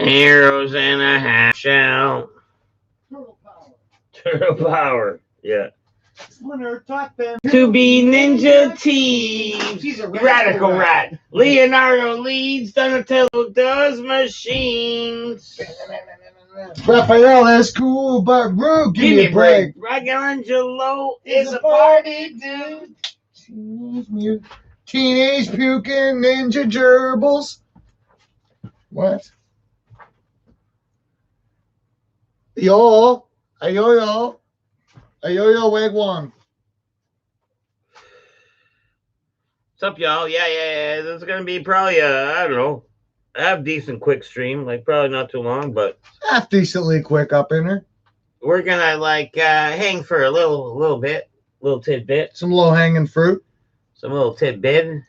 heroes in a half shell. Turtle power. Turtle power. Yeah. Splinter taught them To be ninja thieves. He's a Radical rat. Leonardo leads. Donatello does machines. Raphael is cool, but rude. Give me a break. Michelangelo is a party dude. Teenage puking ninja gerbils. What? Yo, ayo, wagwan. What's up, y'all? Yeah. This is gonna be probably I don't know, a half decent quick stream, like probably not too long, but Half decently quick up in her. we're gonna hang for a little bit, little tidbit, Some low hanging fruit. some little tidbit.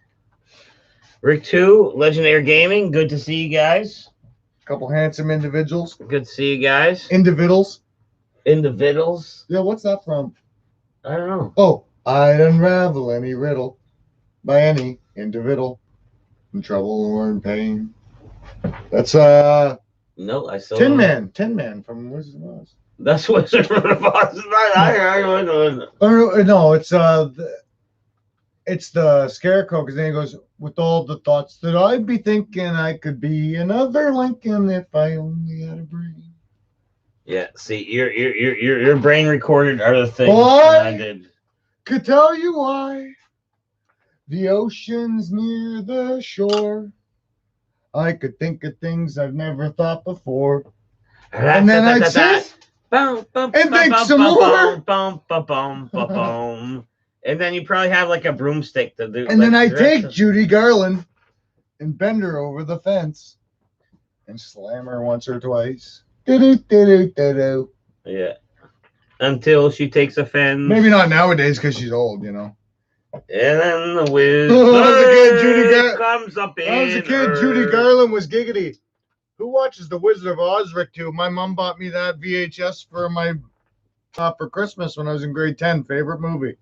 Rick 2, Legendary Gaming. Good to see you guys. Couple handsome individuals. Good to see you guys. Individuals. Individuals. Yeah, what's that from? I don't know. Oh, I'd unravel any riddle by any individual in trouble or in pain. That's No, I still Tin don't know. Man. Tin Man from Wizard of Oz. That's Wizard of Oz. I Oh no, it's the Scarecrow, because then he goes, with all the thoughts that I'd be thinking, I could be another Lincoln if I only had a brain. Yeah, see, your brain recorded other things Why? than I did. Could tell you why. The ocean's near the shore. I could think of things I've never thought before. And then I'd sit and think some more. And then you probably have like a broomstick to do. And then I'd take Judy Garland and bend her over the fence and slam her once or twice. Do-do-do-do-do-do. Yeah. Until she takes offense. Maybe not nowadays because she's old, you know. And then the wizard comes up in. When I was a kid, Judy Garland was giggity. Who watches The Wizard of Oz, Rick, too? My mom bought me that VHS for my for Christmas when I was in grade 10. Favorite movie.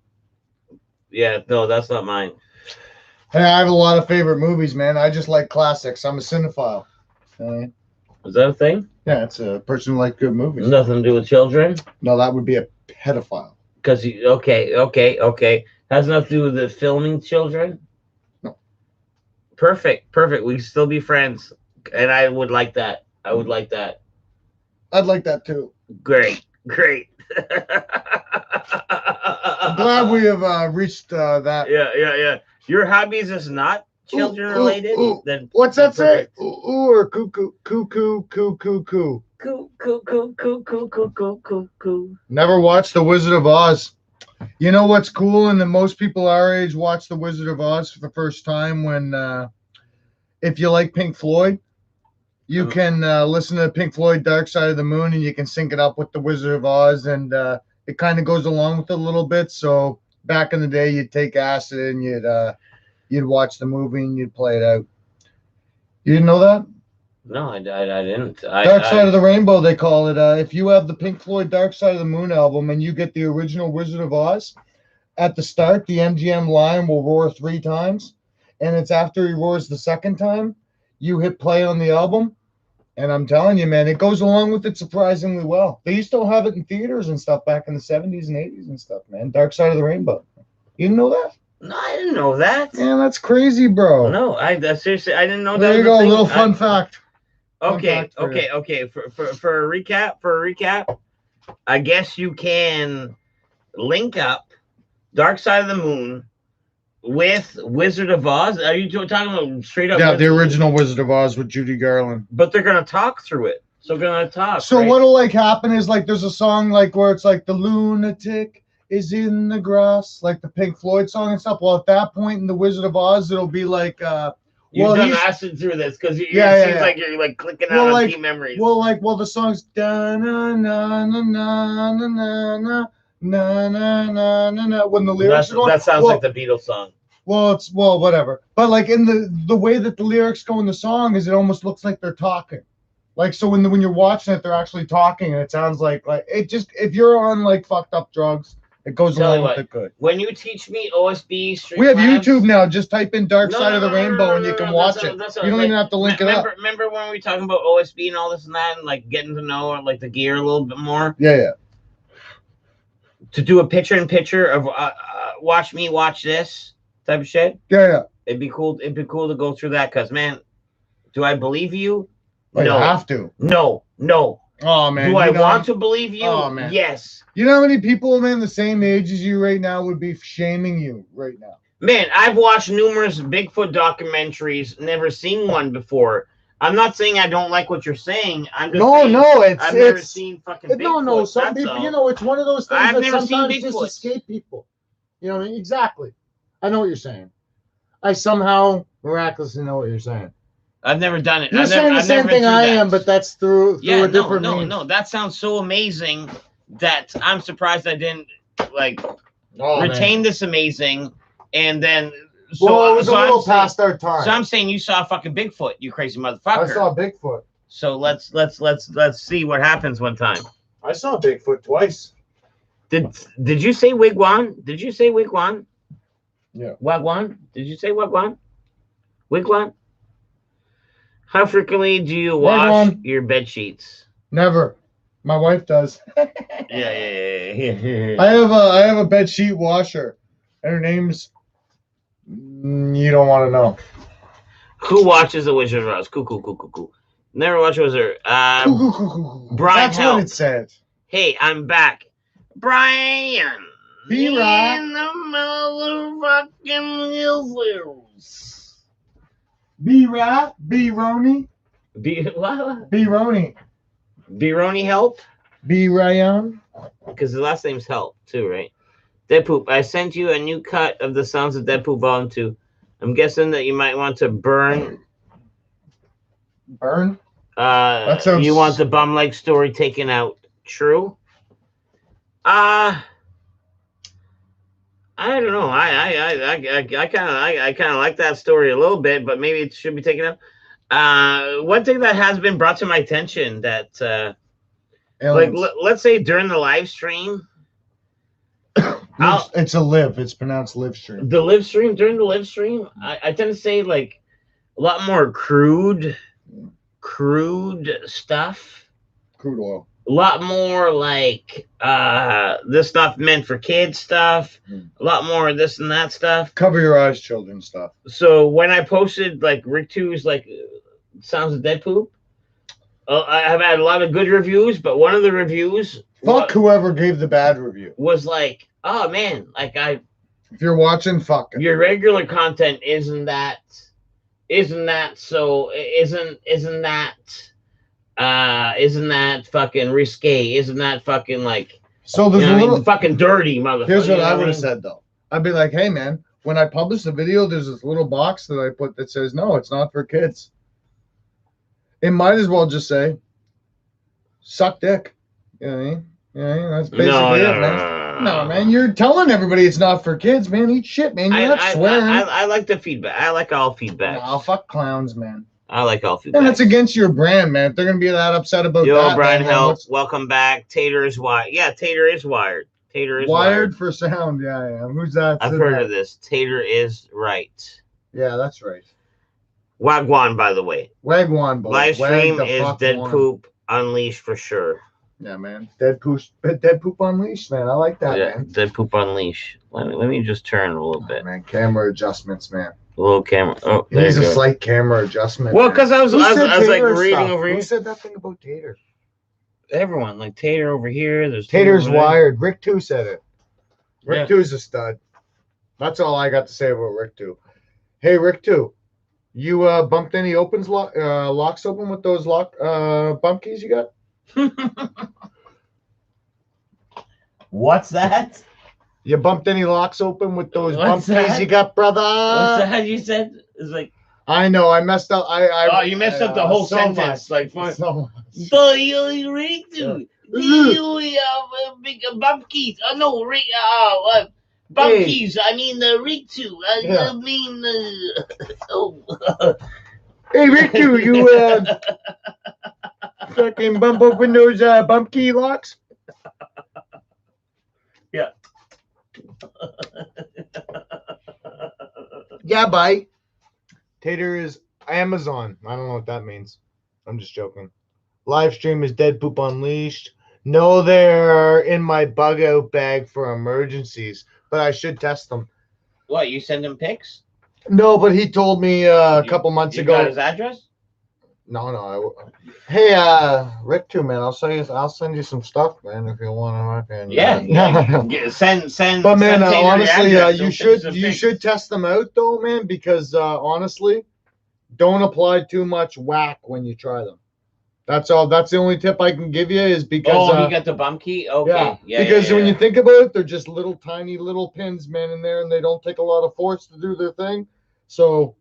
Yeah, no, that's not mine. Hey, I have a lot of favorite movies, man. I just like classics. I'm a cinephile. Is that a thing? Yeah, it's a person who likes good movies. Nothing to do with children? No, that would be a pedophile. Because okay. Has nothing to do with the filming children? No. Perfect. We can still be friends. And I would like that. I'd like that too. Great. I'm glad we have reached that. Yeah. Your hobbies is not children related? Then what's that say? perfect. Ooh or cuckoo. Cool. Never watched The Wizard of Oz. You know what's cool? And that most people our age watch The Wizard of Oz for the first time when, if you like Pink Floyd, you can listen to Pink Floyd Dark Side of the Moon and you can sync it up with The Wizard of Oz, and it kind of goes along with it a little bit. So back in the day, you'd take acid and you'd watch the movie and you'd play it out. You didn't know that? No, I didn't. Dark Side of the Rainbow, they call it. If you have the Pink Floyd Dark Side of the Moon album and you get the original Wizard of Oz, at the start, the MGM lion will roar 3 times. And it's after he roars the second time, you hit play on the album. And I'm telling you, man, it goes along with it surprisingly well. They used to have it in theaters and stuff back in the 70s and 80s and stuff, man. Dark Side of the Rainbow. You didn't know that? No, I didn't know that. Man, that's crazy, bro. No, seriously, I didn't know that. There you go, a little fun fact. Okay. For a recap, I guess you can link up Dark Side of the Moon with Wizard of Oz. Are you talking about straight up? Yeah, the original Wizard of Oz with Judy Garland. But they're gonna talk through it. So gonna talk. So right? what'll happen is there's a song where it's the lunatic is in the grass, like the Pink Floyd song and stuff. Well, at that point in the Wizard of Oz, it'll be like you've done acid through this because it seems like you're clicking out on key memories. Well, the song's da na na na na na na na na na na when the lyrics are going. That sounds like the Beatles song. Well, whatever. But in the way that the lyrics go in the song is it almost looks like they're talking. So when you're watching it, they're actually talking, and it sounds like it just, if you're on fucked up drugs It goes Tell you along with what, it good. when you teach me OSB Street We have Labs- YouTube now. Just type in Dark No, Side no, of the no, no, Rainbow no, and you no, can no, watch that's it. not- You don't even have to link it up. Remember when we were talking about OSB and all this and that, and like getting to know like the gear a little bit more? Yeah. To do a picture-in-picture of watch me, watch this type of shit. Yeah. It'd be cool. It'd be cool to go through that because, man, do I believe you? Well, No. you have to. No. Oh, man. Do I want to believe you? Oh, man. Yes. You know how many people, man, the same age as you right now would be shaming you right now? Man, I've watched numerous Bigfoot documentaries, never seen one before. I'm not saying I don't like what you're saying. I'm just saying I've never seen fucking Bigfoot. No. Some that's people, all. you know, it's one of those things I've that never seen sometimes just Bigfoot. escape people. You know what I mean? Exactly. I know what you're saying. I somehow miraculously know what you're saying. I've never done it. You're saying the same thing I am, but that's through a different means. No. That sounds so amazing that I'm surprised I didn't like retain this amazing, and then. Well, it was a little past our time. So I'm saying you saw fucking Bigfoot, you crazy motherfucker. I saw Bigfoot. So let's see what happens one time. I saw Bigfoot twice. Did you say Wigwam? Did you say Wigwam? Yeah. Wagwan? Did you say Wagwan? Wigwam? How frequently do you wash your bed sheets? Never. My wife does. Yeah. I have a bed sheet washer, and her name's. You don't want to know. Who watches the Wizard of Oz? Cool. Never watched Wizard. Brian That's Help. what it said. Hey, I'm back. Brian. B-Rock. In the motherfucking hills. B-Rat. B-Roni. What? B-Roni. Bironi Help? B-Ryan. Because the last name's Help, too, right? Dead Poop. I sent you a new cut of the Sounds of Dead Poop Volume 2. I'm guessing that you might want to burn. Burn? You want the Bum Like story taken out. True? I don't know. I kind of like that story a little bit, but maybe it should be taken out. One thing that has been brought to my attention that, let's say during the live stream, it's a live. It's pronounced live stream. The live stream, during the live stream, I tend to say like a lot more crude stuff. Crude oil. A lot more like this stuff meant for kids stuff. A lot more of this and that stuff. Cover your eyes, children stuff. So when I posted like Rick 2's like Sounds of Dead Poop, I have had a lot of good reviews, but one of the reviews whoever gave the bad review was like, oh man, like if you're watching, fuck it. Your regular content isn't that fucking risque? Isn't that fucking like so there's a little fucking dirty motherfucker? Here's what I would have said though. I'd be like, hey man, when I publish the video, there's this little box that I put that says no, it's not for kids. It might as well just say suck dick. You know what I mean? That's basically it, man. No, man, you're telling everybody it's not for kids, man. Eat shit, man. You're not swearing. I like the feedback. I like all feedback. No, fuck clowns, man. I like all feedback. And it's against your brand, man. If they're gonna be that upset about that. Yo, Brian Help, welcome back. Tater is wired. Yeah, Tater is wired. Tater is wired for sound. Yeah. Who's that? I've heard of this. Tater is right. Yeah, that's right. Wagwan, by the way. Wagwan, boy. Live stream is Dead Poop Unleashed for sure. Yeah, man. Dead Poop Unleashed, man. I like that, man. Dead Poop Unleashed. Let me just turn a little bit. Man, camera adjustments, man. A little camera. Oh, there needs a slight camera adjustment. Well, because I was like reading over here. Who said that thing about Tater? Everyone, like Tater over here. There's Tater's wired. Rick 2 said it. Rick 2's a stud. That's all I got to say about Rick 2. Hey, Rick 2. You bumped any locks open with those bump keys you got? What's that? You bumped any locks open with those bump keys you got, brother? What's that you said? It's like I know I messed up. You messed up the whole sentence. Like so boy, you Rick 2. You have big bump keys. No, Rick. Bump keys. I mean the Rick 2. I mean Hey, Rick 2, you fucking bump open those bump key locks? Yeah. Yeah, bye. Tater is Amazon. I don't know what that means. I'm just joking. Live stream is Dead Poop Unleashed. No, they're in my bug out bag for emergencies, but I should test them. What, you send him pics? No, but he told me a couple months you ago. Got his address? No. Hey, Rick, too, man. I'll send you some stuff, man, if you want to. Yeah. Send. But man, send honestly, address. you should test them out, though, man, because honestly, don't apply too much whack when you try them. That's all. That's the only tip I can give you is because. Oh, you got the bump key? Okay. Yeah. Because when you think about it, they're just little tiny little pins, man, in there, and they don't take a lot of force to do their thing. So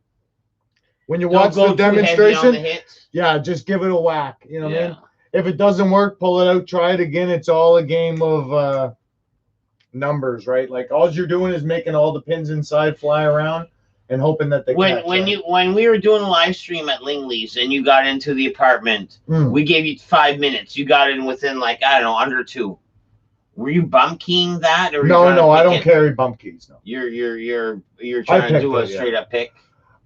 when you watch the demonstration, yeah, just give it a whack. You know what I mean? If it doesn't work, pull it out, try it again. It's all a game of numbers, right? Like all you're doing is making all the pins inside fly around and hoping that they when we were doing a live stream at Lingley's and you got into the apartment, we gave you 5 minutes. You got in within like, I don't know, under 2. Were you bump keying that or no, I don't carry bump keys. No. You're trying to do a straight up pick.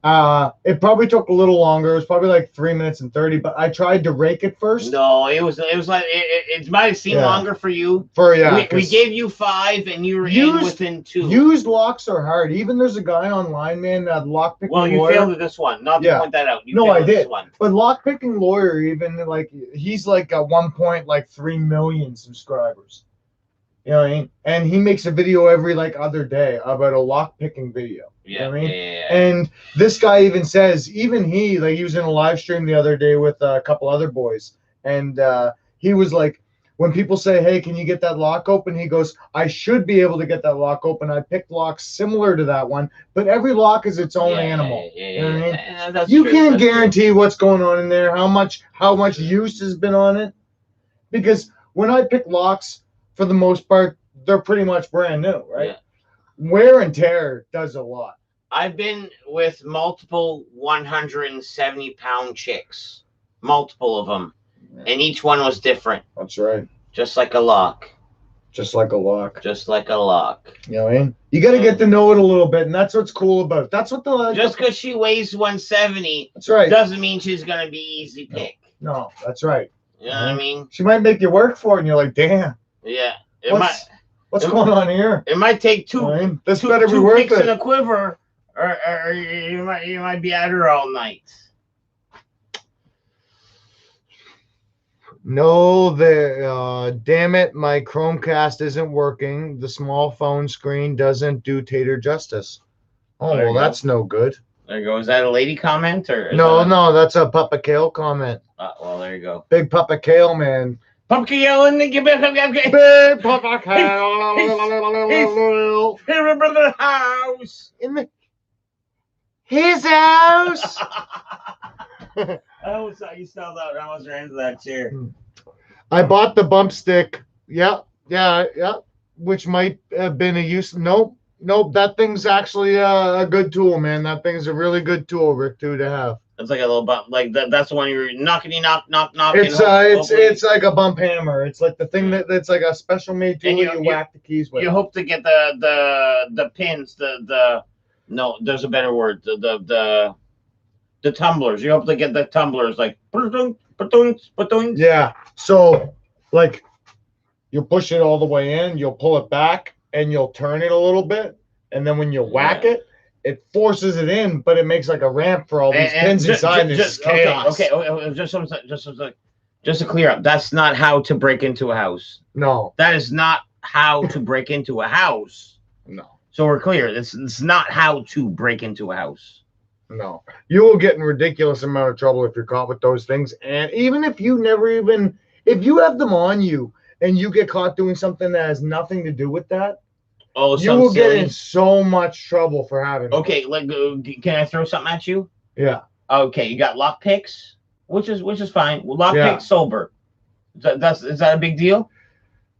It probably took a little longer. It was probably like 3 minutes and 30, but I tried to rake it first. No, it was like it might have seemed longer for you. We gave you 5 and you were in within 2. Used locks are hard. Even there's a guy online, man, that lock picking. Well, you failed at this one. Not to point that out. I did. But lock picking lawyer, even like he's like at 1.3 million subscribers. You know what I mean? And he makes a video every like other day about a lock picking video. Yeah, you know what I mean? And this guy even says, he was in a live stream the other day with a couple other boys, and he was like, when people say, "Hey, can you get that lock open?" He goes, "I should be able to get that lock open. I picked locks similar to that one, but every lock is its own animal." You know what I mean? You can't guarantee what's going on in there, how much use has been on it, because when I pick locks, for the most part, they're pretty much brand new, right? Wear and tear does a lot. I've been with multiple 170-pound chicks, multiple of them, and each one was different. That's right. Just like a lock. Just like a lock. Just like a lock. You know what I mean? You got to get to know it a little bit, and that's what's cool about it. That's what just because she weighs 170, that's right, doesn't mean she's gonna be easy pick. No, that's right. You know what I mean? She might make you work for it, and you're like, damn. Yeah. What's going on here? It might take two this better be worth picks it. in a quiver, or you might be at her all night. No, damn it, my Chromecast isn't working. The small phone screen doesn't do Tater justice. Oh, well, that's no good. There you go. Is that a lady comment or? No, that's a Papa Kale comment. Well, there you go. Big Papa Kale, man. Papa Kale and the Big Papa Kale. Remember the house his house. I almost thought you spelled out. I almost ran into that chair. I bought the bump stick. Yeah. Which might have been a use. Nope. That thing's actually a good tool, man. That thing's a really good tool, Rick, too, to have. It's like a little bump, like that's the one you're knocking. It's like a bump hammer. It's like the thing that's like a special made tool you whack the keys with. You hope to get the pins, there's a better word, the tumblers. You hope to get the tumblers like yeah. So like you push it all the way in, you'll pull it back, and you'll turn it a little bit, and then when you whack it, it forces it in, but it makes like a ramp for all these pins inside. Just chaos. Okay. Just to clear up, that's not how to break into a house. No, that is not how to break into a house. No. So we're clear. It's not how to break into a house. No, you will get in ridiculous amount of trouble if you're caught with those things, and even if you if you have them on you and you get caught doing something that has nothing to do with that. Oh, you will get in so much trouble for having. Okay, can I throw something at you? Yeah. Okay, you got lock picks, which is fine. Lock picks sober. Is that a big deal?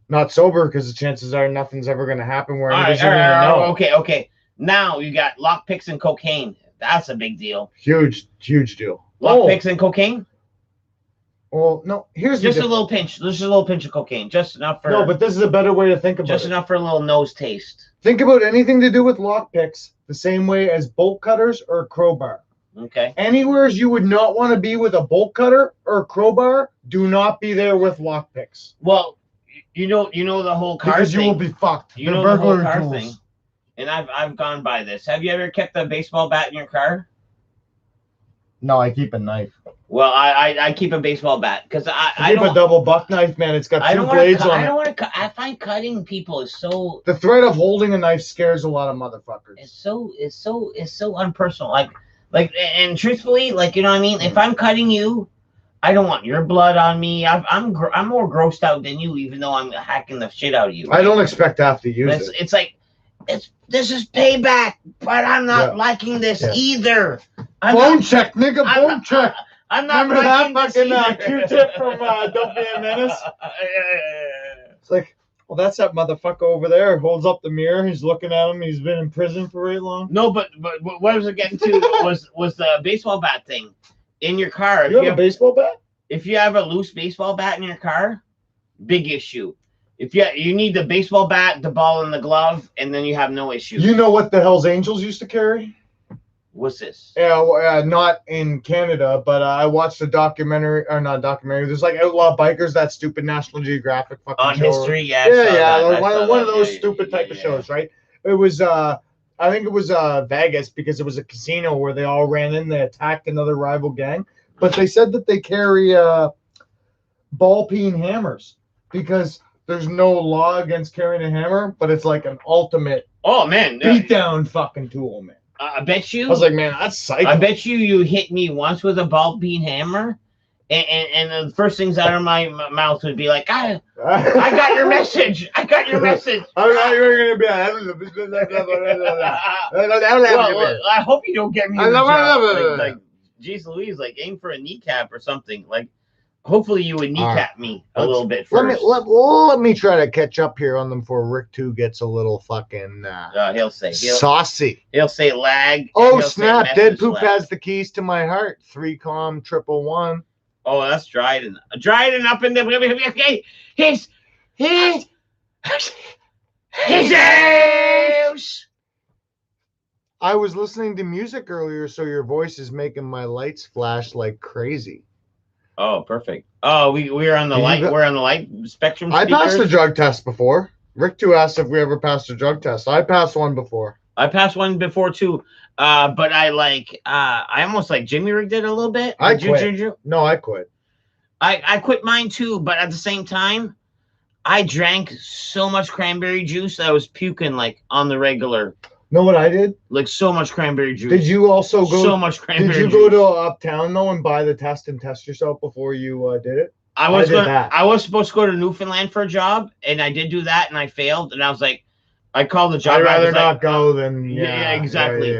Not sober, because the chances are nothing's ever going to happen where all right. Okay. Now you got lock picks and cocaine. That's a big deal. Huge deal. Lock picks and cocaine. Well, no. Here's Just the a little pinch. Just a little pinch of cocaine. Just enough for. No, but this is a better way to think about just it. enough for a little nose taste. Think about anything to do with lock picks the same way as bolt cutters or a crowbar. Okay. Anywhere you would not want to be with a bolt cutter or a crowbar, do not be there with lock picks. Well, you know the whole car Because thing. you will be fucked. You They're know the whole burglary car tools. thing. And I've gone by this. Have you ever kept a baseball bat in your car? No, I keep a knife. Well, I keep a baseball bat because I keep don't. a double buck knife, man. It's got I two don't blades want to. on I it. don't want to cut. I find cutting people is so. The threat of holding a knife scares a lot of motherfuckers. It's so unpersonal. Like, and truthfully, like, you know what I mean. If I'm cutting you, I don't want your blood on me. I'm more grossed out than you, even though I'm hacking the shit out of you. I don't expect to have to use it. It's like, this is payback, but I'm not liking this either. Bone check, nigga. Bone check. I'm not Remember that liking this fucking either. Q-tip from Don't Be a Menace? It's like, well, that's that motherfucker over there. Holds up the mirror. He's looking at him. He's been in prison for very long. No, but what I was getting to was the baseball bat thing in your car. You have a baseball bat? If you have a loose baseball bat in your car, big issue. If you need the baseball bat, the ball, and the glove, and then you have no issue. You know what the Hells Angels used to carry? What's this? Yeah, not in Canada, but I watched a documentary, or not a documentary. There's like Outlaw Bikers, that stupid National Geographic fucking On show. history, yeah. One of those stupid type of shows, right? It was, I think it was Vegas because it was a casino where they all ran in, they attacked another rival gang, but they said that they carry ball peen hammers because there's no law against carrying a hammer, but it's like an ultimate beat down fucking tool, man. I bet you. I was like, man, that's psycho. I bet you hit me once with a ball peen hammer, and the first things out of my mouth would be like, I got your message. I got your message. I thought you were gonna be. Well, I hope you don't get me. Like, geez Louise, like aim for a kneecap or something. Like, hopefully you would kneecap me a little bit first. Let me try to catch up here on them before Rick 2 gets a little fucking he'll say saucy. He'll say lag. Oh snap! Dead Poop has the keys to my heart. 3Com 111. Oh, that's Dryden. Dryden up in the his house. I was listening to music earlier, so your voice is making my lights flash like crazy. Oh, perfect. Oh, we're on the light. We're on the light spectrum. I passed a drug test before. Rick 2 asked if we ever passed a drug test. I passed one before. I passed one before too. But I almost like Jimmy Rick did a little bit. I quit. No, I quit. I quit mine too, but at the same time, I drank so much cranberry juice that I was puking like on the regular. Know what I did? Like so much cranberry juice. Did you also go? So much cranberry juice. Did you go to Uptown though and buy the test and test yourself before you did it? I was supposed to go to Newfoundland for a job, and I did do that, and I failed. And I was like, I called the job. I'd rather not go than yeah, exactly.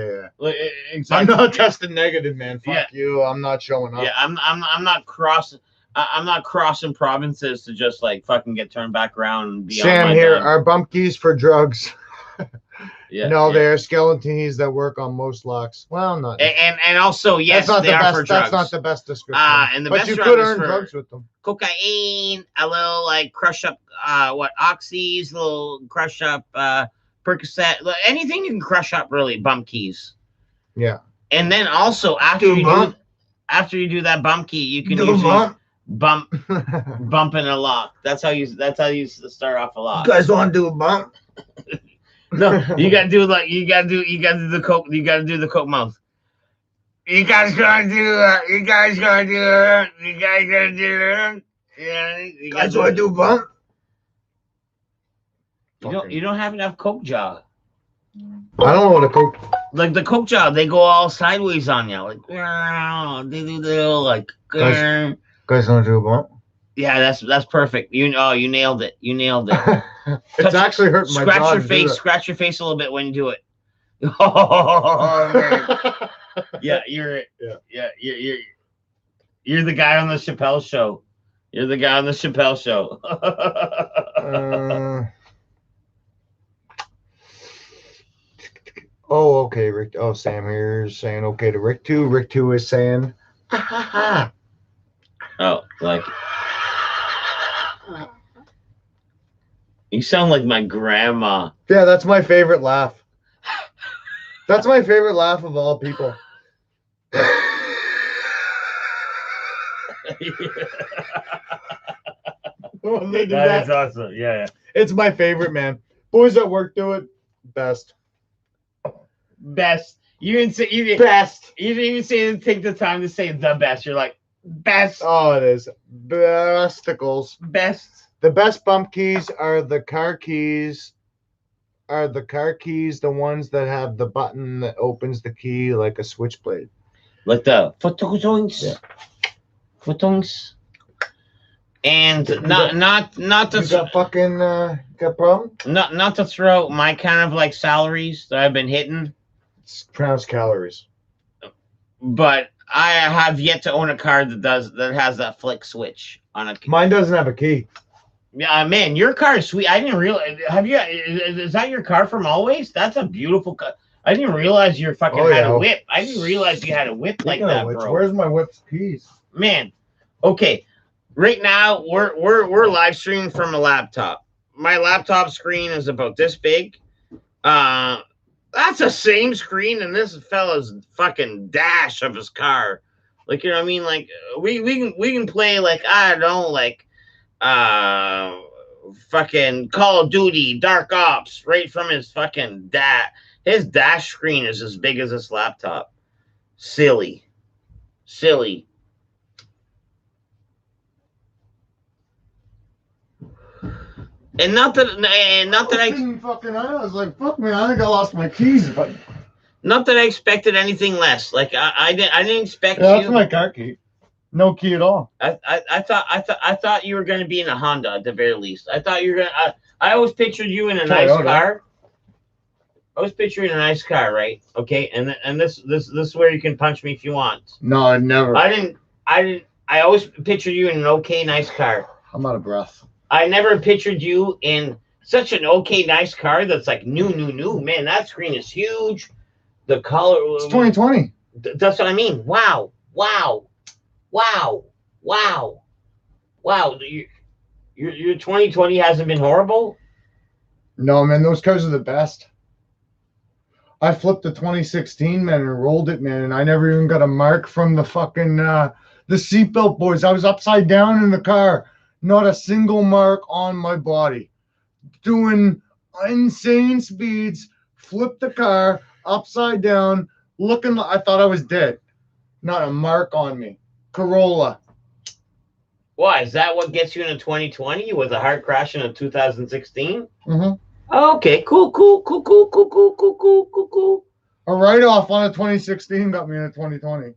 Exactly. I'm not testing negative, man. Fuck you. I'm not showing up. Yeah, I'm not crossing. I'm not crossing provinces to just like fucking get turned back around and be Sam on my here dime. are bump keys for drugs. Yeah, they're skeletons that work on most locks. Well, not. And also, yes, they are for drugs. That's not the best description. And the but best you drug could is earn for drugs with them. Cocaine, a little like crush up, oxys, little crush up, Percocet, anything you can crush up, really. Bump keys. Yeah. And then also after you do that bump key, you can usually bump in a lock. That's how you start off a lock. You guys want to do a bump? No, you gotta do the coke. You gotta do the coke mouth. You guys gonna do it. You guys gonna do it. You guys gonna do it. Yeah. You guys want to do a bump? You don't have enough coke jaw. I don't know what a coke. Like the coke jaw, they go all sideways on you. Like they do like. Guys want to do a bump? Yeah, that's perfect. You nailed it. You nailed it. It's actually hurting my jaw. Scratch your face. Scratch your face a little bit when you do it. Oh man. Yeah, you're the guy on the Chappelle show. You're the guy on the Chappelle show. Oh, okay, Rick. Oh, Sam here is saying okay to Rick 2. Rick 2 is saying, ha ha ha. Oh, like you sound like my grandma. Yeah, that's my favorite laugh. That's my favorite laugh of all people. When they do That is awesome. Yeah. It's my favorite, man. Boys at work do it best. Best. You didn't say Best. You didn't even say take the time to say the best. You're like best. Oh, it is. Besticles. Best. The best bump keys are the car keys. The ones that have the button that opens the key like a switchblade. Like the photons. Yeah. Photons. And not to You got fucking got problem? not to throw my kind of like salaries that I've been hitting, It's pronounced calories. but I have yet to own a car that has that flick switch on it. Mine doesn't have a key. Yeah, man, your car is sweet. I didn't realize. Have you? Is that your car from always? That's a beautiful car. I didn't realize you fucking had a whip. I didn't realize you had a whip like that, bro. Where's my whip's keys? Man, okay. Right now we're live streaming from a laptop. My laptop screen is about this big. That's the same screen in this fella's fucking dash of his car. Like, you know what I mean? Like we can play like, I don't know, like fucking Call of Duty, Dark Ops, right from his fucking dash. His dash screen is as big as this laptop. Silly. And not that I was like, fuck man, I think I lost my keys. But not that I expected anything less. Like I didn't expect that's my car key. No key at all. I thought you were going to be in a Honda at the very least. I thought you were gonna. I always pictured you in a nice car. I was picturing a nice car, right? Okay, and this is where you can punch me if you want. No, never. I didn't. I always pictured you in an okay, nice car. I'm out of breath. I never pictured you in such an okay, nice car that's like new. Man, that screen is huge. The color. It's 2020. That's what I mean. Wow. Your 2020 hasn't been horrible? No, man, those cars are the best. I flipped the 2016, man, and rolled it, man, and I never even got a mark from the fucking the seatbelt boys. I was upside down in the car. Not a single mark on my body. Doing insane speeds, flipped the car upside down, looking like I thought I was dead. Not a mark on me. Corolla. Why? Is that what gets you into 2020 with a hard crash in a 2016? Mm-hmm. Okay, cool. A write-off on a 2016 got me in a 2020.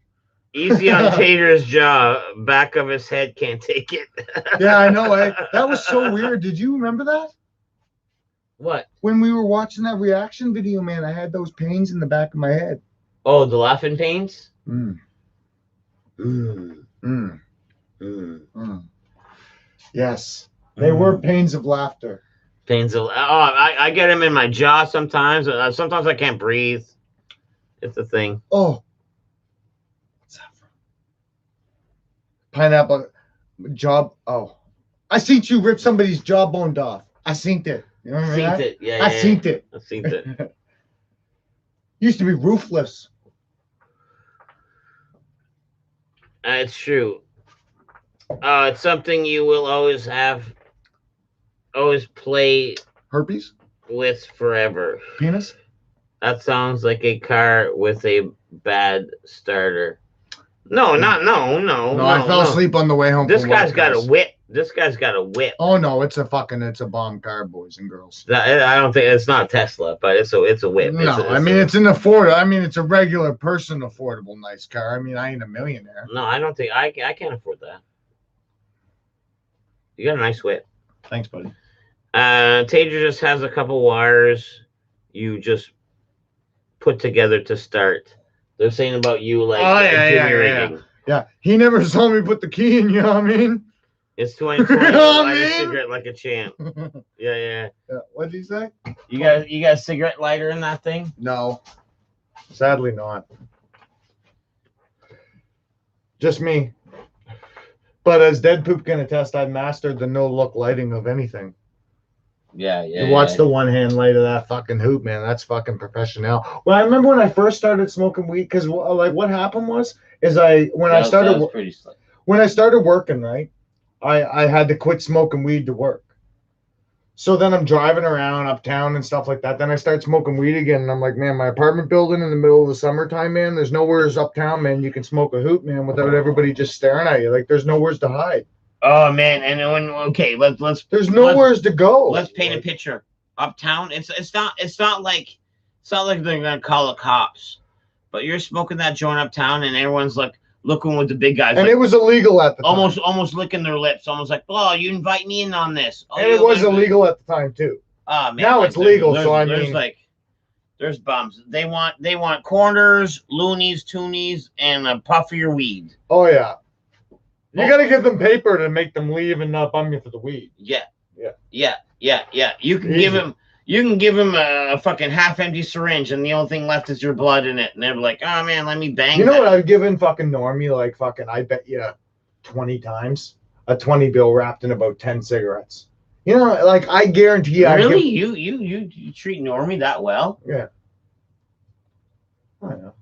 Easy on Tater's jaw. Back of his head can't take it. Yeah, I know. That was so weird. Did you remember that? What? When we were watching that reaction video, man, I had those pains in the back of my head. Oh, the laughing pains? Yes. They were pains of laughter. Pains of... Oh, I get them in my jaw sometimes. Sometimes I can't breathe. It's a thing. Oh. What's that from? Pineapple job. Oh. I seen you rip somebody's jawbone off. I seen it. You know what I mean? It. Yeah, I seen it. I seen it. Used to be roofless. It's true. It's something you will always play Herpes? with forever. Penis? That sounds like a car with a bad starter. No, I fell asleep on the way home. This guy's got a whip. Oh no, it's a bomb car, boys and girls. I don't think it's not Tesla, but it's a whip. No, it's an affordable. I mean, it's a regular person affordable nice car. I mean, I ain't a millionaire. No, I don't think I can't afford that. You got a nice whip. Thanks, buddy. Tater just has a couple wires you just put together to start. They're saying about you like yeah. He never saw me put the key in. You know what I mean? It's 2020. You know what I light a mean? cigarette like a champ. Yeah. What did he say? You got a cigarette lighter in that thing? No, sadly not. Just me. But as Dead Poop can attest, I've mastered the no-look lighting of anything. Yeah. You watch the one-hand light of that fucking hoop, man. That's fucking professional. Well, I remember when I first started smoking weed, because like what happened was when I started working, right, I had to quit smoking weed to work. So then I'm driving around uptown and stuff like that. Then I start smoking weed again, and I'm like, man, my apartment building in the middle of the summertime, man, there's nowhere's uptown, man. You can smoke a hoop, man, without everybody just staring at you. Like, there's nowhere's to hide. Oh man, and let's there's nowhere's to go. Let's paint a picture. Uptown, it's not like they're gonna call the cops, but you're smoking that joint uptown, and everyone's like looking with the big guys, and like, it was illegal at the time. Almost licking their lips, almost like, oh, you invite me in on this. Oh, and it was illegal at the time too. Oh man, now it's legal. So I mean, there's bums. They want corners, loonies, toonies, and a puff of your weed. Oh yeah, you got to give them paper to make them leave and not bum you for the weed. Yeah. You can give him a fucking half-empty syringe, and the only thing left is your blood in it, and they're like, oh man, let me bang. You know what I've given fucking Normie, like fucking, I bet you 20 times a 20 bill wrapped in about 10 cigarettes. You know, like I guarantee. Really, you treat Normie that well? Yeah. I know.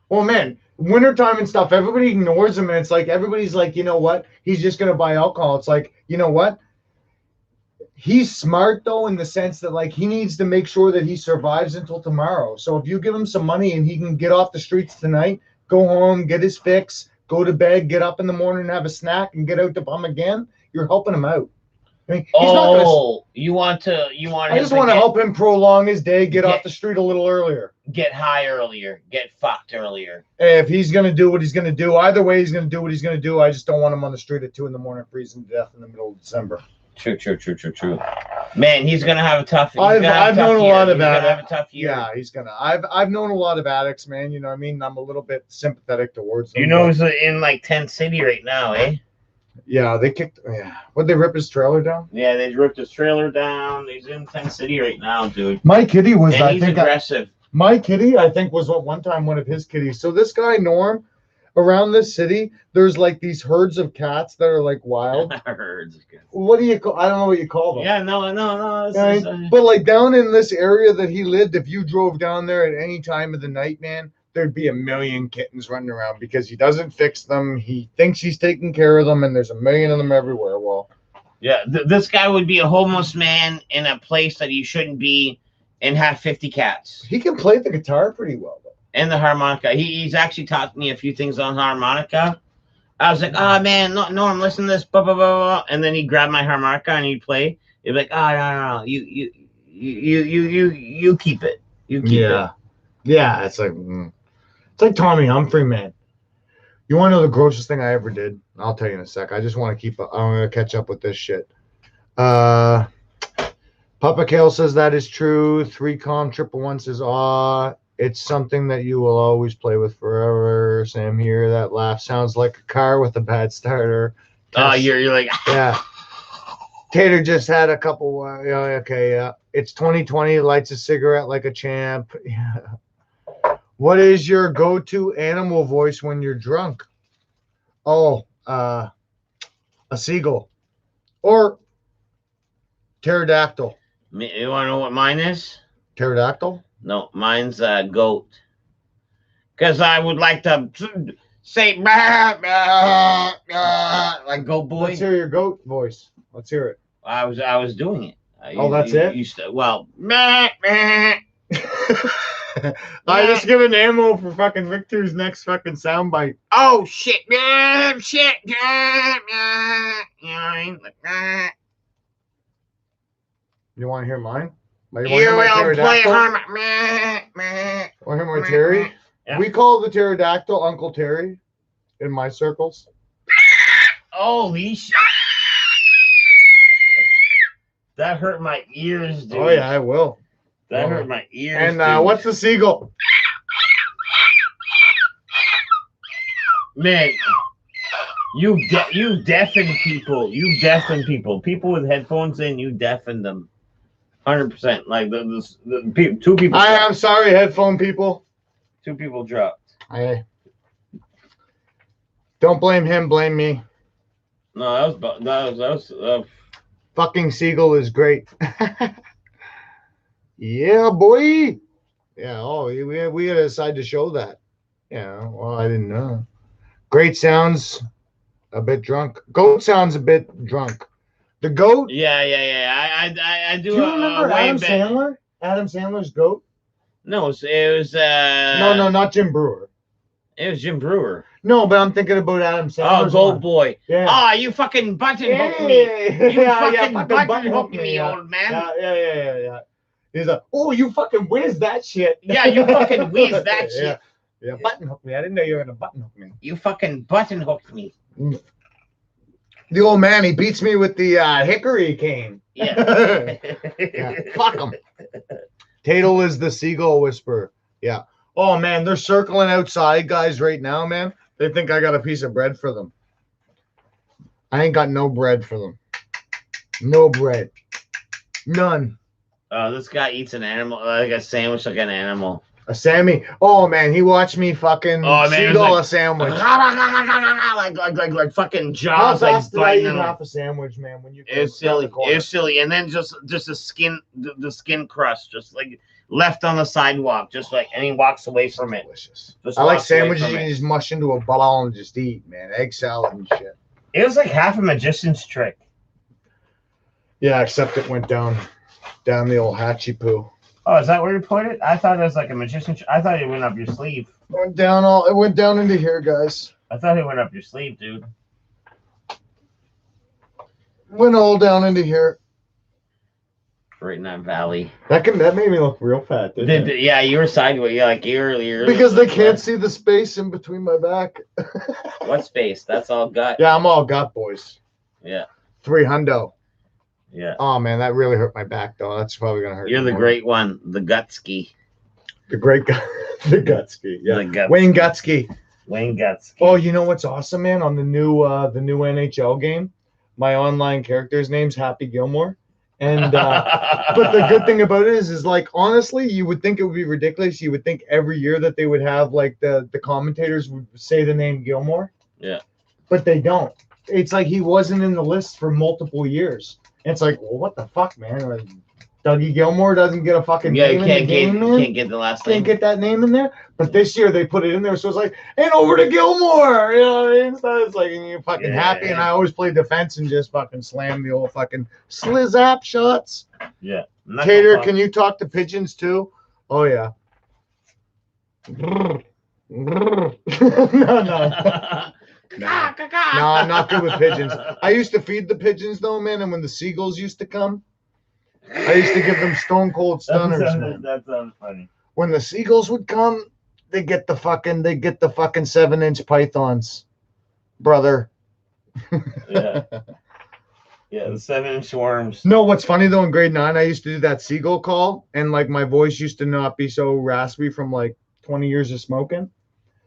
Well, man, wintertime and stuff, everybody ignores him, and it's like everybody's like, you know what? He's just gonna buy alcohol. It's like, you know what? He's smart though, in the sense that like he needs to make sure that he survives until tomorrow. So if you give him some money and he can get off the streets tonight, go home, get his fix, go to bed, get up in the morning and have a snack and get out to bum again, you're helping him out. I mean, he's not gonna, you want. I just want to help him prolong his day, get off the street a little earlier, get high earlier, get fucked earlier. If he's gonna do what he's gonna do, either way he's gonna do what he's gonna do. I just don't want him on the street at 2 a.m. freezing to death in the middle of December. True. Man, he's gonna have a tough. I've known a lot of addicts. Have a tough year. Yeah, he's gonna. I've known a lot of addicts, man. You know what I mean? I'm a little bit sympathetic towards them. You know, he's in like Tent City right now, eh? Yeah, they kicked. Yeah, would they rip his trailer down? Yeah, they ripped his trailer down. He's in Tent City right now, dude. My kitty was. And he's aggressive. My kitty, I think, was one time one of his kitties. So this guy Norm, around this city, there's like these herds of cats that are like wild. Herds of cats. What do you call? I don't know what you call them. Yeah, no. But like down in this area that he lived, if you drove down there at any time of the night, man, there'd be a million kittens running around because he doesn't fix them. He thinks he's taking care of them, and there's a million of them everywhere. Well, yeah, this guy would be a homeless man in a place that he shouldn't be, and have 50 cats. He can play the guitar pretty well, though. And the harmonica. He's actually taught me a few things on harmonica. I was like, oh man, Norm, listen to this, blah blah blah blah. And then he'd grab my harmonica and he'd play. He'd be like, oh no, you keep it. You keep it. Yeah, it's like Tommy Humphrey, man. You want to know the grossest thing I ever did? I'll tell you in a sec. I just want to I'm gonna catch up with this shit. Papa Kale says that is true. 3Com 111 says, it's something that you will always play with forever. Sam here, that laugh sounds like a car with a bad starter. Oh, you're like, yeah. Tater just had a couple. Okay, yeah. It's 2020. Lights a cigarette like a champ. Yeah. What is your go-to animal voice when you're drunk? Oh, a seagull or pterodactyl. You want to know what mine is? Pterodactyl? No, mine's a goat. Because I would like to say, bah, bah, bah, like Goat Boy. Let's hear your goat voice. Let's hear it. I was doing it. That's it? Bah, bah. I just give an ammo for fucking Victor's next fucking soundbite. Oh shit, shit. You want to hear mine? You will play harmony. Want to hear my Terry? Yeah. We call the pterodactyl Uncle Terry in my circles. Holy shit. That hurt my ears, dude. Oh yeah, I will. That hurt my ears. And what's the seagull? Man, you deafen people. You deafen people. People with headphones in, you deafen them. 100%. Like the two people. I'm sorry, headphone people. 2 people dropped. Hey. Don't blame him. Blame me. No, that was Fucking seagull is great. Yeah, boy. Yeah. Oh, we had to decide to show that. Yeah. Well, I didn't know. Great sounds. A bit drunk. Goat sounds a bit drunk. The goat. I Do do you a remember way Adam better. Sandler? Adam Sandler's goat. No, it was No, not Jim Brewer. It was Jim Brewer. No, but I'm thinking about Adam Sandler. Oh, Gold Boy. Yeah. Ah, you fucking button hook me. You fucking button hook me, yeah. old man. Yeah. He's like, oh, you fucking whiz that shit. Yeah, you fucking whiz that shit. Yeah, button hook me. I didn't know you were gonna button hook me. You fucking button hooked me. The old man, he beats me with the hickory cane. Yeah. Yeah. Fuck him. Tatel is the seagull whisperer. Yeah. Oh man, they're circling outside, guys, right now, man. They think I got a piece of bread for them. I ain't got no bread for them. No bread. None. Oh, this guy eats an animal, like a sandwich, like an animal. A Sammy. Oh man, he watched me fucking seagull like, a sandwich. like fucking How jaws, like fast did I biting eat them. half a sandwich, man? When you It's silly. It's silly. And then just the skin crust, just like left on the sidewalk, just like, and he walks away from it. Delicious. Just I like walks away sandwiches from you it. can just mush into a ball and just eat, man. Egg salad and shit. It was like half a magician's trick. Yeah, except it went down the old hatchy poo. Oh, is that where you put it? I thought it was like a magician's. I thought it went up your sleeve. It went down into here, guys. I thought it went up your sleeve, dude. Went all down into here. Right in that valley. That made me look real fat, didn't it? Yeah, you were sideways. Yeah, like you're Because they can't see the space in between my back. What space? That's all gut. Yeah, I'm all gut, boys. Yeah. 300. Yeah. Oh man, that really hurt my back though. That's probably gonna hurt. You're the more. great one, the Gutsky. The great guy, the Gutsky. Yeah, The Gutsky. Wayne Gutsky. Wayne Gutsky. Oh, you know what's awesome, man? On the new NHL game, my online character's name's Happy Gilmore, and but the good thing about it is like honestly, you would think it would be ridiculous. You would think every year that they would have like the commentators would say the name Gilmore. Yeah. But they don't. It's like he wasn't in the list for multiple years. And it's like, well, what the fuck, man? Like, Dougie Gilmore doesn't get a fucking name in the game, man. Can't get the last name. Can't get that name in there. But this year they put it in there, so it's like, and over to Gilmore. You know what I mean? So it's like, and you're fucking happy. And I always play defense and just fucking slam the old fucking slizzap shots. Yeah. Tater, can you talk to pigeons too? Oh yeah. No. No, I'm not good with pigeons. I used to feed the pigeons though, man, and when the seagulls used to come, I used to give them stone cold stunners, man. That sounds funny. When the seagulls would come, they get the fucking 7-inch pythons, brother. Yeah. Yeah, the 7-inch worms. No, what's funny though, in grade 9, I used to do that seagull call, and like my voice used to not be so raspy from like 20 years of smoking.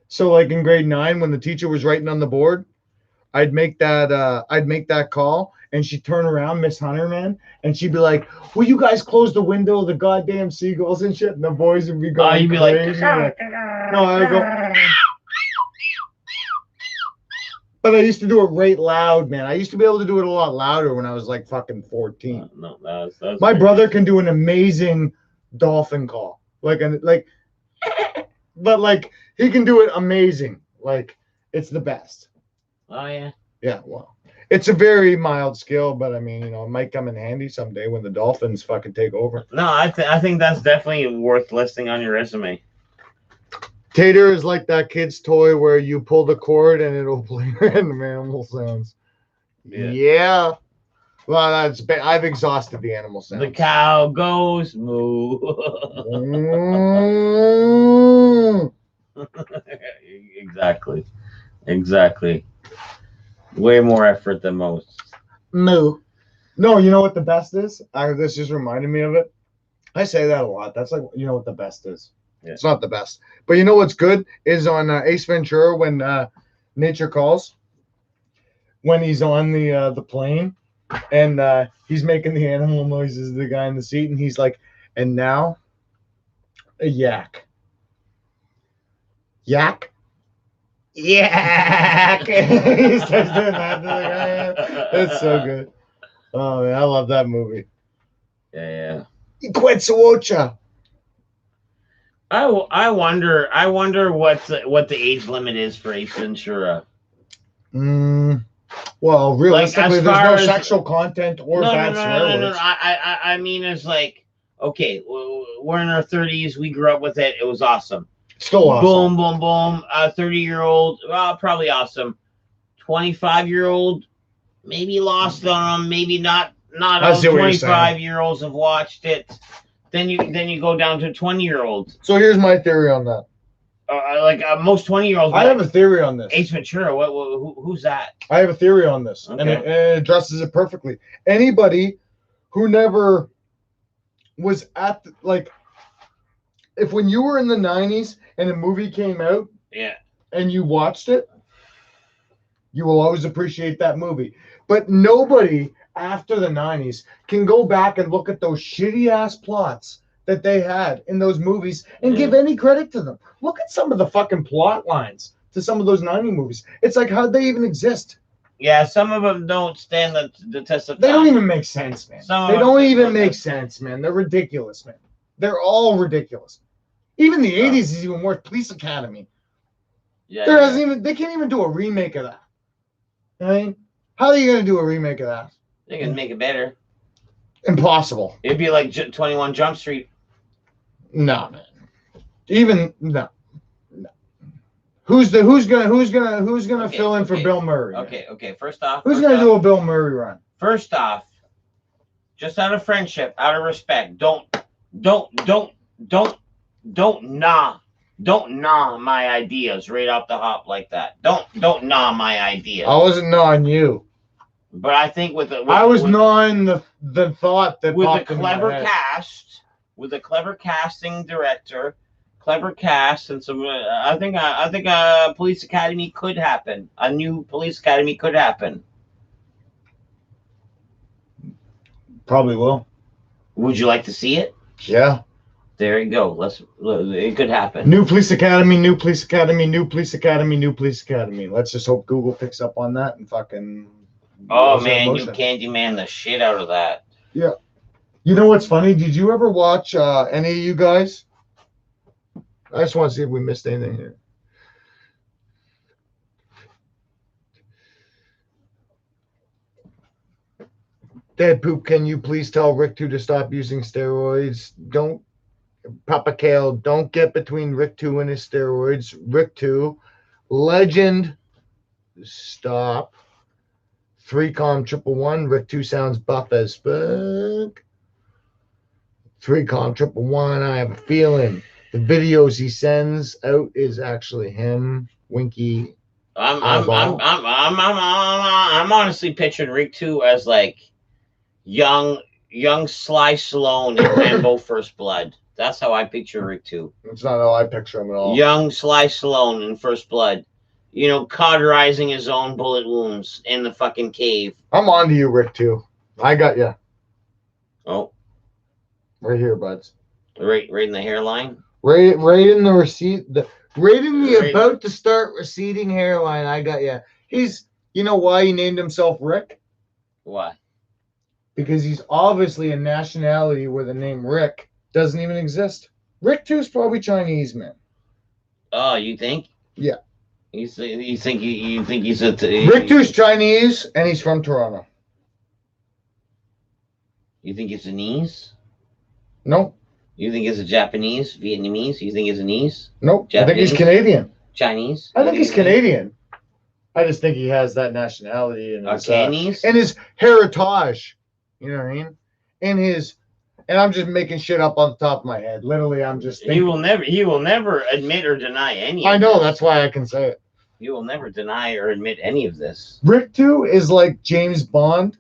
So like in grade 9, when the teacher was writing on the board, I'd make that call, and she'd turn around, Miss Hunter, man, and she'd be like, "Will you guys close the window of the goddamn seagulls and shit?" And the boys would be going You'd be crazy. like, No, I go. But I used to do it right loud, man. I used to be able to do it a lot louder when I was like fucking 14. No, that was My brother can do an amazing dolphin call, but like he can do it amazing. Like it's the best. Oh yeah. Yeah, well, it's a very mild skill, but I mean, it might come in handy someday when the Dolphins fucking take over. No, I think that's definitely worth listing on your resume. Tater is like that kid's toy where you pull the cord and it'll play random animal sounds. Yeah. Well, I've exhausted the animal sounds. The cow goes moo. Exactly. Way more effort than most. Moo. No, you know what the best is? This just reminded me of it. I say that a lot. That's like, you know what the best is. Yeah. It's not the best. But you know what's good is on Ace Ventura when Nature Calls. When he's on the plane and he's making the animal noises, the guy in the seat, and he's like, and now a yak. Yak? Yeah. He starts doing that to the guy. That's so good. Oh man, I love that movie. Yeah. Quetzalcoatl. I wonder what the age limit is for Ace Ventura. Well, realistically, as there's far no as- sexual content or bad swear words. I mean, it's like, okay, we're in our 30s. We grew up with it. It was awesome. Still awesome. Boom, boom, boom. 30-year-old, probably awesome. 25-year-old, maybe lost on them. Maybe not. Not I all see what you're saying. 25-year-olds have watched it. Then you go down to 20-year-olds. So here's my theory on that. Most 20-year-olds. I have a theory on this. Ace Ventura. Who's that? I have a theory on this, Okay. and it addresses it perfectly. Anybody who never was at if when you were in the 90s and a movie came out, Yeah. and you watched it, you will always appreciate that movie. But nobody after the 90s can go back and look at those shitty ass plots that they had in those movies and give any credit to them. Look at some of the fucking plot lines to some of those 90 movies. It's like, how'd they even exist? Yeah, some of them don't stand the test of time. They don't even make sense, man. Some of They them don't don't even make make sense, man. They're ridiculous, man. They're all ridiculous. Even the Yeah. 80s is even worse. Police Academy. Yeah, There yeah. hasn't even. They can't even do a remake of that. I mean, how are you gonna do a remake of that? They can make it better. Impossible. It'd be like 21 Jump Street. No, man. Even no. Who's gonna Okay, fill in for okay. Bill Murray? Okay. First off, Who's gonna do a Bill Murray run? First off, just out of friendship, out of respect, don't gnaw my ideas right off the hop like that. Don't gnaw my ideas. I wasn't gnawing you. But I think I was gnawing the thought that with a popped in my clever head. cast, with a clever casting director, clever cast, and some. I think a police academy could happen. A new police academy could happen. Probably will. Would you like to see it? Yeah. There you go. It could happen. New police academy, new police academy, new police academy, new police academy. Let's just hope Google picks up on that and fucking. Oh goes in man, you motion. Candyman the shit out of that. Yeah. You know what's funny? Did you ever watch any of you guys? I just want to see if we missed anything here. Dead Poop, can you please tell Rick 2 to stop using steroids? Don't, Papa Kale, don't get between Rick 2 and his steroids. Rick 2, legend, stop. 3Com 111, Rick 2 sounds buff as fuck. 3Com 111, I have a feeling the videos he sends out is actually him. Winky. I'm honestly picturing Rick 2 as like young Sly Stallone in Rambo First Blood. That's how I picture Rick 2. That's not how I picture him at all. Young Sly Stallone in First Blood. You know, cauterizing his own bullet wounds in the fucking cave. I'm on to you, Rick 2. I got you. Oh, Right here, buds. right in the hairline. Right in the receipt. Right in the Right. about to start receding hairline. I got you. You know why he named himself Rick? Why? Because he's obviously a nationality where the name Rick doesn't even exist. Rick 2 is probably Chinese, man. Oh, you think? Yeah. You think he's a Rick 2 is Chinese, and he's from Toronto. You think it's a Chinese? Nope. You think it's a Japanese, Vietnamese? You think it's a Chinese? Nope. I think he's Japanese? Canadian. Chinese? I think he's Canadian. I just think he has that nationality and his, Chinese? and his heritage. You know what I mean? And I'm just making shit up on the top of my head. Literally, I'm just He thinking. will never admit or deny any. I of know, this. that's why I can say it. He will never deny or admit any of this. Rick 2 is like James Bond.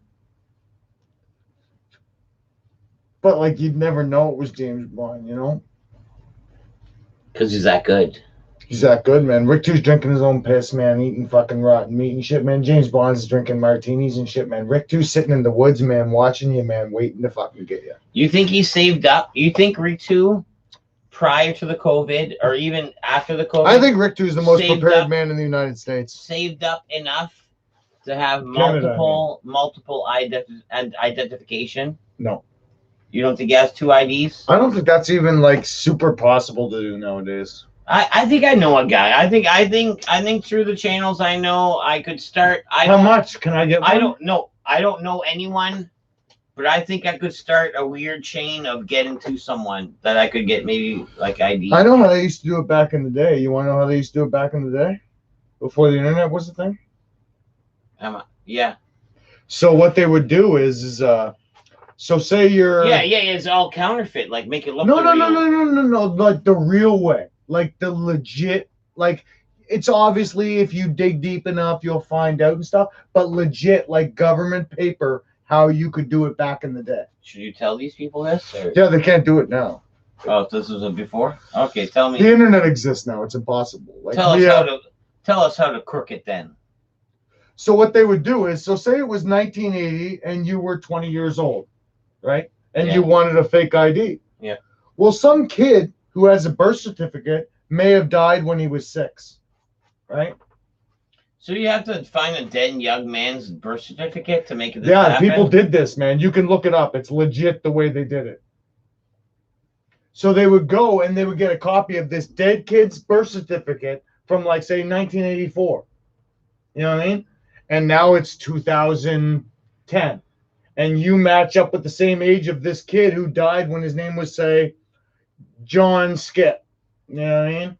But like you'd never know it was James Bond, you know? Because he's that good. He's that good, man. Rick 2's drinking his own piss, man, eating fucking rotten meat and shit, man. James Bond's drinking martinis and shit, man. Rick 2's sitting in the woods, man, watching you, man, waiting to fucking get you. You think he saved up? You think Rick 2 prior to the COVID or even after the COVID. I think Rick Two is the most Saved prepared up- man in the United States. saved up enough to have Canada, multiple identification. No. You don't think he has 2 IDs? I don't think that's even like super possible to do nowadays. I think I know a guy. I think through the channels I know I could start. How much can I get? I don't know. I don't know anyone, but I think I could start a weird chain of getting to someone that I could get maybe like ID. I know how they used to do it back in the day. You want to know how they used to do it back in the day? Before the internet was a thing? Yeah. So what they would do is so say you're Yeah, it's all counterfeit. Like make it look no, the no, real. no, like the real way, like the legit, like it's obviously if you dig deep enough you'll find out and stuff, but legit like government paper how you could do it back in the day. Should you tell these people this? Or? Yeah, they can't do it now. Oh, this was a before. Okay, tell me. The internet exists now; it's impossible. Like Tell us how to crook it then. So what they would do is, so say it was 1980 and you were 20 years old, right? And Yeah. you wanted a fake ID. Yeah. Well, some kid who has a birth certificate may have died when he was 6, right? So you have to find a dead young man's birth certificate to make it. Yeah, happen? people did this, man. You can look it up. It's legit the way they did it. So they would go and they would get a copy of this dead kid's birth certificate from like say 1984. You know what I mean? And now it's 2010. And you match up with the same age of this kid who died when his name was, say, John Skip. You know what I mean?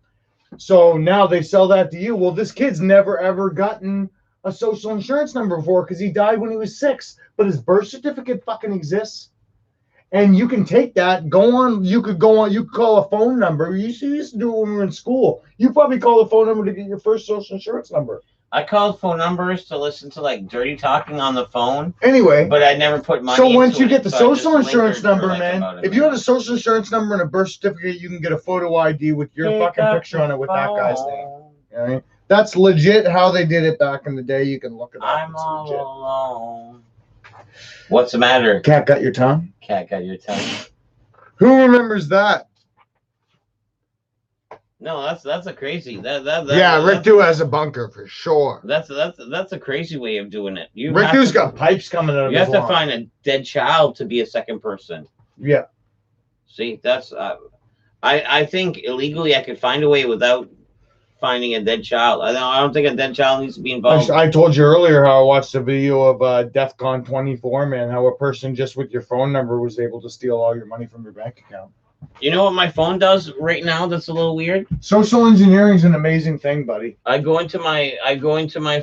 So now they sell that to you. Well, this kid's never, ever gotten a social insurance number before because he died when he was 6. But his birth certificate fucking exists. And you can take that, you could call a phone number. You used to do it when we were in school. You probably call the phone number to get your first social insurance number. I called phone numbers to listen to like dirty talking on the phone, Anyway, but I never put money. so once into you it, get the so I social just insurance lingered for, number, like, man, about a if you have minute. a social insurance number and a birth certificate, you can get a photo ID with your Pick fucking up picture on it with that guy's phone. name. All right? That's legit how they did it back in the day. You can look it up. I'm It's all legit. alone. What's the matter? Cat got your tongue? Cat got your tongue. Who remembers that? No, that's a crazy. Yeah, Rick Dew has a bunker for sure. That's a crazy way of doing it. Rick Dew's got pipes coming out of You his have to lawn. find a dead child to be a second person. Yeah. See, that's I think illegally I could find a way without finding a dead child. I don't think a dead child needs to be involved. I told you earlier how I watched a video of DEFCON 24, man, how a person just with your phone number was able to steal all your money from your bank account. You know what my phone does right now that's a little weird? Social engineering is an amazing thing, buddy. I go into my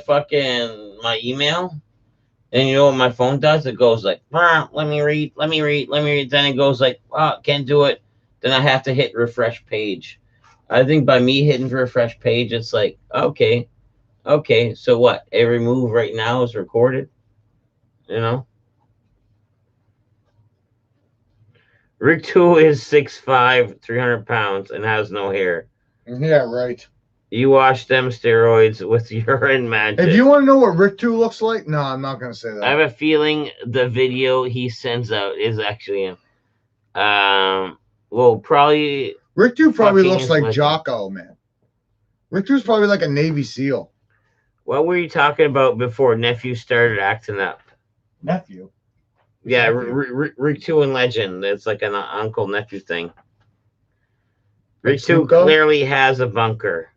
fucking my email, and you know what my phone does? It goes like, let me read. Then it goes like, can't do it. Then I have to hit refresh page. I think by me hitting refresh page, it's like, okay, so what? Every move right now is recorded, you know? Rick 2 is 6'5", 300 pounds, and has no hair. Yeah, right. You wash them steroids with urine magic. If you want to know what Rick 2 looks like, no, I'm not going to say that. I have a feeling the video he sends out is actually him. Well, probably. Rick 2 probably fucking looks like is Jocko, man. Rick 2 is probably like a Navy SEAL. What were you talking about before nephew started acting up? Nephew? Yeah, Nephew. Rick 2 and Legend. It's like an uncle nephew thing. Rick 2 Snoop Dogg? clearly has a bunker.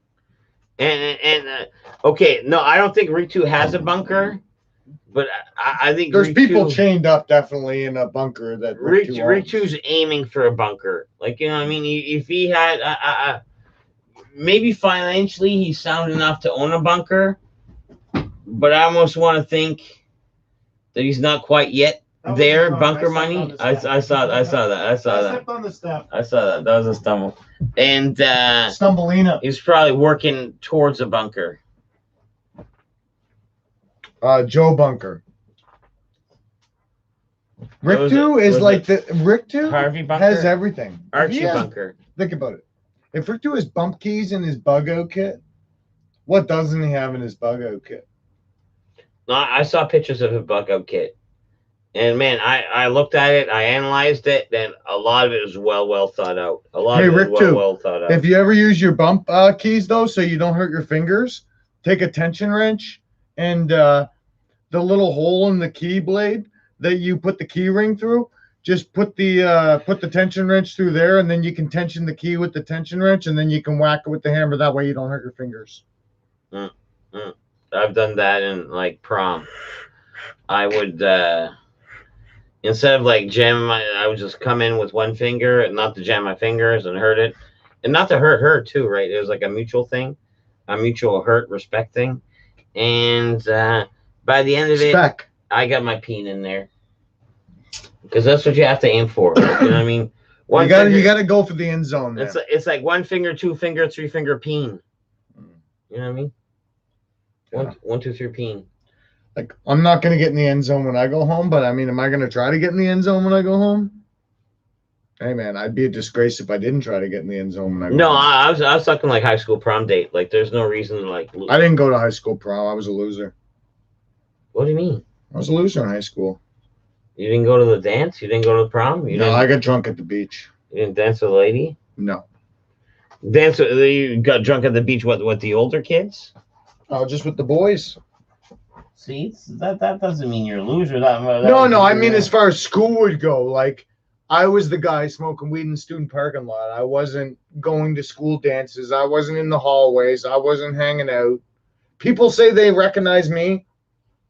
And okay, no, I don't think Rick 2 has a bunker, but I think There's Rick people 2, chained up definitely in a bunker that Rick 2 Rick owns. 2's aiming for a bunker. Like, you know what I mean? If he had, maybe financially he's sound enough to own a bunker, but I almost want to think that he's not quite yet there. Bunker money. I saw that. Stepped on the step. I saw that. That was a stumble. And Stumbleina. he's probably working towards a bunker. Joe Bunker. Rick Was 2 it- is was like it the Rick 2 Harvey Bunker? has everything. If Archie he has- Bunker. Think about it. If Rick 2 has bump keys in his bug out kit, what doesn't he have in his bug out kit? No, I saw pictures of a bug out kit. And man, I looked at it, I analyzed it, and a lot of it is well thought out. A lot Hey, of it Rick, is too. well thought out. If you ever use your bump keys though, so you don't hurt your fingers, take a tension wrench and the little hole in the key blade that you put the key ring through. Just put the tension wrench through there, and then you can tension the key with the tension wrench, and then you can whack it with the hammer. That way, you don't hurt your fingers. I've done that in like prom. I would instead of like jamming I would just come in with one finger and not to jam my fingers and hurt it, and not to hurt her too, right? It was like a mutual thing, a mutual hurt, respect thing, and by the end of it, I got my peen in there because that's what you have to aim for. You know what I mean? You got to go for the end zone. Man. It's like one finger, two finger, three finger peen. You know what I mean? One, two, three peen. Like, I'm not going to get in the end zone when I go home, but I mean, am I going to try to get in the end zone when I go home? Hey, man, I'd be a disgrace if I didn't try to get in the end zone when I go home. I was talking like high school prom date. Like, there's no reason to like lose. I didn't go to high school prom. I was a loser. What do you mean? I was a loser in high school. You didn't go to the dance? You didn't go to the prom? No, I got drunk at the beach. You didn't dance with a lady? No. You got drunk at the beach, what the older kids? Oh, just with the boys. See, that doesn't mean you're a loser. No, I mean as far as school would go, like I was the guy smoking weed in the student parking lot. I wasn't going to school dances. I wasn't in the hallways. I wasn't hanging out. People say they recognize me.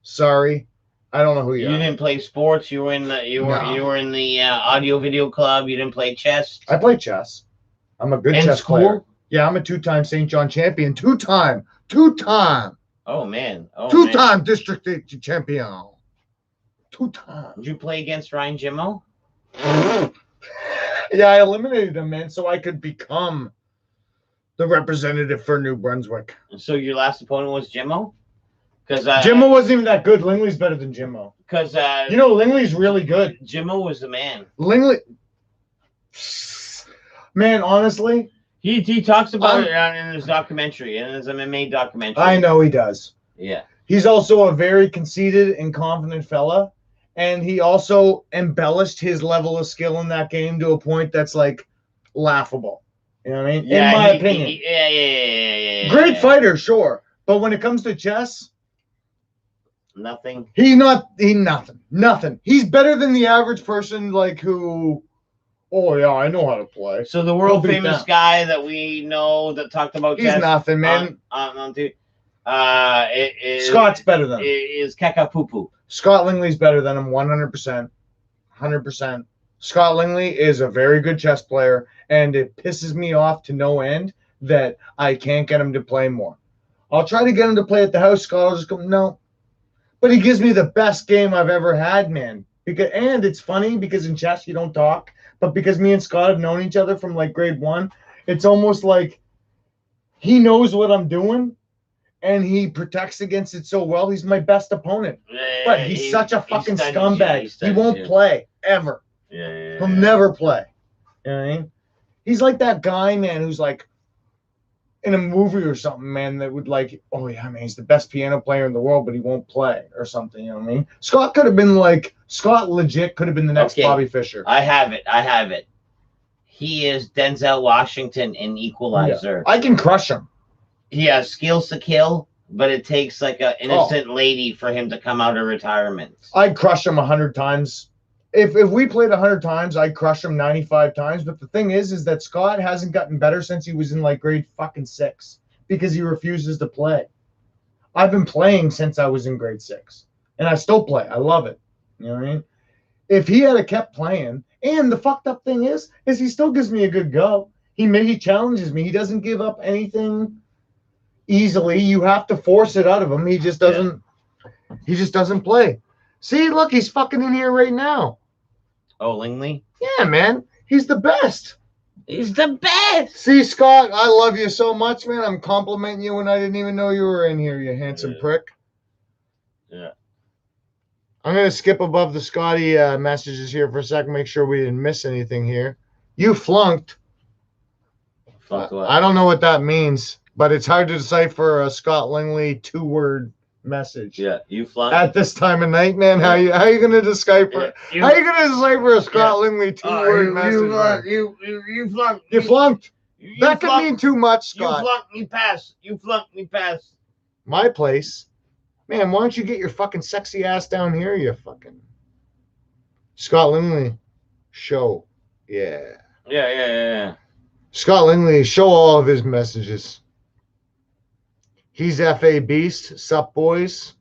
Sorry, I don't know who you are. You didn't play sports. You were in the audio video club. You didn't play chess. I play chess. I'm a good chess player. Yeah, I'm a two-time St. John champion. Two-time. Oh man. Two-time district champion. Two-time. Did you play against Ryan Jimmo? Yeah, I eliminated him, man, so I could become the representative for New Brunswick. So your last opponent was Jimmo? Because Jimmo wasn't even that good. Lingley's better than Jimmo. Because Lingley's really good. Jimmo was the man. Lingley, man, honestly, he talks about it in his documentary, in his MMA documentary. I know he does. Yeah. He's also a very conceited and confident fella, and he also embellished his level of skill in that game to a point that's like laughable. You know what I mean? Yeah, in my opinion. Yeah. Great fighter, sure, but when it comes to chess, nothing. Nothing. He's better than the average person, like who. Oh yeah, I know how to play. So the world famous guy that we know that talked about chess. He's nothing, man. Scott's better than him. Is Kekapupu. Scott Lingley's better than him 100%. 100%. Scott Lingley is a very good chess player, and it pisses me off to no end that I can't get him to play more. I'll try to get him to play at the house. Scott will just go, no. But he gives me the best game I've ever had, man. And it's funny because in chess you don't talk, but because me and Scott have known each other from like grade 1, it's almost like he knows what I'm doing, and he protects against it so well. He's my best opponent. But he's such a fucking scumbag. He won't play, ever. Yeah. He'll never play. You know what I mean? He's like that guy, man, who's like in a movie or something, man, that would like, oh yeah, man, he's the best piano player in the world, but he won't play or something, you know what I mean? Scott legit could have been the next Bobby Fischer. I have it. He is Denzel Washington in Equalizer. Yeah. I can crush him. He has skills to kill, but it takes like an innocent lady for him to come out of retirement. I'd crush him 100 times. If we played 100 times, I'd crush him 95 times. But the thing is that Scott hasn't gotten better since he was in like grade fucking 6 because he refuses to play. I've been playing since I was in grade 6, and I still play. I love it. You know what I mean? If he had kept playing, and the fucked up thing is he still gives me a good go. He challenges me. He doesn't give up anything easily. You have to force it out of him. He just doesn't. Yeah. He just doesn't play. See, look, he's fucking in here right now. Oh, Lingley? Yeah, man. He's the best. He's the best. See, Scott, I love you so much, man. I'm complimenting you when I didn't even know you were in here, you handsome prick. Yeah. I'm going to skip above the Scotty messages here for a second, make sure we didn't miss anything here. You flunked. Flunked what? I don't know what that means, but it's hard to decipher a Scott Lingley 2-word message. Yeah, you flunked. At this time of night, man, how you gonna decipher? How you gonna decipher a Scott Lingley two-word message? You flunked. You flunked. You That could flunked. mean too much, Scott. You flunked me pass. You flunked me pass. My place, man. Why don't you get your fucking sexy ass down here? You fucking Scott Lingley show. Yeah. Scott Lingley show all of his messages. He's FA Beast. Sup, boys?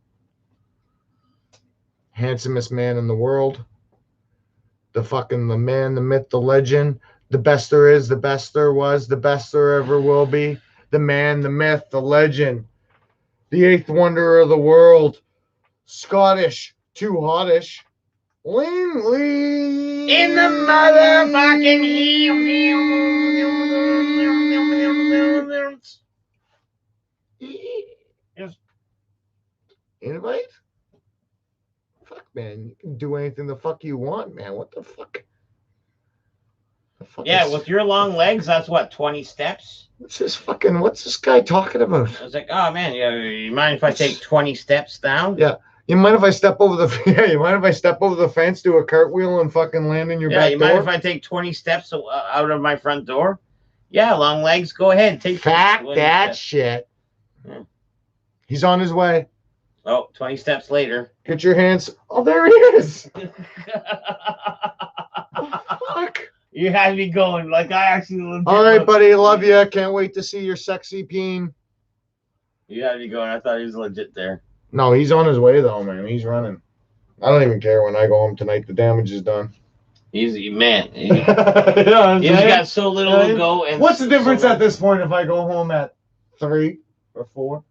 Handsomest man in the world. The man, the myth, the legend. The best there is, the best there was, the best there ever will be. The man, the myth, the legend. The eighth wonder of the world. Scottish, too hottish. Lingley. In the motherfucking Invite? Fuck, man. You can do anything the fuck you want, man. What the fuck? Yeah, with your long legs, that's what, 20 steps? What's this guy talking about? I was like, oh man, you mind if I take 20 steps down? Yeah. You mind if I step over the fence, do a cartwheel, and fucking land in your back door? Yeah, you mind if I take 20 steps out of my front door? Yeah, long legs, go ahead. Take Fact that shit. Yeah. He's on his way. Oh, 20 steps later. Get your hands. Oh, there he is. Fuck. You had me going. Like, I actually lived. All right, buddy. Love you. Can't wait to see your sexy peen. You had me going. I thought he was legit there. No, he's on his way, though, man. He's running. I don't even care when I go home tonight. The damage is done. He's got so little to go. And what's the difference at this point if I go home at 3 or 4?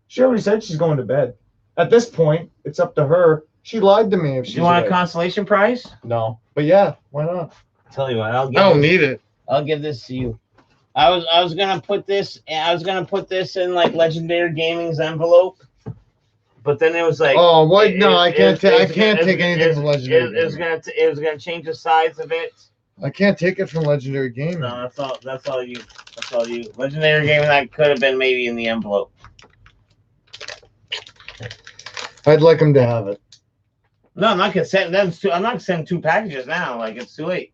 She already said she's going to bed. At this point, it's up to her. She lied to me. If you want a consolation prize? No, but yeah, why not? Tell you what, I don't need it. I'll give this to you. I was gonna put this in like Legendary Gaming's envelope, but then it was like, oh, what? No, I can't take anything from Legendary. It was gonna change the size of it. I can't take it from Legendary Gaming. No, that's all you. Legendary Gaming, that could have been maybe in the envelope. I'd like him to have it. No, I'm not gonna send them. I'm not sending 2 packages now. Like, it's too late.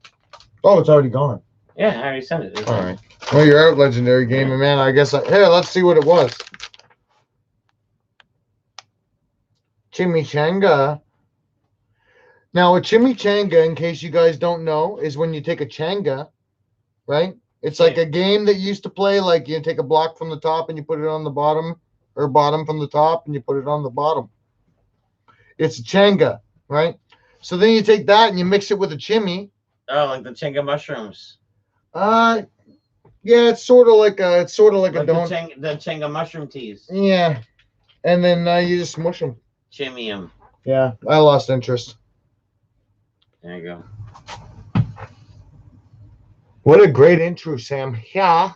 Oh, it's already gone. Yeah, I already sent it. All right. Well, you're out, Legendary Gaming, man. I guess. Here, let's see what it was. Chimichanga. Now, a chimichanga, in case you guys don't know, is when you take a changa, right? It's like a game that you used to play. Like, you take a block from the top and you put it on the bottom, or bottom from the top and you put it on the bottom. It's a changa, right? So then you take that and you mix it with a chimmy. Oh, like the changa mushrooms. Yeah, it's sort of like a donut. The changa mushroom teas. Yeah, and then you just smush them. Chimmy them. Yeah, I lost interest. There you go. What a great intro, Sam. Yeah.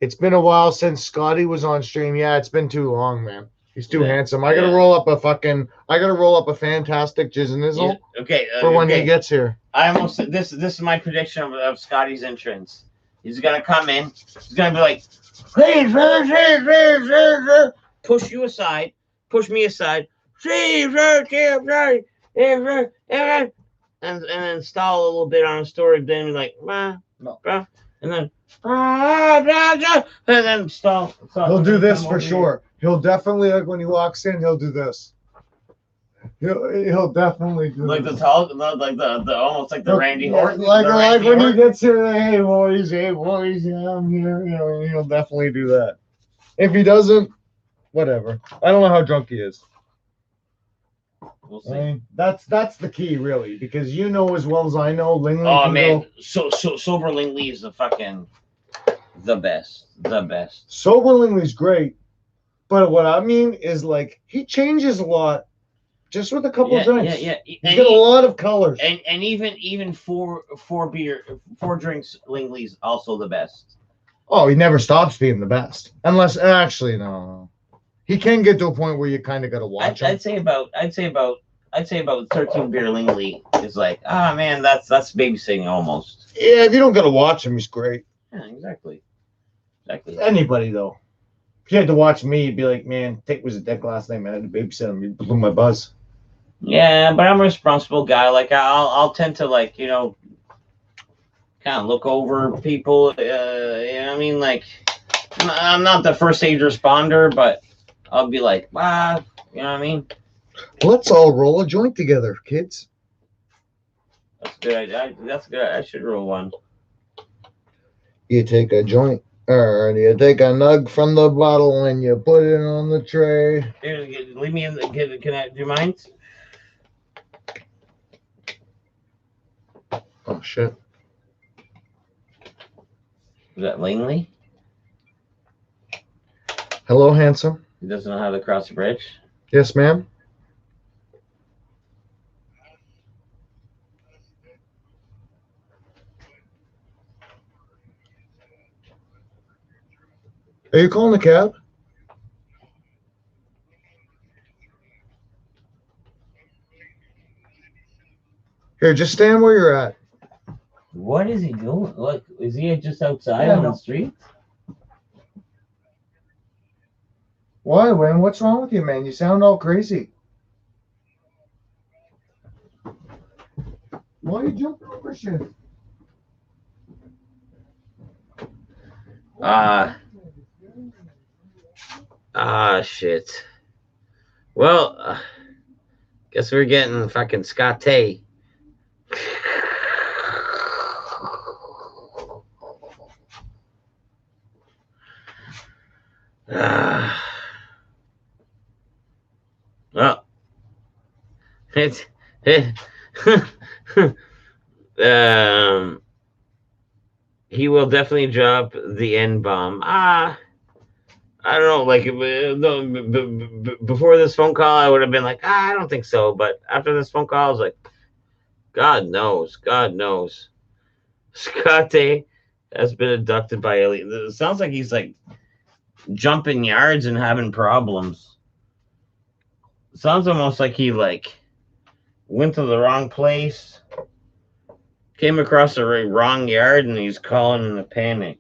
It's been a while since Scotty was on stream. Yeah, it's been too long, man. He's too handsome. I gotta roll up a fantastic jizz-nizzle for when he gets here. This is my prediction of Scotty's entrance. He's gonna come in. He's gonna be like, please, push you aside, push me aside, and then stall a little bit on a story. Then be like, no, and then stall. He'll do this for sure. He'll definitely, like, when he walks in, he'll do this. He'll definitely do like this. the almost like the Randy Orton. Like when he gets here, hey boys, I'm here. You know, he'll definitely do that. If he doesn't, whatever. I don't know how drunk he is. We'll see. I mean, that's the key, really, because you know as well as I know, Lingley. Oh man, so sober Lingley is the best. Sober Lingley's great, but what I mean is, like, he changes a lot, just with a couple of drinks. Yeah. He's got a lot of colors. And even four drinks, Lingley's also the best. Oh, he never stops being the best, unless actually no. He can get to a point where you kind of got to watch him. I'd say about 13 beer Lingley is like, man, that's babysitting almost. Yeah, if you don't got to watch him, he's great. Yeah, exactly. Anybody though. If you had to watch me, you'd be like, man, Tate was a dick last night, man. I had to babysit him. He blew my buzz. Yeah, but I'm a responsible guy. Like I'll tend to like kind of look over people. You know what I mean? Like I'm not the first aid responder, but I'll be like, you know what I mean? Let's all roll a joint together, kids. That's good. That's good. I should roll one. You take a joint, or you take a nug from the bottle and you put it on the tray. Dude, leave me in. Can I do you mind? Oh shit! Is that Langley? Hello, handsome. He doesn't know how to cross the bridge. Yes, ma'am. Are you calling a cab? Here, just stand where you're at. What is he doing? Look, is he just outside on the street? Why, Wayne? What's wrong with you, man? You sound all crazy. Why are you jumping over shit? Shit. Well, guess we're getting fucking Scott Tay. Well, he will definitely drop the N-bomb. I don't know. Like before this phone call, I would have been like, I don't think so. But after this phone call, I was like, God knows. God knows. Scotty has been abducted by aliens. It sounds like he's like jumping yards and having problems. It sounds almost like he like went to the wrong place, came across the wrong yard, and he's calling in a panic.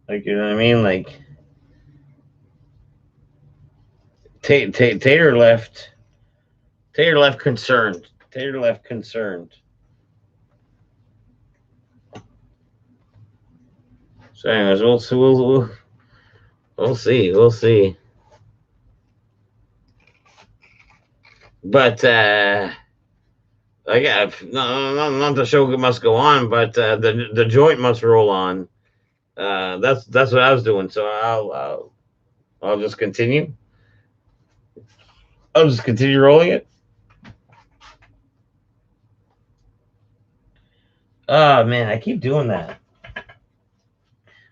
Like, you know what I mean? Like, Tater left concerned. Tater left concerned. So, anyways, we'll see. But like, not the show must go on, but the joint must roll on. That's what I was doing. So I'll just continue. I'll just continue rolling it. Oh man, I keep doing that.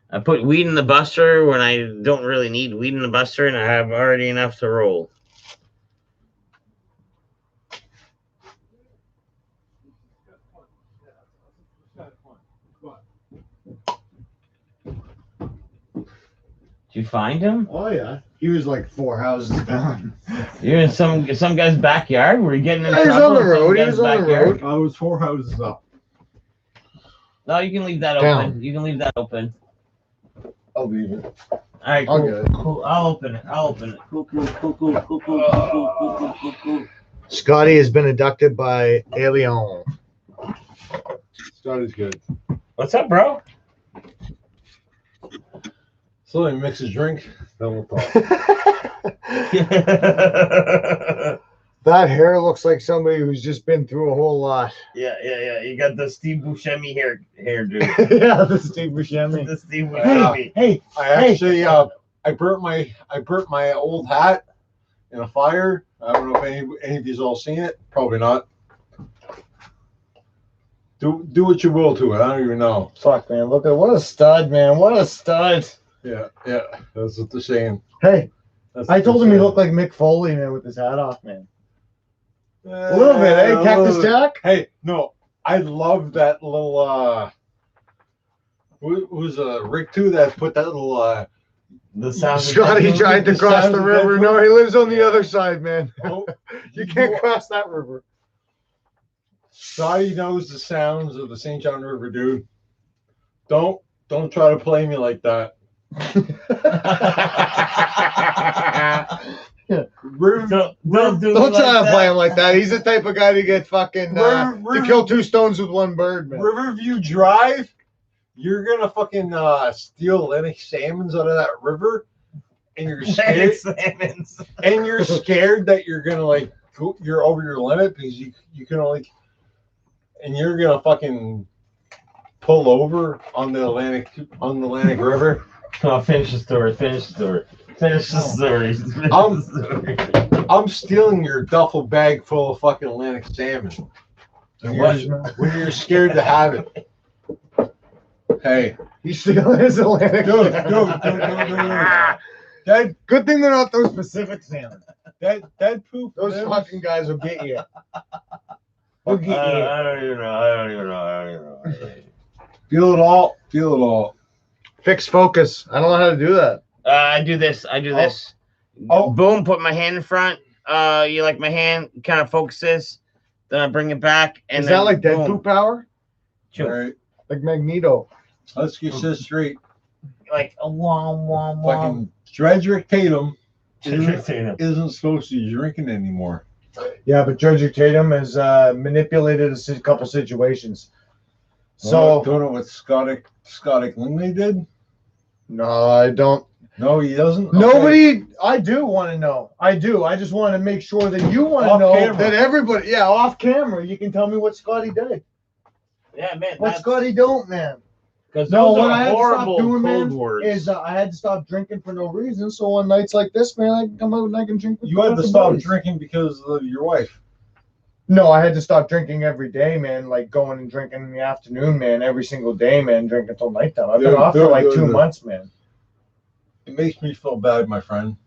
I put weed in the buster when I don't really need weed in the buster, and I have already enough to roll. Did you find him? Oh yeah, he was like 4 houses down. You're in some guy's backyard. Were you getting in trouble? He was on the road. He was on the road. I was 4 houses up. No, you can leave that open. You can leave that open. I'll leave it. All right, cool. I'll get it. Cool. I'll open it. Cool. Scotty has been abducted by alien. Scotty's good. What's up, bro? So he mix a drink, then we'll talk. That hair looks like somebody who's just been through a whole lot. Yeah. You got the Steve Buscemi hair, dude. Yeah, the Steve Buscemi. The Steve Buscemi. Hey, I actually I burnt my old hat in a fire. I don't know if any of you's all seen it. Probably not. Do what you will to it. I don't even know. Fuck, man. Look at what a stud, man. What a stud. Yeah. That's what they're saying. Hey, That's I what told they're him he saying. looked like Mick Foley, man, with his hat off, man. A little bit, eh? Cactus Jack? Hey, no, I love that little who's Rick too that put that little The sound. Scotty tried to cross the river. No, he lives on the other side, man. oh, You can't cross that river. Scotty knows the sounds of the St. John River, dude. Don't try to play me like that. Don't try to play him like that. He's the type of guy to get fucking to kill two stones with one bird, man. Riverview Drive, you're gonna fucking steal Atlantic salmons out of that river, and you're scared. And you're scared that you're gonna like you're over your limit because you can only, and you're gonna fucking pull over on the Atlantic River. I'll finish the story. Finish the story. I'm stealing your duffel bag full of fucking Atlantic salmon. When you're scared to have it. Hey, He's stealing his Atlantic. dude. That Good thing they're not those Pacific salmon. that poop. Those fucking guys will get you. I don't even know. Feel it all. Fix focus. I don't know how to do that. I do this. Oh. Boom, put my hand in front. You like my hand kind of focuses. Then I bring it back. And Is then that like boom. Deadpool power? All right, Like Magneto. let's get this straight. Like a wom. Fucking Dredrick Tatum isn't supposed to be drinking anymore. Yeah, but Dredrick Tatum has manipulated a couple situations. So don't know what Scottick Lingley did. no, I don't. No, he doesn't. Okay. Nobody. I do want to know. I do. I just want to make sure that you want to Off know camera. that everybody. Yeah, off camera, you can tell me what Scotty did. Yeah, man. What Scotty don't, man. Because No, those what I are had to stop horrible doing, code man, words. is I had to stop drinking for no reason. So on nights like this, man, I can come out and I can drink. With You had to fucking stop buddies. drinking because of your wife. No, I had to stop drinking every day, man. Like going and drinking in the afternoon, man. Every single day, man. Drinking till nighttime. I've been off for like 2 months, man. It makes me feel bad, my friend.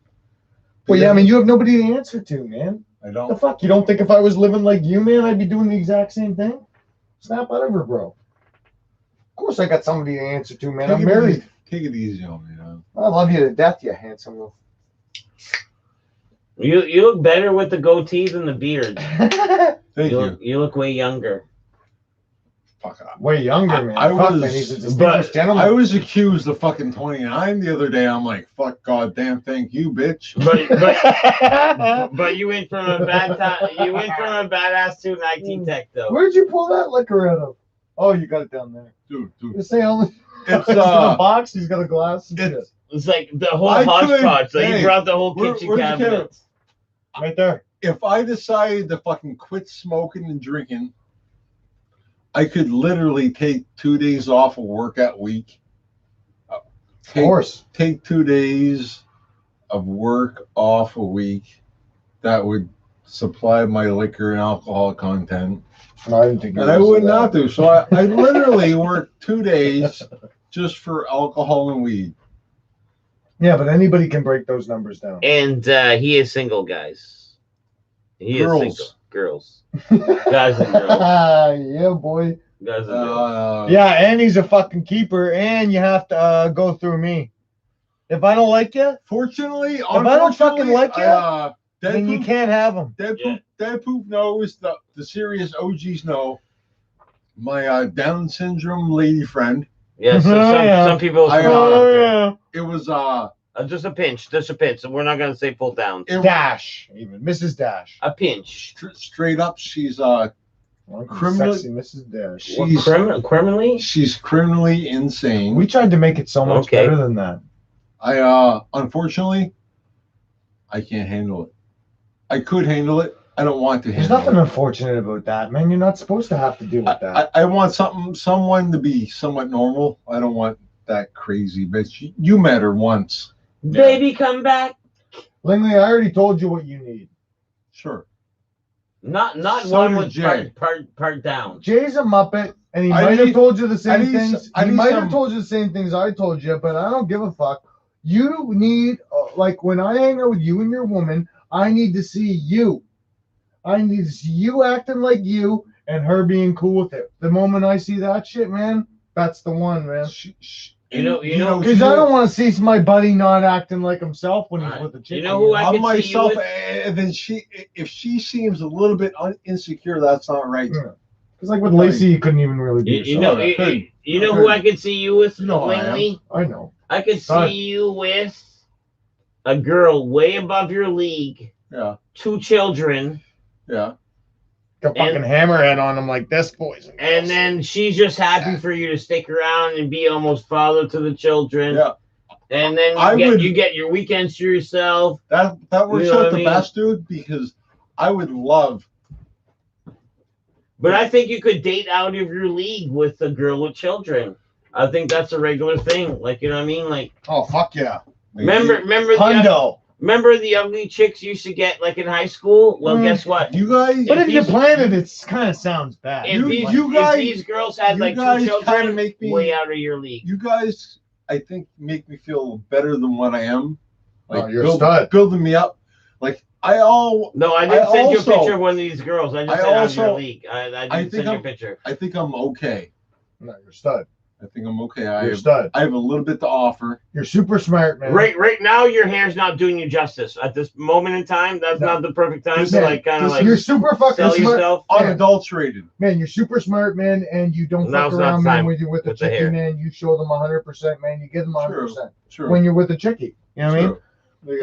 Well, yeah, I mean, you have nobody to answer to, man. I The don't. fuck? You don't think if I was living like you, man, I'd be doing the exact same thing? Snap out of her, bro. Of course, I got somebody to answer to, man. I'm married. Take it easy on me, man. I love you to death, you handsome little. You look better with the goatee than the beard. Thank you. You look way younger. Fuck off. Way younger, man. I Fuck, was- man. He's a distinguished but gentleman. I was accused of fucking 29 the other day. I'm like, fuck, goddamn, thank you, bitch. But you went from a bad time. You went from a badass to an IT tech though. Where'd you pull that liquor out of? Oh, you got it down there. Dude. You say only. It's He's got a box. He's got a glass. it's It's like the whole I could- hodgepodge. So hey, you brought the whole where's kitchen the cabinet. right there. if I decided to fucking quit smoking and drinking, I could literally take 2 days off of work at week. Of course. Take 2 days of work off a week. That would supply my liquor and alcohol content. No, I didn't think. And I would not do. So I literally worked 2 days just for alcohol and weed. Yeah, but anybody can break those numbers down. And he is single, guys. He Girls. is single. Girls. Guys and girls. Yeah, boy. Guys and girls. Yeah, and he's a fucking keeper, and you have to go through me. If I don't like you, Fortunately, I don't fucking like you, Dead then you Poop- can't have him. Dead Poop knows, the serious OGs know. My Down syndrome lady friend. Yes, Oh, yeah. some people. yeah. It was Just a pinch. So we're not gonna say full down. Dash, even Mrs. Dash. A pinch. straight up. She's Criminal, sexy Mrs. Dash. She's Criminally? she's criminally insane. We tried to make it so much Okay. better than that. I unfortunately I can't handle it. I could handle it. I don't want to There's handle nothing it. unfortunate about that, man. You're not supposed to have to deal with that. I want someone to be somewhat normal. I don't want that crazy bitch. You met her once. Baby, come back. Lingley, I already told you what you need. Sure. Not So one did with Jay. part down. Jay's a muppet, and he I might need- have told you the same I need things. some- I He need might some- have told you the same things I told you, but I don't give a fuck. You need, like, when I hang out with you and your woman, I need to see you. I need to see you acting like you and her being cool with it. The moment I see that shit, man, that's the one, man. You know, Because I don't want to see my buddy not acting like himself when he's Right. with a chick. You know who I I'm could see you myself, with? and then if she seems a little bit insecure, that's not right. Yeah. Because like with Lacey, you couldn't even really be You yourself. know, you know who I could see you with, You know who I am. Langley? I know. I could see you with a girl way above your league. Yeah. 2 children. Yeah. Got fucking hammerhead on them like this, boys. And then she's just happy for you to stick around and be almost father to the children. Yeah. And then you get your weekends to yourself. That works out the best, dude, because I would love. But I think you could date out of your league with a girl with children. I think that's a regular thing. Like, you know what I mean? Like, oh fuck yeah. Remember the ugly chicks you used to get like in high school? Well, guess what? You guys, but if you plan it, it kind of sounds bad. If these girls had like 2 children, make me way out of your league. You guys, I think, make me feel better than what I am. Like you're a stud. Building me up. Like I didn't send you a picture of one of these girls. I just said out of your league. I didn't send you a picture. I think I'm okay. No, you're a stud. I think I'm okay. You're a stud. I have a little bit to offer. You're super smart, man. Right now, your hair's not doing you justice. At this moment in time, that's not the perfect time to like kind of like. You're super fucking sell smart. Yourself. Unadulterated. Man, you're super smart, man, and you don't fuck around, man. When you're with the chickie, man, you show them 100%, man. You give them 100%. True. When you're with the chickie, you know what I mean?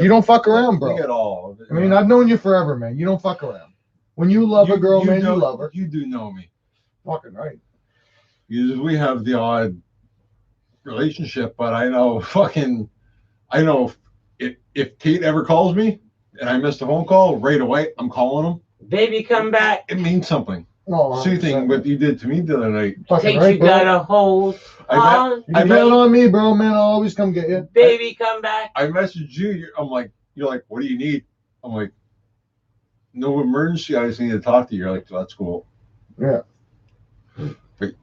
You don't fuck around, bro. You get all of it. I mean, I've known you forever, man. You don't fuck around. When you love a girl, man, you love her. You do know me. Fucking right. Because we have the odd relationship, but I know if Kate ever calls me and I missed a phone call, right away I'm calling him. Baby, come back. It means something. Oh, same thing what you did to me the other night. Kate, you got a hold on. You can count on me, bro, man. I'll always come get you. Baby, come back. I messaged you. You're like, what do you need? I'm like, no emergency. I just need to talk to you. You're like, that's cool. Yeah. But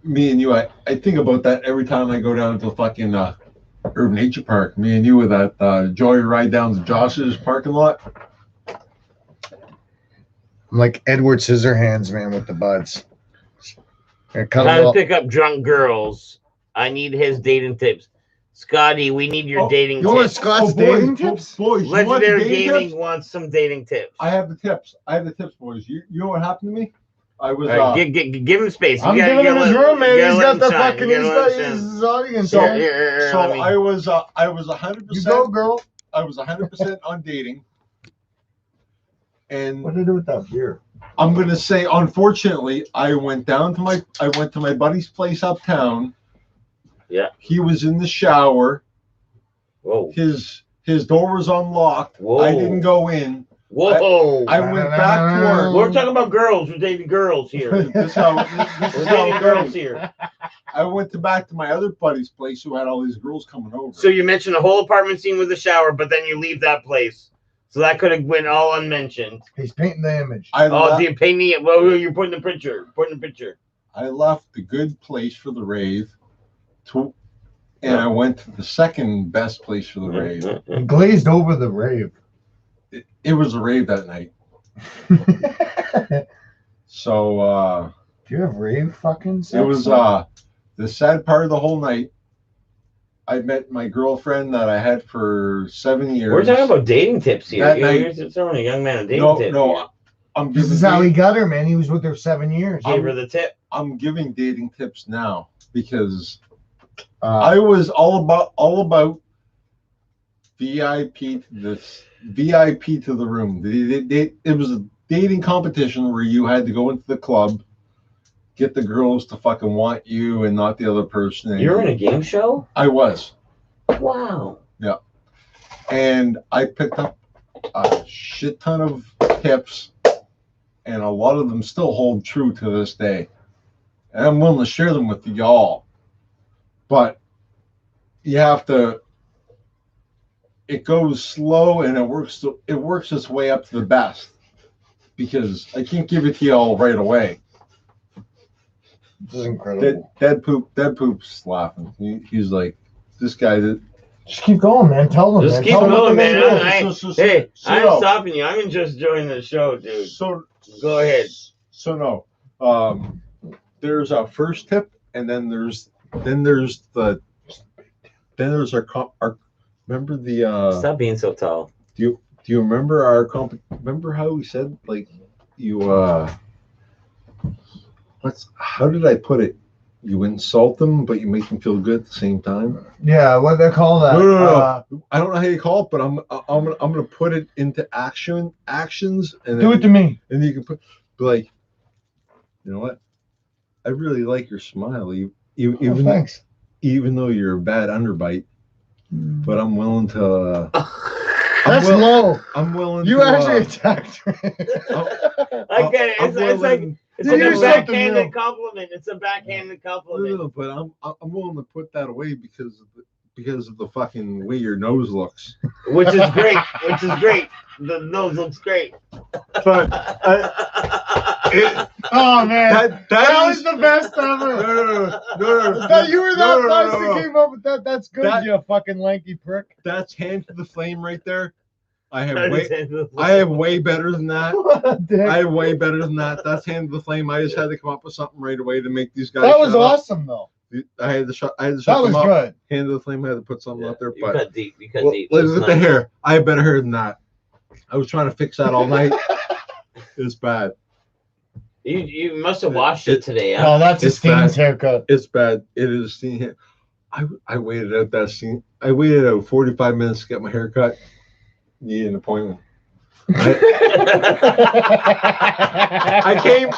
me and you, I think about that every time I go down to fucking Urban Nature Park. Me and you with that joy ride down to Josh's parking lot. I'm like Edward Scissorhands, man, with the buds. Time to pick up drunk girls. I need his dating tips. Scotty, we need your dating tips. You want Scott's dating tips? Boys, Legendary Gaming wants some dating tips. I have the tips. Boys. You know what happened to me? I was give him space. I'm giving him his room, man. He's got the fucking his audience. So I was 100%. You go, girl. I was 100% on dating. And what did I do with that beer? I'm gonna say, unfortunately, I went to my buddy's place uptown. Yeah. He was in the shower. Whoa. His door was unlocked. Whoa. I didn't go in. Whoa. I went back to work. We're talking about girls. We're dating girls here. This is how it girls here. I went back to my other buddy's place who had all these girls coming over. So you mentioned a whole apartment scene with a shower, but then you leave that place. So that could have went all unmentioned. He's painting the image. Well, you're putting the picture. I left the good place for the rave, and I went to the second best place for the rave. He glazed over the rave. It was a rave that night. So do you have rave fucking sex? It was the sad part of the whole night. I met my girlfriend that I had for 7 years. We're talking about dating tips here. You're throwing a young man a dating tip. No, this is how he got her, man. He was with her 7 years. Gave her the tip. I'm giving dating tips now because I was all about VIP to the room. It was a dating competition where you had to go into the club, get the girls to fucking want you and not the other person. You're in a game show? I was. Wow. Yeah. And I picked up a shit ton of tips, and a lot of them still hold true to this day. And I'm willing to share them with y'all. But you have to, it goes slow and it works its way up to the best. Because I can't give it to y'all right away. This is incredible. Dead Poop's laughing. He's like, this guy that. Just keep going, man. Tell them. Just keep going, man. I'm stopping you. I'm just enjoying the show, dude. So go ahead. So no, there's our first tip, and then there's our remember the. Stop being so tall. Do you remember our remember how we said like you how did I put it? You insult them, but you make them feel good at the same time. Yeah, what they call that? No. I don't know how you call it, but I'm gonna put it into actions, and Do it to me. And you can be like, you know what? I really like your smile. Thanks. Even though you're a bad underbite, but I'm willing to. That's low. I'm willing. You actually attacked me. I get it. It's like it's like a backhanded compliment. It's a backhanded compliment. No, but I'm willing to put that away because of the fucking way your nose looks. Which is great. Which is great. The nose looks great. But oh man, that was is the best ever. No. You were that nice that came up with that. That's good, you fucking lanky prick. That's hand to the flame right there. I have way better than that. I have way better than that. That's hand to the flame. I just had to come up with something right away to make these guys. That was awesome, though. I had to shut that them was up. Good. Hand to the flame. I had to put something up there. You cut deep. Deep. Look at the hair. I have better hair than that. I was trying to fix that all night. It's bad. You must have washed it today. Huh? No, that's a Steen's haircut. It's bad. It is a Steen hair. I waited out that scene. I waited out 45 minutes to get my hair cut. Need an appointment. I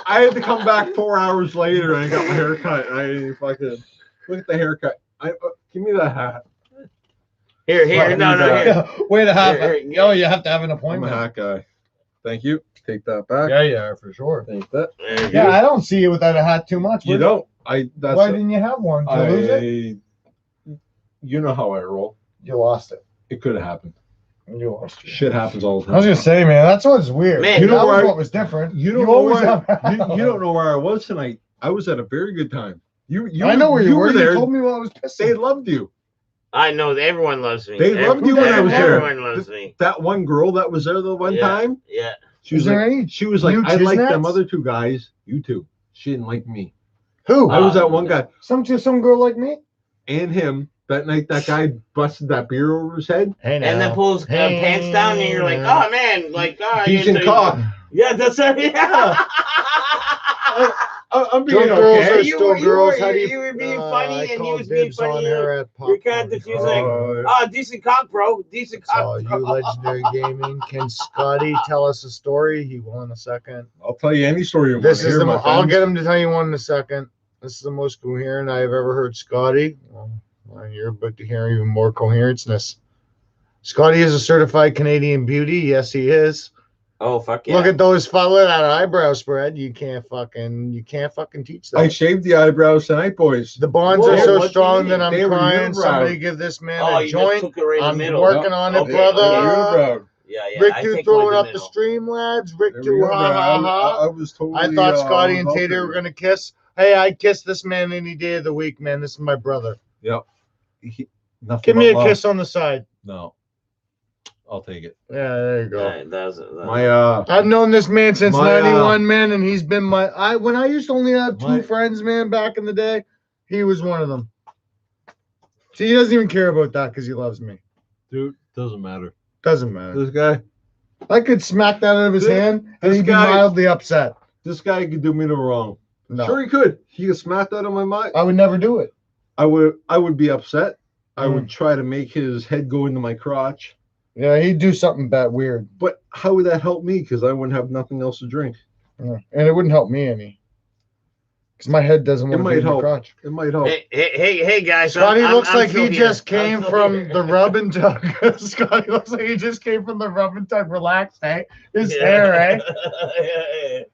had to come back 4 hours later and I got my hair cut. I fucking look at the haircut. Give me that hat. Here. No. Wait a half. Oh, you have to have an I'm appointment. a hat guy. Thank you. Take that back. Yeah, for sure. Take that. Yeah, I don't see you without a hat too much. You don't. Why didn't you have one? Did you lose it? You know how I roll. You lost it. It could have happened. You lost it. Shit happens all the time. I was gonna say, man, that's what's weird. Man, you know what was different. You don't know where I was tonight. I was at a very good time. I know where you were. There. You told me while I was pissing. They loved you. I know everyone loves me. They loved you when I was there. Everyone loves me. That one girl that was there the one time. Yeah. She was like, I like them other two guys. You two. She didn't like me. Who? I was that one guy. Some girl like me. And him. That night, that guy busted that beer over his head. And then pulls pants down, and you're like, oh man, decent cock. Yeah, that's right. Yeah. I'm being okay. You were being funny, and he was being funny. You're kind of diffused, like, decent cock, bro. Decent cock. You Legendary Gaming. Can Scotty tell us a story? He will in a second. I'll tell you any story you want to hear. I'll get him to tell you one in a second. This is the most coherent I've ever heard Scotty. Well, you're about to hear even more coherenceness. Scotty is a certified Canadian beauty. Yes, he is. Oh, fuck yeah. Look at those, look at that eyebrow spread. You can't fucking teach that. I shaved the eyebrows tonight, boys. The bonds are so strong that I'm crying. Somebody give this man a joint. I'm working on it, brother. Yeah. Rick 2 throwing up the stream, lads. Rick 2, ha. I was totally. I thought Scotty and Tater were gonna kiss. Hey, I'd kiss this man any day of the week, man. This is my brother. Yep. Give me a kiss on the side. No. I'll take it. Yeah, there you go. My I've known this man since 91, man, and he's been when I used to only have two friends, man, back in the day, he was one of them. See, he doesn't even care about that because he loves me. Dude, doesn't matter. Doesn't matter. This guy. I could smack that out of his hand and he'd be mildly upset. This guy could do me no wrong. No. Sure he could. He could smack that out of my mind. I would never do it. I would be upset. I would try to make his head go into my crotch. Yeah, he'd do something bad weird. But how would that help me? Because I wouldn't have nothing else to drink. Yeah. And it wouldn't help me any. Because my head doesn't want to be in my crotch. It might help. Hey guys. Scotty looks like he just came from the rub and tug. Scotty looks like he just came from the rub and tug. Relax, eh? His hair, eh? Yeah.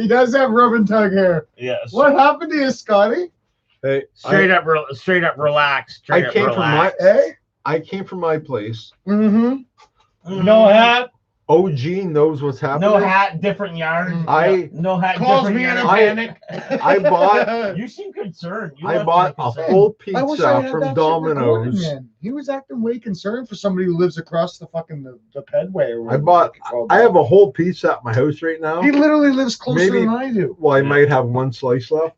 He does have rub and tug hair. Yeah. What happened to you, Scotty? Hey, straight up relax. I came from my place. Mm-hmm. No hat. OG knows what's happening. No hat, different yard. No hat, calls me in a panic. I bought. You seem concerned. I bought a whole pizza from Domino's. He was acting way concerned for somebody who lives across the fucking the pedway. I have a whole pizza at my house right now. He literally lives closer than I do. Well, I might have one slice left.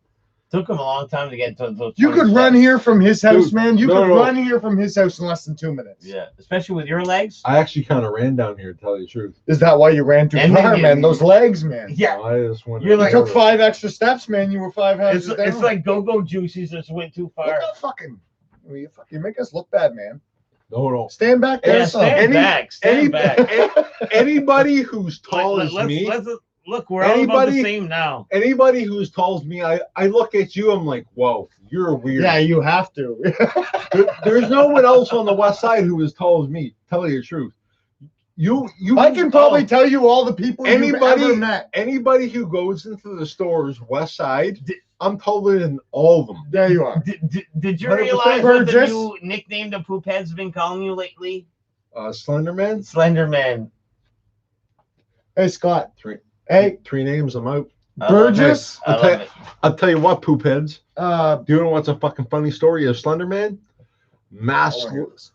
Took him a long time to get to those. You 20 could run steps. here from his house, Dude, man. You no, could no. run here from his house in less than 2 minutes. Yeah, especially with your legs. I actually kind of ran down here, to tell you the truth. Is that why you ran too And far, then- man? Those legs, man. Yeah, I just went. You're You like- took 5 extra steps, man. You were 5 houses down. it's like go-go juices just went too Look far. how fucking. You fucking make us look bad, man. No. Stand back there, Yeah, son. stand back, stand back. Anybody who's tall Let- as let's- me, let's- look, we're all about the Anybody- same now. anybody who's tall as me, I look at you, I'm like, whoa, you're weird. Yeah, you have to. There's no one else on the west side who is tall as me. Tell you the truth. You I can probably tell you all the people Anybody- you've ever met. anybody who goes into the stores west side, I'm taller than all of them. There you are. Did you 100% realize what the Burgess. new nickname the poop head's been calling you lately? Slenderman. Slenderman. Hey, Scott. Three Hey, names. I'm out. I love Burgess. it. I love it. I'll tell you what, poop heads. Uh, Do you know what's a fucking funny story of Slenderman? Maskless,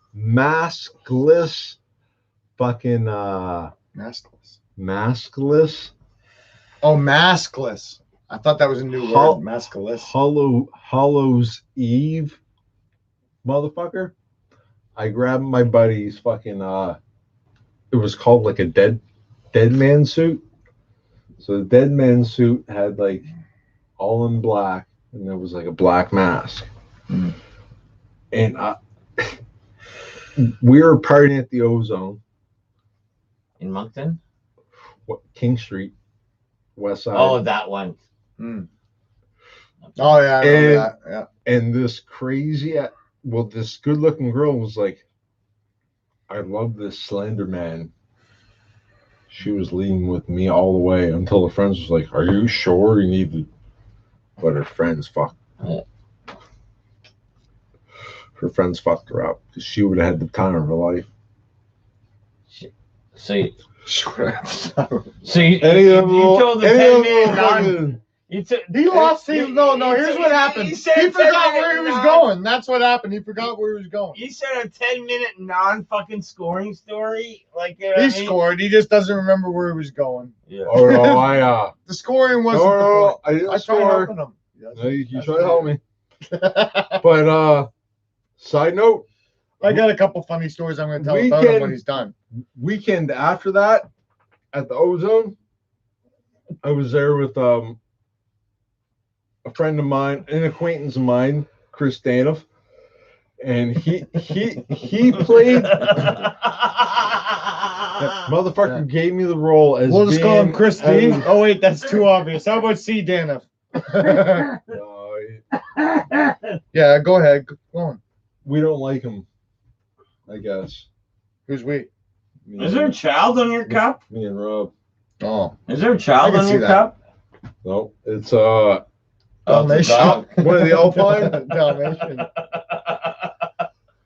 fucking maskless. maskless, Oh, maskless. I thought that was a new Hol- word. Maskless. Hollows Eve, motherfucker. I grabbed my buddy's fucking it was called like a dead man suit. So the dead man suit had like all in black, and there was like a black mask. Mm. And we were partying at the Ozone, In Moncton? King Street, West Side. Oh, that one. Mm. Oh yeah, I remember And- that. Yeah. And this this good-looking girl was like, I love this Slender Man. She was leading with me all the way until the friends was like, are you sure you need to? But her friends fucked. Yeah. Her friends fucked her up because she would have had the time of her life. So you, Any you of them will- told the any 10 of them man will non. fucking- He lost. No. Here's what happened. He forgot where he was going. That's what happened. He forgot where he was going. You said a 10-minute non-fucking scoring story, like you know what He I mean? scored. He just doesn't remember where he was going. Yeah. Oh no, I The scoring wasn't. the no, point. I didn't I tried score. helping him. No, you try to help me. But side note, I got a couple funny stories I'm going to tell about him when he's done. weekend after that at the Ozone, I was there with a friend of mine, an acquaintance of mine, Chris Danoff, and he played. That motherfucker gave me the role as. We'll just call him being- Chris D. as- Oh wait, that's too obvious. How about C. Danoff? Yeah, go ahead. Go on. We don't like him, I guess. Who's we? Me Is there a child on your cup? Me and Rob. Oh, Is there a child I can on see your that. cup? No, it's Oh, it's a dog. one of the Alpine. Dalmatian.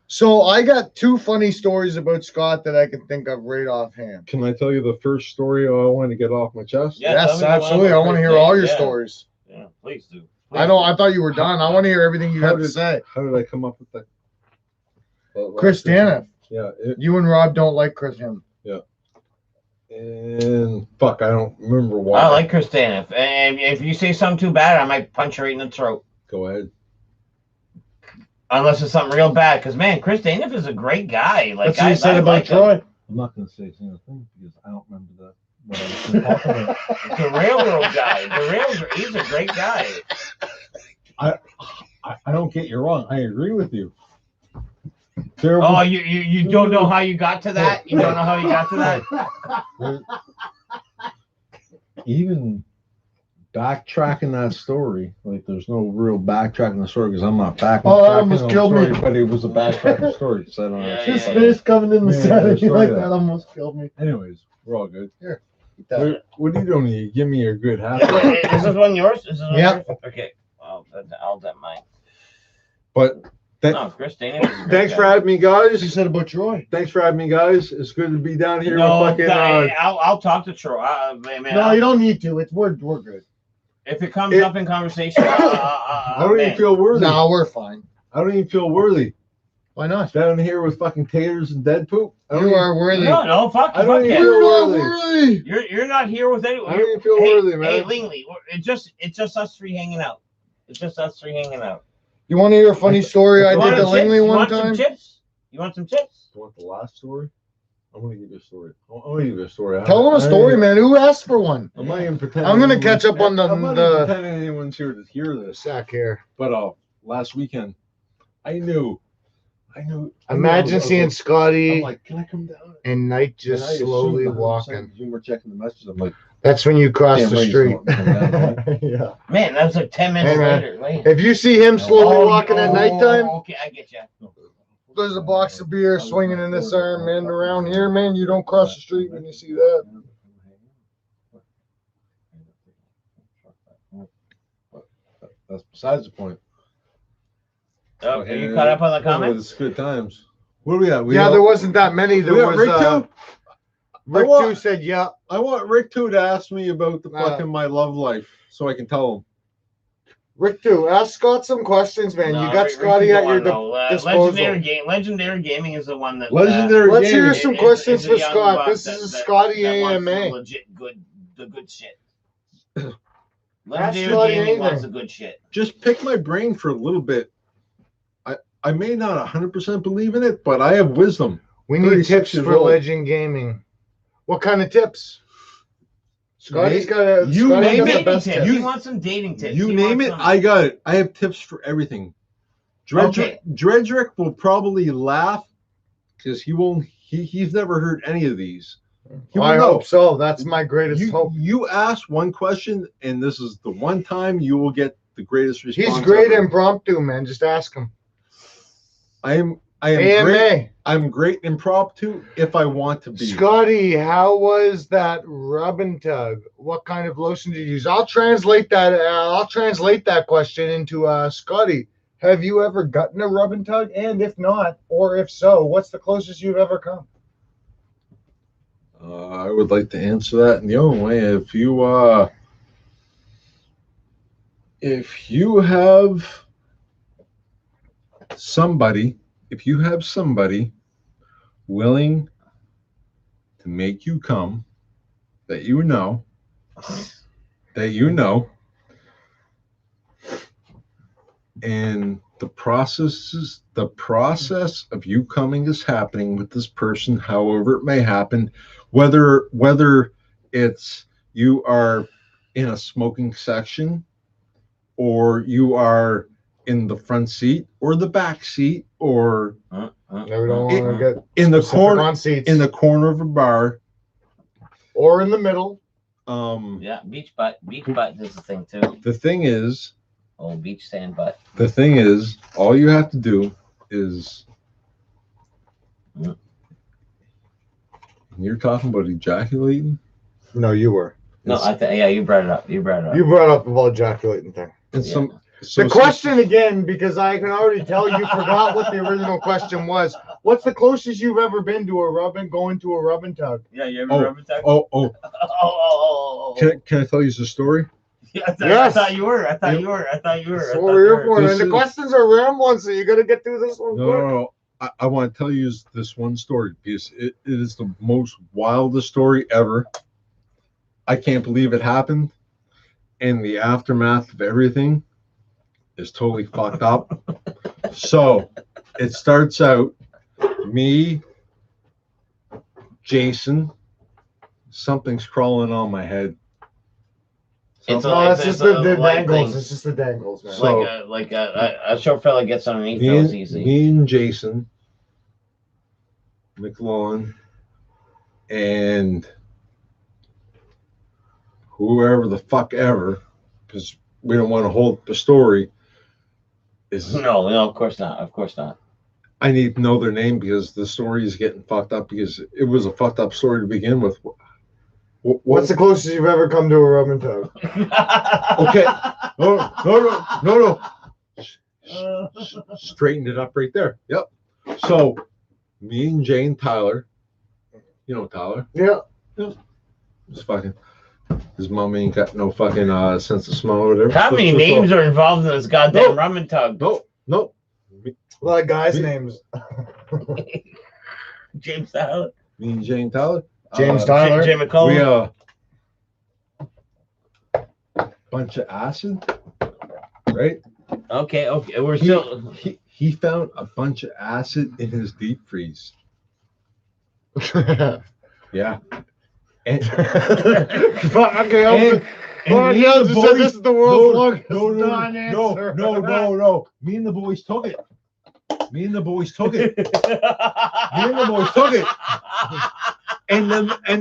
So I got 2 funny stories about Scott that I can think of right offhand. Can I tell you the first story I want to get off my chest? Yeah, tell Yes, me the one absolutely. I about want to Chris hear all Day. your Yeah. stories. Yeah, please do. I thought you were done. I want to hear everything you How have to did- say. How did I come up with that? Chris Danoff. Yeah, You and Rob don't like Chris him. and fuck, I don't remember why. I like Chris Danoff. And if you say something too bad, I might punch you right in the throat. Go ahead. Unless it's something real bad. Because, man, Chris Danoff is a great guy. Like, That's what you said I about like him. Troy. I'm not going to say a single thing because I don't remember what I was gonna talk about. The railroad guy. He's a great guy. I don't get you wrong. I agree with you. Oh, you don't know how you got to that? You don't know how you got to that? Even backtracking that story, like there's no real backtracking the story because I'm not backtracking. Oh, that almost the killed story, me. But it was a backtracking story. So I don't Yeah, actually His yeah, fucking- face coming in the Yeah, Saturday yeah, like yeah. that almost killed me. Anyways, we're all good. That- What are you doing? You give me your good half. Is this one yours? Is this one Yeah. yours? Okay. I'll do mine. But No, Chris Danoff is a great thanks guy. for having me, He guys. said about Troy. Thanks for having me, guys. It's good to be down here. No, with fucking, I'll talk to Troy. Man, No, you don't need to. We're good. If it comes It- up in conversation, I don't even man. feel worthy. No, we're fine. I don't even feel worthy Why not? down here with fucking taters and dead poop. I don't You even- are worthy. No, fuck I don't yeah. even- You're not worthy. worthy. You're not here with anyone. I don't even feel Hey, worthy, hey, man. Lingley, it's just us 3 hanging out. It's just us three hanging out. You want to hear a funny story I You did want to some Langley chips? You one want some time? chips? You want some chips? You want the last story? I'm gonna give you a story. I'm gonna give you a story. Tell him a story, man. Who asked for one? I'm not even pretending. I'm gonna catch up on I'm not even pretending anyone's here to hear this. sack here. But last weekend, I knew. Imagine seeing Scotty I'm like, can I come down? and Knight And I just assumed slowly 100% walking. You were checking the messages. I'm like, That's when you cross damn the right he's street. going down, right? Yeah. Man, that was like 10 minutes Hey, man. later. Wait. If you see him slowly walking at nighttime, Okay, I get you. there's a box of beer swinging in this arm, man. Around here, man, you don't cross the street when you see that. That's besides the point. Oh, are you caught up on the comments? It's good times. What do we got? There wasn't that many. There We got was Rick too? Rick want- 2 said, yeah. I want Rick too to ask me about the Nah. fucking my love life so I can tell him. Rick 2, ask Scott some questions, man. No, you got Rick Scotty don't at your wanna know. disposal. Legendary Gaming is the one that. Legendary Let's hear Gaming. some is- questions is a for young Scott. buck This that- is a that- Scotty that wants AMA. the legit the good shit. Ask Legendary Scotty Gaming wants anything. the good shit. Just pick my brain for a little bit. I may not 100% believe in it, but I have wisdom. We need 36 tips years for old. Legend Gaming. What kind of tips? Scotty's Name- got a. you Scotty's name got the Dating best tips. tips. He wants some dating tips. You He name wants it, some- I got it. I have tips for everything. Okay. Dredrick will probably laugh because he's never heard any of these. He I won't know. hope so. That's my greatest hope. You ask one question, and this is the one time you will get the greatest response. He's great ever. impromptu, man. Just ask him. I am AMA. great. I'm great impromptu if I want to be. Scotty, how was that rub and tug? What kind of lotion did you use? I'll translate that question into Scotty. Have you ever gotten a rub and tug? And if not, or if so, what's the closest you've ever come? I would like to answer that in the own way. If you have somebody willing to make you come that you know, and the process of you coming is happening with this person, however it may happen, whether it's you are in a smoking section or you are in the front seat or the back seat or No, we don't want to get in the specific corner on seats. in the corner of a bar. or in the middle. Yeah, beach butt is the thing too. The thing is, Oh, beach sand butt. all you have to do is you're talking about ejaculating. No, you were. No, you brought it up. You brought up the whole ejaculating thing. And Yeah. The question again, because I can already tell you forgot what the original question was. What's the closest you've ever been to going to a rub and tug? Yeah, you ever Oh, rub and tug? oh. Can I tell you the story? Yeah, I Yes. thought you were. That's what we're here for. This And the is- questions are rambling, so you got to get through this one quick. No. I want to tell you this one story because it is the most wildest story ever. I can't believe it happened. And the aftermath of everything is totally fucked up. So it starts out me, Jason, something's crawling on my head. It's No, that's just the light dangles. thing. It's just the dangles, man. So- like a short fella gets underneath Me those and, easy. me and Jason McLaughlin and whoever the fuck ever, because we don't want to hold the story, is No, of course not. Of course not. I need to know their name because the story is getting fucked up because it was a fucked up story to begin with. What's the closest you've ever come to a rub and tug? Okay. No. Straightened it up right there. Yep. So me and Jane Tyler, you know Tyler, Yeah. just fucking his mom ain't got no fucking sense of smell or whatever. How many names are involved in this goddamn No. rum and tug? No. A lot of guys' names. James Tyler. Me and Jane Tyler. James Tyler. Jay McCollum. We bunch of acid right? Okay, we're still. He found a bunch of acid in his deep freeze. Yeah. And, Okay, and me and the boys, this is the world's longest no, non-answer. no. Me and the boys took it. Me and the boys took it. And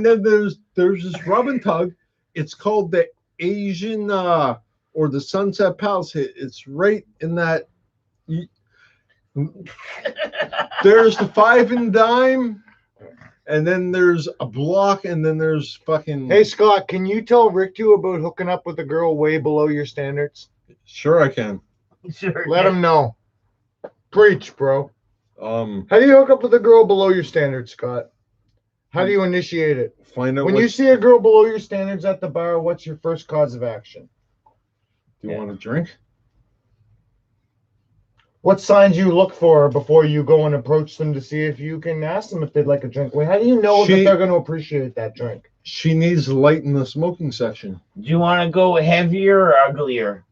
then there's this rub and tug. It's called the Asian or the Sunset Palace. It's right in that. There's the 5 and dime. And then there's a block, and then there's fucking. Hey Scott, can you tell Rick too about hooking up with a girl way below your standards? Sure, I can. Sure. Let him know. Preach, bro. How How do you hook up with a girl below your standards, Scott? How do you initiate it? Find out When you see a girl below your standards at the bar, what's your first cause of action? Do you want a drink? What signs you look for before you go and approach them to see if you can ask them if they'd like a drink? Well, how do you know that they're going to appreciate that drink? She needs light in the smoking section. Do you want to go heavier or uglier?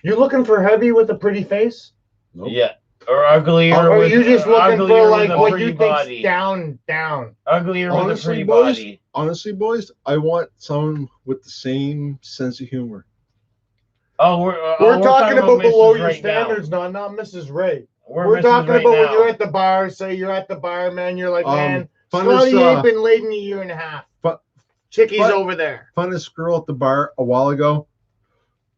You looking for heavy with a pretty face? Nope. Yeah. Or uglier. Or are you just looking uglier for like with a what pretty you body. think's down? Uglier with a Honestly, pretty boys, body. Honestly, boys, I want someone with the same sense of humor. Oh, We're talking about below Mrs. your right standards, not Mrs. Ray. Now. We're Mrs. talking right about when now. you're at the bar. Say you're at the bar, man. You're like, man, funnest, Scotty ain't been late in a year and a half. Chickie's over there. Funnest girl at the bar a while ago.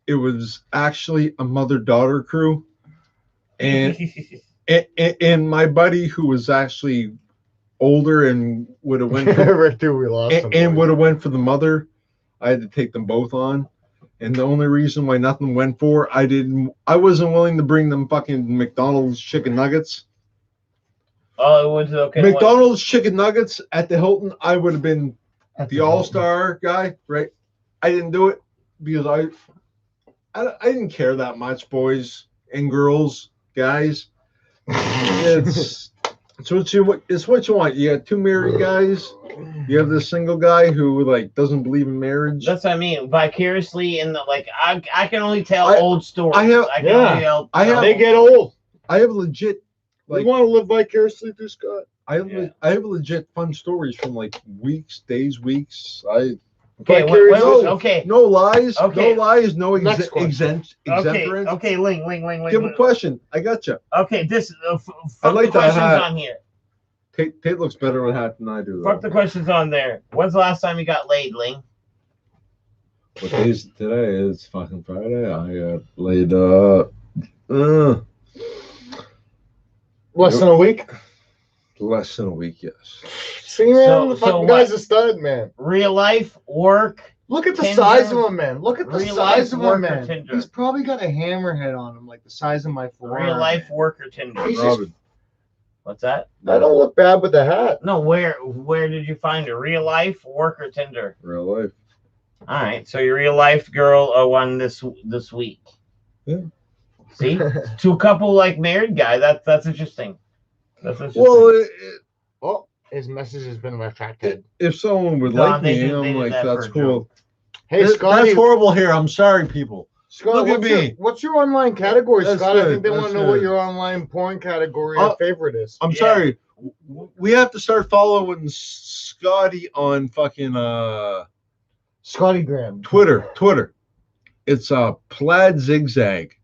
It was actually a mother-daughter crew, and and my buddy who was actually older and would have went for, Right through, we lost him, and boys. would have went for the mother. I had to take them both on. And the only reason why nothing went for, I wasn't willing to bring them fucking McDonald's chicken nuggets. Oh, it was okay. McDonald's chicken nuggets at the Hilton, I would have been the all-star guy, right? I didn't do it because I didn't care that much, boys and girls, guys. It's what you want. You got 2 married guys. You have this single guy who like doesn't believe in marriage. That's what I mean. Vicariously in the I can only tell old stories. They get old. I have legit. We want to live vicariously through Scott. I have legit fun stories from like weeks. Okay, okay. No lies. Okay. No lies. No Next question. exemplance. Okay, Ling. Give a question. I got you. Okay, this I like fuck the that questions hat. on here. Tate looks better with a hat than I do. Fuck the questions on there. When's the last time you got laid, Ling? What day is it today? It's fucking Friday. I got laid Less than a week. less than a week, yes. See, man, So- the so fucking what? guy's a stud, man. Real life, work. Look at the Tinder, size of him, man. Look at the real size life of work him, or man. Tinder? He's probably got a hammerhead on him, like the size of my forearm. Real life, work, or Tinder. Jesus. Robin, What's that? I don't look bad with the hat. No, where did you find her? Real life, work, or Tinder? real life. All right, so your real life girl won this week. Yeah. See, to a couple like married guy, that's interesting. That's interesting. Well, Oh, his message has been retracted. if someone would No, like they me, did- they I'm did like, that that's for a cool. Hey, Scotty, That's horrible here. I'm sorry, people. Scott, Look at what's your- me. What's your online category, That's Scott? I good, think they want that's to know what good. your online porn category or favorite is. I'm Yeah. sorry. We have to start following Scotty on fucking Scotty Graham. Twitter. It's Plaid Zigzag.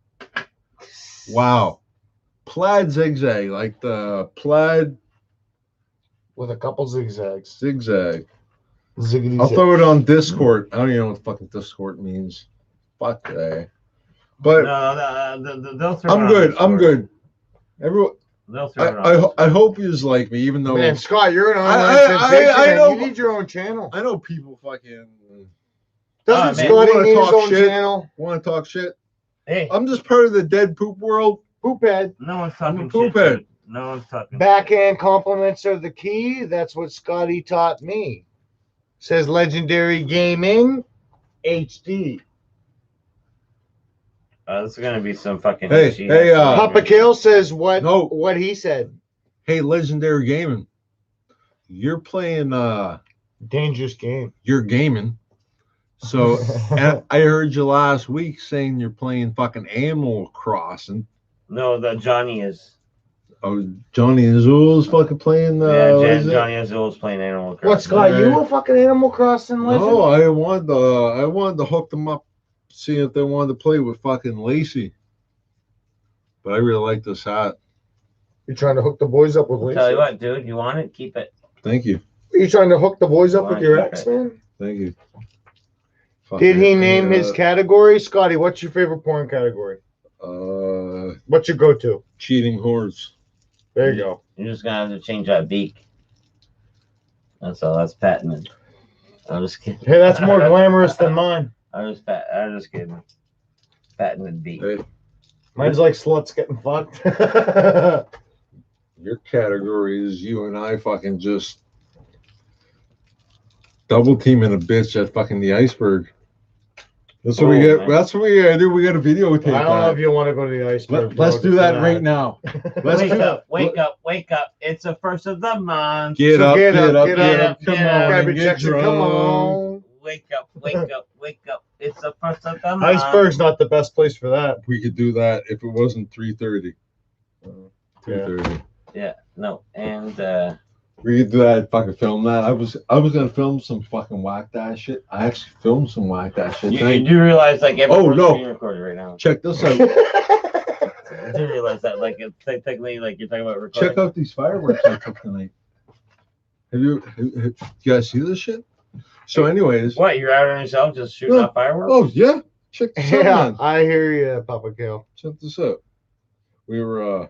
Wow. Plaid Zigzag, like the plaid With a couple zigzags. zigzag. Ziggity I'll zig. throw it on Discord. I don't even know what fucking Discord means. Fuck that. But no, they'll throw I'm it on good. Discord. I'm good. Everyone, They'll throw it on. I hope you like me, even though Man, Scott, you're an I- online I sensation. man. know- You need your own channel. I know people fucking Doesn't man, Scotty wanna need his talk own shit? channel? want to talk shit. Hey, I'm just part of the dead poop world. Poop head. no one's I'm a talking poop shit. head. Dude. No one's talking. Backhand compliments are the key. That's what Scotty taught me. Says Legendary Gaming HD. This is gonna be some fucking. Hey, shit. hey, Papa Kill says what No. what he said. Hey, Legendary Gaming, you're playing Dangerous game. you're gaming. So and I heard you last week saying you're playing fucking Animal Crossing. No, the Johnny is. Oh, Johnny Azul's fucking playing Johnny Azul's playing Animal Crossing. What, Scott? You a fucking Animal Crossing legend? No, I wanted to hook them up, see if they wanted to play with fucking Lacey. But I really like this hat. You trying to hook the boys up with Lacey? Tell you what, dude, you want it? Keep it. Thank you. Are you trying to hook the boys up with Why, your keep ex, it. man? Thank you. Did he name his category? Scotty, what's your favorite porn category? What's your go-to? Cheating whores. There you go. You're just gonna have to change that beak. That's all. That's patented. I'm just kidding. Hey, that's more glamorous than mine. I'm just kidding. Patented beak. Hey, Mine's like sluts getting fucked. your category is you and I fucking just double teaming a bitch at fucking the iceberg. That's what we get. Man. That's what we gotta do. We got a videotape. I don't know if you want to go to the iceberg. Let's do that right now. Let's Wake do up, wake up, wake up. It's the first of the month. Get So up, get get up, up, get get up, up. Come get on, up. Grab and your get Jackson, drunk. come on. Wake up, wake up, wake up. It's the first of the month. Iceberg's not the best place for that. We could do that if it wasn't 3:30. 3:30. Yeah, no. And We could do that. Fucking film that. I was gonna film some fucking whacked ass shit. I actually filmed some whacked ass shit. you do realize like every Oh, no. being recorded right now. Check this out. You do realize that like it's technically like you're talking about recording. Check out these fireworks I took tonight. Have you guys see this shit? So, anyways. What, you're out on yourself just shooting No. off fireworks? Oh yeah. Check this out, Yeah, man. I hear you, Papa Kale. Check this out. We're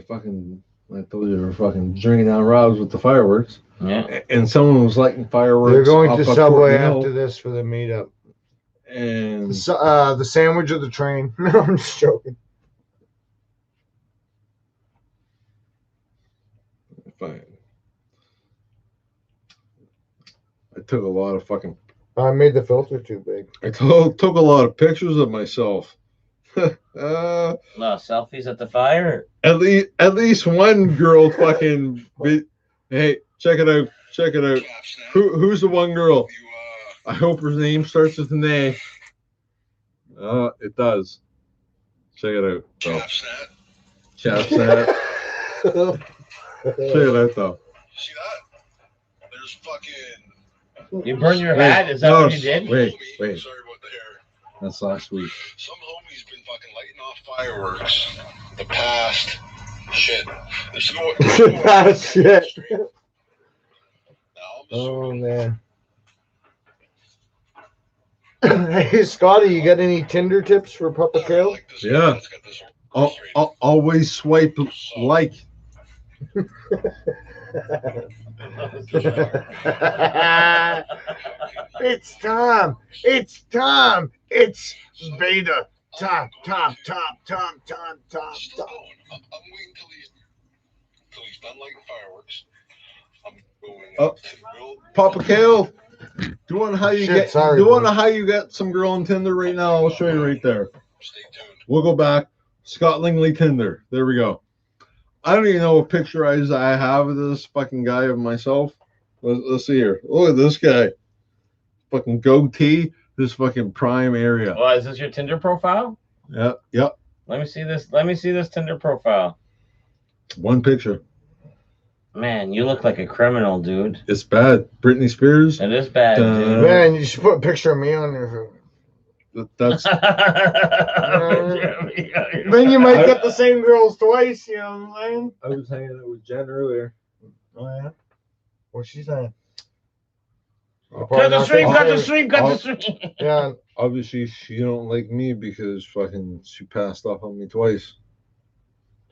fucking. I told you we were fucking drinking down Rob's with the fireworks, Yeah. and someone was lighting fireworks. They're going up to at Subway Courtney Hill, after this for the meetup. and The sandwich or the train? No, I'm just joking. fine. I took a lot of fucking. I made the filter too big. I took a lot of pictures of myself. No, selfies at the fire. At least one girl fucking. Hey, check it out. Check it out. Who's the one girl? I hope her name starts with an A. It does. Check it out. Chapsat. Check it out though. See that? There's fucking. You burned your hat? Is that No, what you did? Wait. Sorry about the hair. That's last week. Some homie's been fucking lighting off fireworks the past shit. This is what Past shit. Now, I'm Oh assuming man. Hey Scotty, you got any Tinder tips for Papa Kale? like this Yeah. guy that's got this I'll always swipe like. It's Tom. It's Tom. It's Beta. Tom. Still going. I'm waiting till he's done lighting fireworks. I'm going Oh. to build. Papa Kale, doing how you Shit, get sorry, doing bro. how you get some girl on Tinder right now. I'll show you right there. Stay tuned. We'll go back. Scott Lingley Tinder. There we go. I don't even know what picture I have of this fucking guy of myself. Let's see here. Look at this guy. Fucking goatee. This fucking prime area. Well, is this your Tinder profile? Yep. Let me see this. Let me see this Tinder profile. One picture. Man, you look like a criminal, dude. It's bad. Britney Spears. It is bad, dude. Man, you should put a picture of me on there. That's Then you might get the same girls twice, you know what I'm saying? I was hanging out with Jen earlier. Oh yeah. What's she saying? Cut the stream, cut the stream, cut the stream. Yeah. Obviously, she don't like me because fucking she passed off on me twice.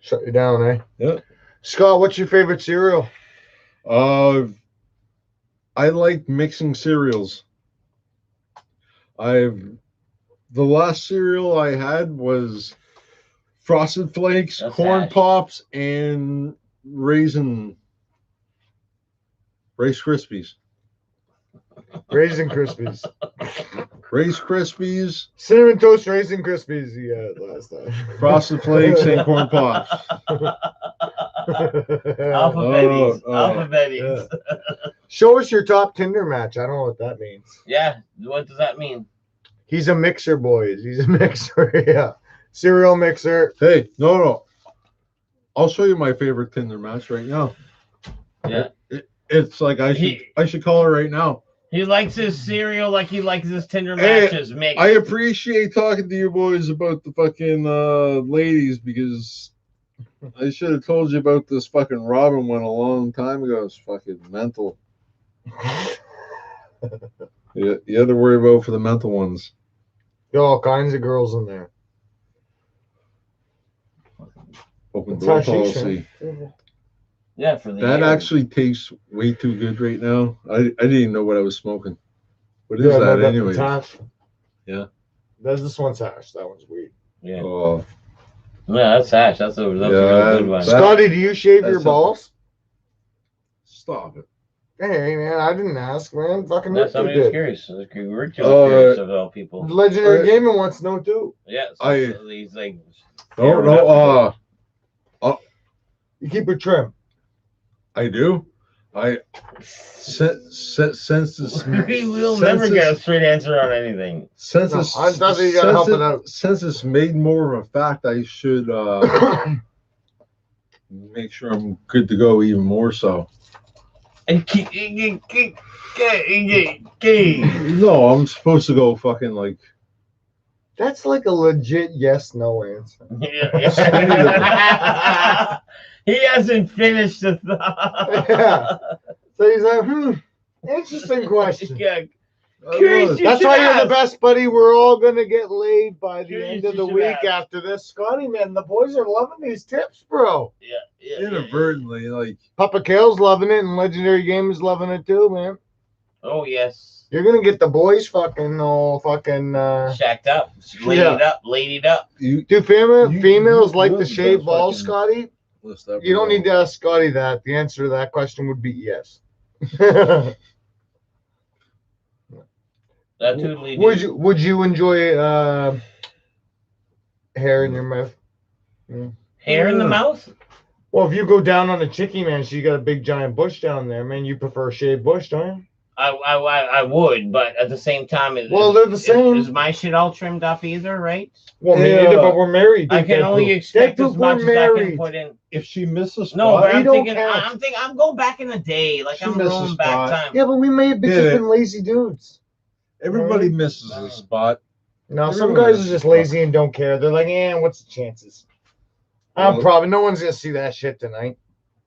Shut you down, eh? Yeah. Scott, what's your favorite cereal? I like mixing cereals. The last cereal I had was Frosted Flakes, That's Corn ash. Pops, and Rice Krispies. Raisin Krispies. Rice Krispies, Cinnamon Toast Raisin Krispies you got last time. Frosted Flakes, and Corn Pops. Alphabetties. Oh, Alphabetties. Show us your top Tinder match. I don't know what that means. Yeah, what does that mean? He's a mixer, boys. He's a mixer. Yeah, serial mixer. Hey, no. I'll show you my favorite Tinder match right now. Yeah. It's like I should call her right now. He likes his cereal like he likes his Tinder Hey, matches, Mick. I appreciate talking to you boys about the fucking ladies because I should have told you about this fucking Robin one a long time ago. It's fucking mental. You have to worry about for the mental ones. Got all kinds of girls in there. Open It's door hashish, policy. Yeah, for the That year. actually tastes way too good right now. I didn't even know what I was smoking. What is Yeah, that no, anyway? hash. Yeah. This one's hash. That one's weed. Yeah. Oh, Yeah, that's hash. That's a real good one. That- Scotty, do you shave that's your a- balls? stop it. Hey, man, I didn't ask, man. Fucking No, Rick somebody was did. curious. Rick was curious of all people. Legendary Gaming wants to know too. Yeah, I- so he's like, No. You keep it trim. I do. Since this we'll never get a straight answer on anything. since No, this I thought you gotta help it out. Since it's made more of a fact, I should make sure I'm good to go even more so. And No, I'm supposed to go fucking like That's like a legit yes/no answer. He hasn't finished the thought. Yeah. So he's like, interesting question. Yeah. I Curious, was- you That's should why you're ask. the best, buddy. We're all gonna get laid by the Curious, end of you the should week ask. after this. Scotty, man, the boys are loving these tips, bro. Yeah. inadvertently like Papa Kale's loving it, and Legendary Game is loving it too, man. Oh yes. You're gonna get the boys fucking all fucking. Shacked up, ladied up. you Do You- females like you to shave fucking- balls, Scotty? list that You don't below. need to ask Scotty that. The answer to that question would be yes. That totally. Would you enjoy hair in your mouth? Hair in the mouth? Well, if you go down on a chickie, man, she got a big giant bush down there, man. You prefer a shaved bush, don't you? I would, but at the same time, Well, they're the same. Is my shit all trimmed up either, right? Well, me Yeah. neither, but we're married. I can only expect as much as I can put in. If she misses No, but we I'm don't thinking. count. I'm going back in the day. Like She I'm misses rolling back spot. time. Yeah, but we may have Yeah. been lazy dudes. everybody misses a spot. No, some Everyone guys are misses just spot. lazy and don't care. They're like, what's the chances? Well- Probably no one's gonna see that shit tonight.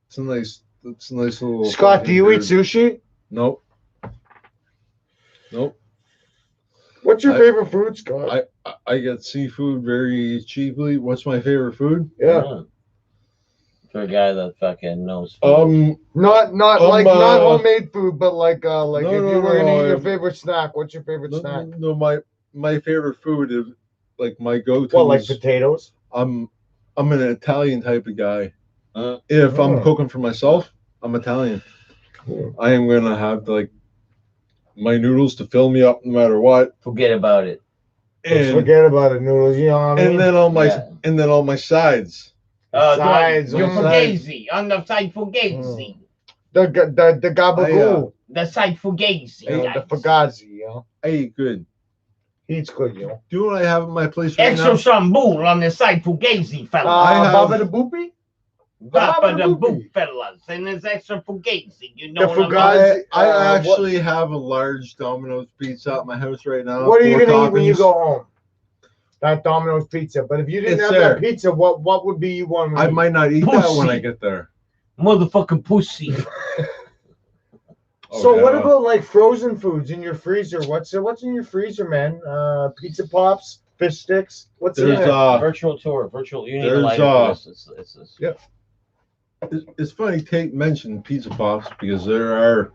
It's a nice little. Scott, do you eat fucking sushi? Nope. What's your I- favorite food, Scott? I get seafood very cheaply. What's my favorite food? Yeah. For a guy that fucking knows. Not not homemade food, but like No, if no, you were gonna no, eat your I- favorite snack, what's your favorite snack? No, my favorite food is like my go-to. Well, like is- potatoes. I'm an Italian type of guy. Uh, If Oh. I'm cooking for myself, I'm Italian. Cool. I am gonna have like my noodles to fill me up no matter what, Forget about it. and Forget about it, noodles. You know what I mean? and then all my sides. Sides, Your on the fugazi on the side fugazi. the gabagool, The side fugazi. you know, the fugazi, you know. I eat good. Eats good, you know. Do you know what I have at my place right Extra now? sambul on the side fugazi, fellas. I have- Baba the boopy? Baba the Baba boot, fellas. And there's extra fugazi. You know The what I'm fugazi. I what- actually have a large Domino's pizza at my house right now. What are you 4 gonna eat when you toppings. go home? That Domino's pizza. But if you didn't It's have there. that pizza, what would be you want? I might not eat that when I Pussy. get there. Motherfucking pussy. So Oh, what yeah. about like frozen foods in your freezer? What's in your freezer, man? Pizza pops, fish sticks. What's in There's there? Virtual tour. Virtual. You need a There's, lighter for this. It's Yeah. It's funny Tate mentioned pizza pops because there's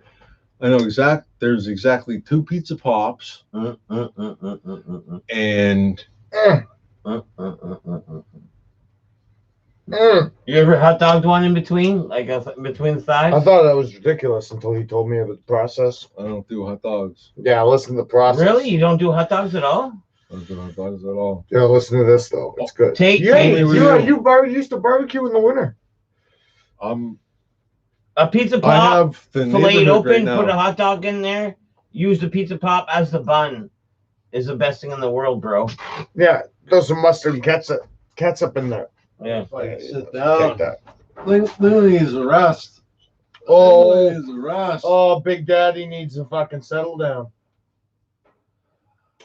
exactly 2 pizza pops and You ever hot dogged one in between? Like in between the thighs? I thought that was ridiculous until he told me of the process. I don't do hot dogs. Yeah, listen to the process. Really? You don't do hot dogs at all? I don't do hot dogs at all. Yeah, listen to this though. It's good. Take- yeah, take- you used to barbecue in the winter. A pizza I pop, have the fillet it neighborhood open, right now. put a hot dog in there, use the pizza pop as the bun. Is the best thing in the world, bro. Yeah, throw some mustard and ketchup in there. Yeah. If I sit Take down, that. Lily needs a rest. Oh, Lily needs a rest. oh, Big Daddy needs to fucking settle down.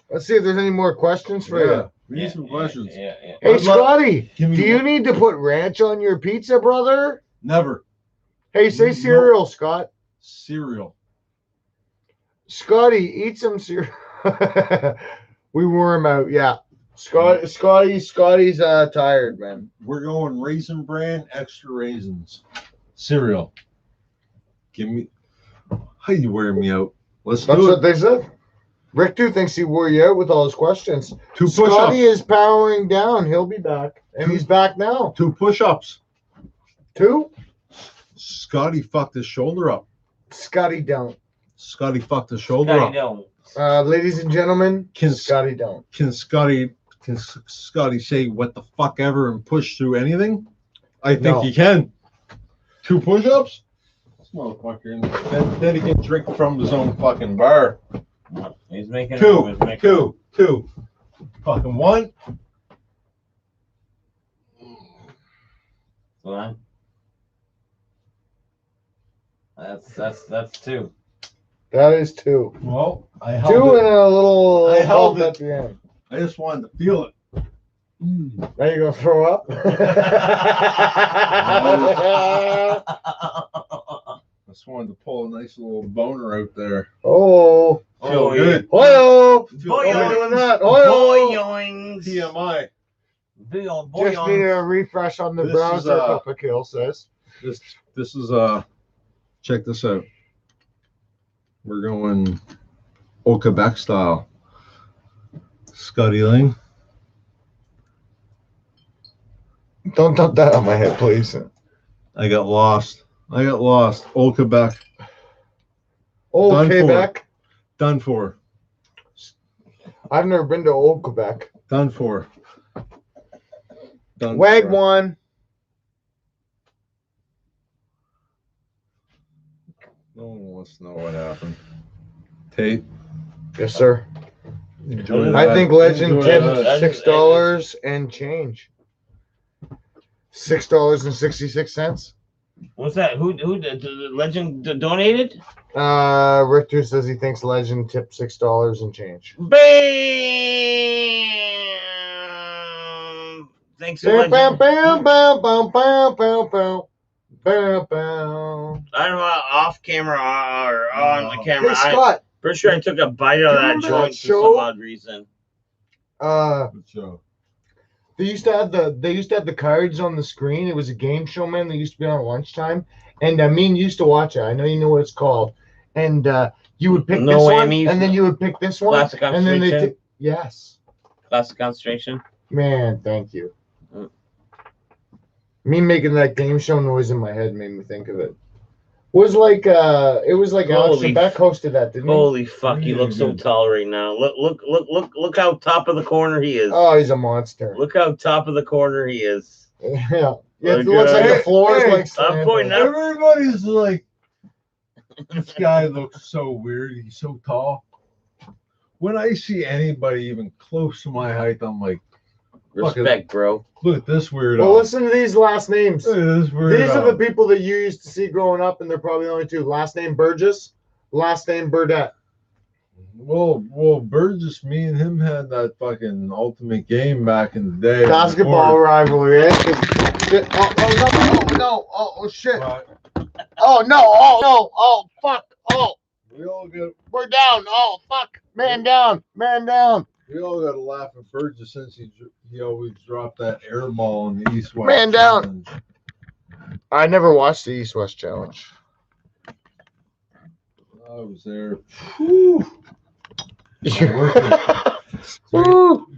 Let's see if there's any more questions for you. We need some questions. Yeah. Hey, Scotty, Give me do you one. need to put ranch on your pizza, brother? Never. Hey, say No. cereal, Scott. Cereal. Scotty, eat some cereal. We wore him out. Yeah. Scotty's tired, man. We're going Raisin Bran, extra raisins. Cereal. Give me. How you wearing me out? Let's That's do what it. they said. Rick too thinks he wore you out with all his questions. 2 Scotty push-ups. is powering down. He'll be back. And he's back now. 2 push-ups. 2? Scotty fucked his shoulder up. Scotty don't. Scotty fucked his shoulder Scotty up. don't. Ladies and gentlemen, Can Scotty don't. Can Scotty say what the fuck ever and push through anything? I think No. he can. 2 push-ups? This motherfucker. Then he can drink from his own fucking bar. He's making Two. Fucking 1. What? That's 2. That is 2. Well, I 2 held and it. a little I held bump it. at the end. I just wanted to feel it. Now you're gonna throw up? I just wanted to pull a nice little boner out there. Oh. Feel Oh, good. Hoyo! Feel What are we good. doing that? Hoyo! Boyoings. TMI. Just need a refresh on the This browser, is, Papa Kill says. This is check this out. We're going au Quebec style. Scotty Ling. Don't dump that on my head, please. I got lost. Au Quebec. Old Done for. Quebec. Done for. I've never been to Old Quebec. Done for. Done Wag for. one. No one wants to know what happened. Tate. Yes, sir. Enjoy I that. think Legend Enjoy tipped that. $6 and change. $6.66. What's that? Who the legend donated? Richter says he thinks Legend tipped $6 and change. Bam! Thanks to Bam, bam, Legend. bam, bam, bam, bam, bam, bam, bam. I don't know, off camera or on the camera. Hey, Scott. Pretty sure I took a bite out of that Remember joint that for show? some odd reason. Good show. They used to have the cards on the screen. It was a game show, man. They used to be on lunchtime, and me and you used to watch it. I know you know what it's called. And you would pick No this one, whammies. and then you would pick this one, Classic and then concentration. yes, Classic concentration. man, thank you. Mm. Me making that game show noise in my head made me think of it. It was like Alex Holy Trebek hosted that, didn't he? Holy fuck, he looks so tall right now. Look how top of the corner he is. Oh, he's a monster. Look how top of the corner he is. Yeah, it Look looks like at- the floor is Hey, like I'm pointing slanted. out. Everybody's like, this guy looks so weird. He's so tall. When I see anybody even close to my height, I'm like, Respect, bro. look at this weirdo. Well, listen to these last names. Look at this weirdo. These are the people that you used to see growing up, and they're probably the only two. Last name Burgess, last name Burdette. Well, Burgess, me and him had that fucking ultimate game back in the day. Basketball rivalry. Shit. Oh, shit. But Oh, no. Oh, fuck. Oh, we all got we're down. Oh, fuck. Man down. we all got to laugh at Burgess since he always dropped that air ball in the East West. Man down. Challenge. I never watched the East West Challenge. I was there. Woo.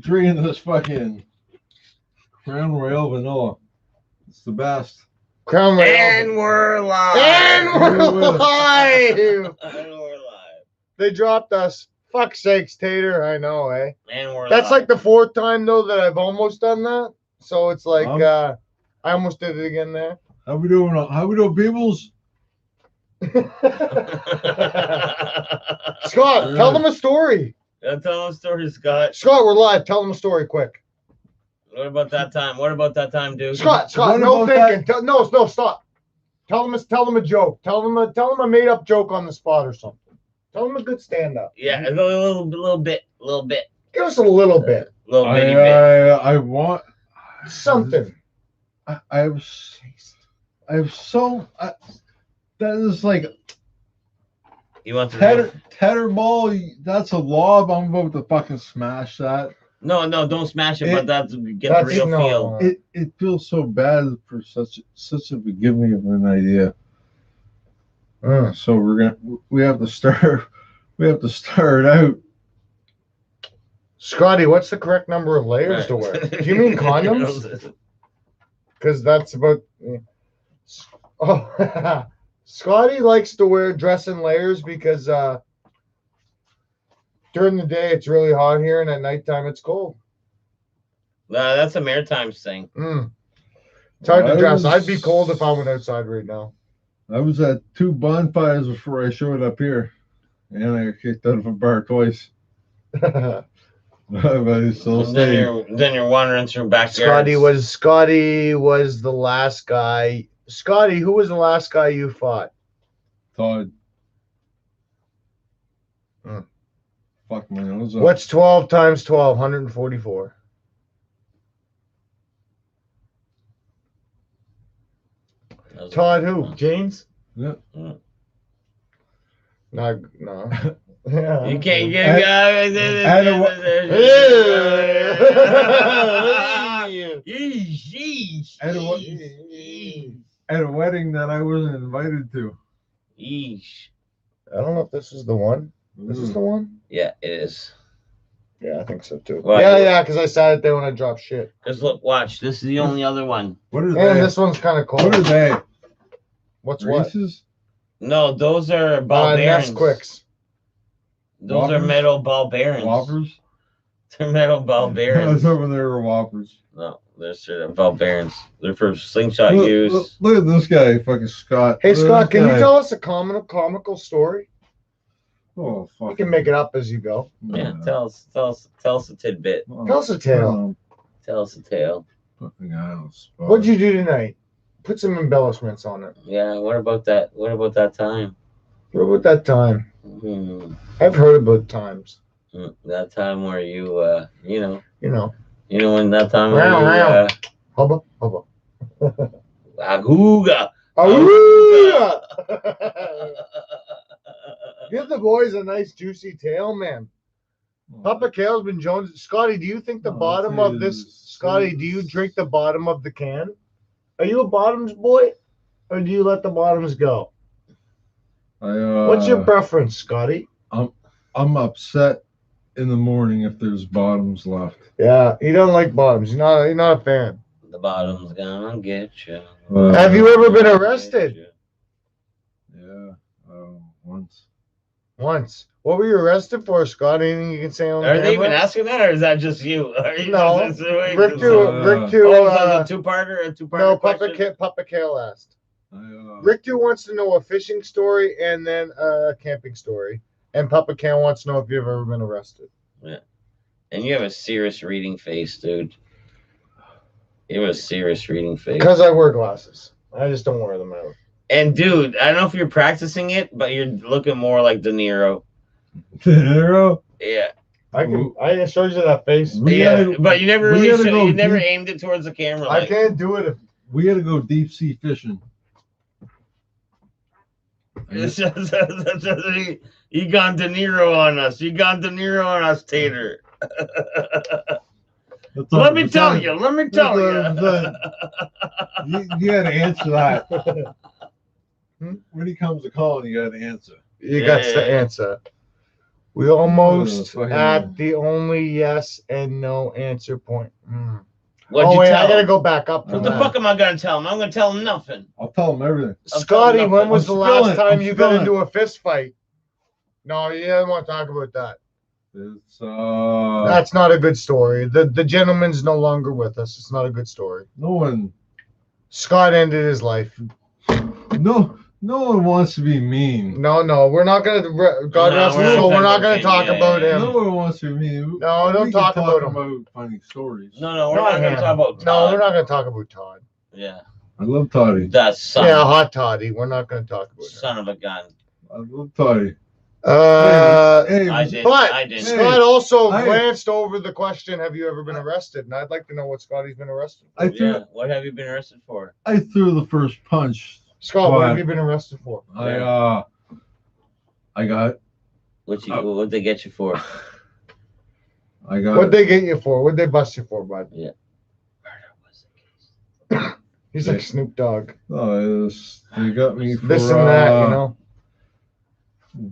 Drinking this fucking Crown Royal vanilla. It's the best. Crown Royal. And we're live. And we're live. And we're live. They dropped us. Fuck's sakes, Tater. I know, eh? And we're That's live. like the 4th time though that I've almost done that. So it's like I almost did it again there. How we doing, peoples? Scott, tell them a story. Tell them a story, Scott. Scott, we're live. Tell them a story quick. What about that time? What about that time, dude? Scott, What no about thinking. No, stop. Tell them a joke. Tell them a made up joke on the spot or something. Tell them a good stand up. Yeah, a little bit. Give us a little bit. Little bitty bit. I want Something. I was so that is like You want the tetherball. That's a lob. I'm about to fucking smash that. No, don't smash it, but that's the That's real no. feel. It feels so bad for such a beginning of an idea. So we have to start out. Scotty, what's the correct number of layers to wear? Do you mean condoms? Because that's about. Oh, Scotty likes to dress in layers because during the day it's really hot here, and at nighttime it's cold. That's a Maritimes thing. It's hard to dress. I'd be cold if I went outside right now. I was at 2 bonfires before I showed up here, and I got kicked out of a bar twice. But I still stayed. Then you're wandering through backyards. Scotty was the last guy. Scotty, who was the last guy you fought? Todd. Fuck my nose up. What's 12 times 12? 144. Todd who? James? Yeah. No. Yeah. You can't get At a wedding that I wasn't invited to. Yeesh. I don't know if this is the one. This is the one? Yeah, it is. Yeah, I think so too. Well, yeah, because I sat it there when I dropped shit. Because look, watch. This is the only other one. What are And they? this one's kind of cool. What are they? What's what? Reese's? No, those are ball bearings. Nesquiks. Those are Whoppers? metal ball bearings. Whoppers? They're metal ball I bearings. was hoping they were Whoppers. No, they're straight up ball bearings. They're for slingshot use. Look at this guy, fucking Scott. Hey, Look at Scott, this can you guy. tell us a comical story? Oh, fuck. You can make it up as you go. Yeah, tell us a tidbit. Tell us a tale. Tell us a tale. Fucking house. What'd you do tonight? Put some embellishments on it. Yeah, what about that? What about that time? What about that time? Hmm. I've heard about times. That time where you, You know. when that time where you, Hubba. Agooga. Awoo! Give the boys a nice juicy tail, man. Papa Kale's been Jones. Scotty, do you think the bottom of this? Scotty, do you drink the bottom of the can? Are you a bottoms boy, or do you let the bottoms go? What's your preference, Scotty? I'm upset in the morning if there's bottoms left. Yeah, he doesn't like bottoms. You're not a fan. The bottom's gonna get you. Have you ever been arrested? Yeah, once. Once. What were you arrested for, Scott? Anything you can say on Are they even camera? asking that, or is that just you? No. Rick Oh, two. a two-parter. No, question? Papa Kale asked. Rick 2 wants to know a fishing story and then a camping story. And Papa Kale wants to know if you've ever been arrested. Yeah. And you have a serious reading face, dude. You have a serious reading face. Because I wear glasses. I just don't wear them out. And dude, I don't know if you're practicing it, but you're looking more like De Niro. De Niro? Yeah. I showed you that face. But you never you never aimed it towards the camera. I can't do it. We got to go deep sea fishing. You gone De Niro on us. You gone De Niro on us, Tater. Let me tell you. You got to answer that. When he comes to calling, you got to answer. You got to answer. We almost at the only yes and no answer point. What'd you tell I gotta him? go back up. What the fuck am I gonna tell him? I'm gonna tell him nothing. I'll tell him everything. Scotty, when was the last time you got spilling. into a fist fight? No, you don't want to talk about that. It's That's not a good story. The gentleman's no longer with us. It's not a good story. no one. Scott ended his life. No No one wants to be mean. No, we're not gonna. God No, rest we're his not soul. We're talking not about gonna him. talk Yeah, about yeah, him. No one wants to be mean. No, don't We talk can about talk him. about funny stories. No, we're Not not going him. to talk about No, Todd. we're not gonna talk about Todd. Yeah. I love Toddy. That son, Yeah, hot toddy. We're not gonna talk about him. son of a gun. I love Toddy. Hey, I did. but I did. Scott also Hey. glanced over the question, have you ever been arrested? And I'd like to know what Scotty's been arrested for. Yeah. What have you been arrested for? I threw the first punch. Scott, what have What? you been arrested for? I got What'd they get you for? What'd they get you for? What'd they bust you for, bud? Yeah. He's like Snoop Dogg. they got me for This and that, you know.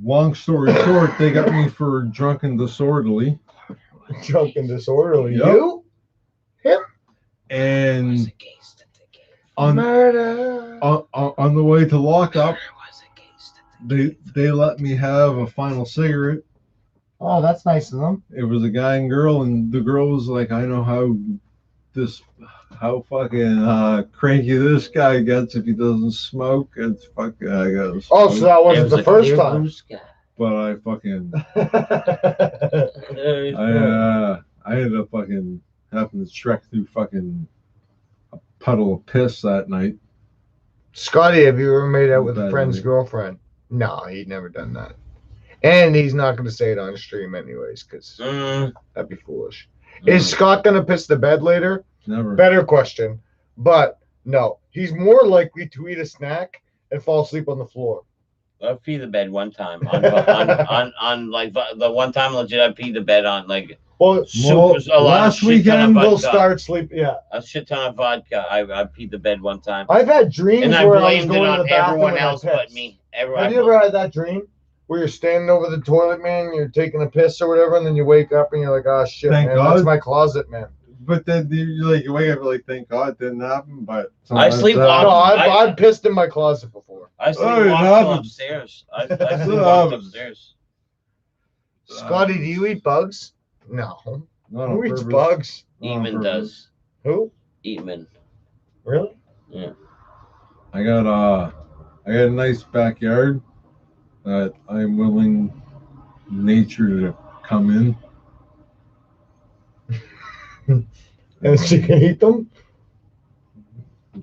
Long story short, they got me for drunk and disorderly. Drunk and disorderly. Yep. You? And on Murder. on the way to lockup, they let me have a final cigarette. Oh, that's nice of them. It was a guy and girl, and the girl was like, I know how fucking cranky this guy gets if he doesn't smoke. It's fucking, I gotta smoke. Oh, so that wasn't the first time. But I fucking, I ended up fucking having to trek through fucking a puddle of piss that night. Scotty, have you ever made out with a Bad friend's night. girlfriend? No, he'd never done that. And he's not going to say it on stream anyways, because that'd be foolish. Is Scott going to piss the bed later? Never. Better question. But no, he's more likely to eat a snack and fall asleep on the floor. I peed the bed one time on like the one time legit I peed the bed on like Well, last weekend we'll start sleep. Yeah, a shit ton of vodka. I peed the bed one time. I've had dreams And I where I was blamed it going to on the bathroom everyone and I else but pissed. me. Have you ever had that dream where you're standing over the toilet, man, you're taking a piss or whatever, and then you wake up and you're like, oh shit, Thank man, God. that's my closet, man. But then you wake up like, thank God it didn't happen. But I sleep No, on- I've pissed in my closet before. I Oh, it sleepwalked till happens. upstairs. I It sleepwalked happens. upstairs. Scotty, do you eat bugs? No. Not on Who eats purpose. bugs? Not on Eatman purpose. does. Who? Eatman. Really? I got a nice backyard that I'm willing nature to come in. And she can eat them?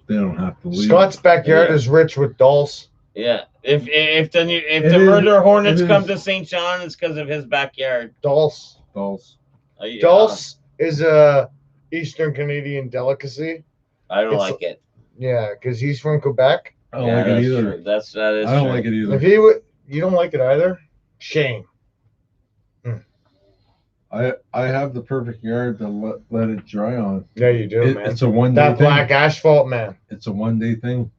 They don't have to leave. Scott's backyard Yeah. is rich with dolls. Yeah. If the It the is- murder hornets it come is. to St. John, it's because of his backyard. Dolls. Dolls. Yeah. Dulce is a Eastern Canadian delicacy. I don't It's- like it. Yeah, because he's from Quebec. I don't Yeah, like it that's either. true. That is I don't true. like it either. If he would, you don't like it either. Shame. I have the perfect yard to let it dry on. Yeah, you do, man. It's a 1 day That thing. black asphalt, man. It's a 1 day thing.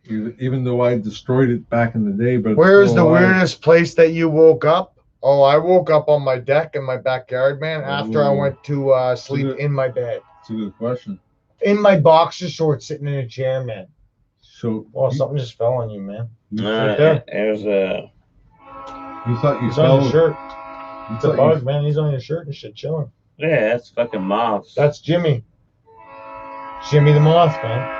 Even though I destroyed it back in the day, but it's Where is still the alive. weirdest place that you woke up? Oh, I woke up on my deck in my backyard, man. After I Ooh. went to sleep Good. in my bed, It's a good question. in my boxer shorts, sitting in a chair, man. So Oh, something just fell on you, man. you, right there. There's a. you thought you He's on your fell. shirt. You It's a thought bug, man. He's on your shirt and shit, chilling. Yeah, that's fucking moths. That's Jimmy. Jimmy the Moth, man.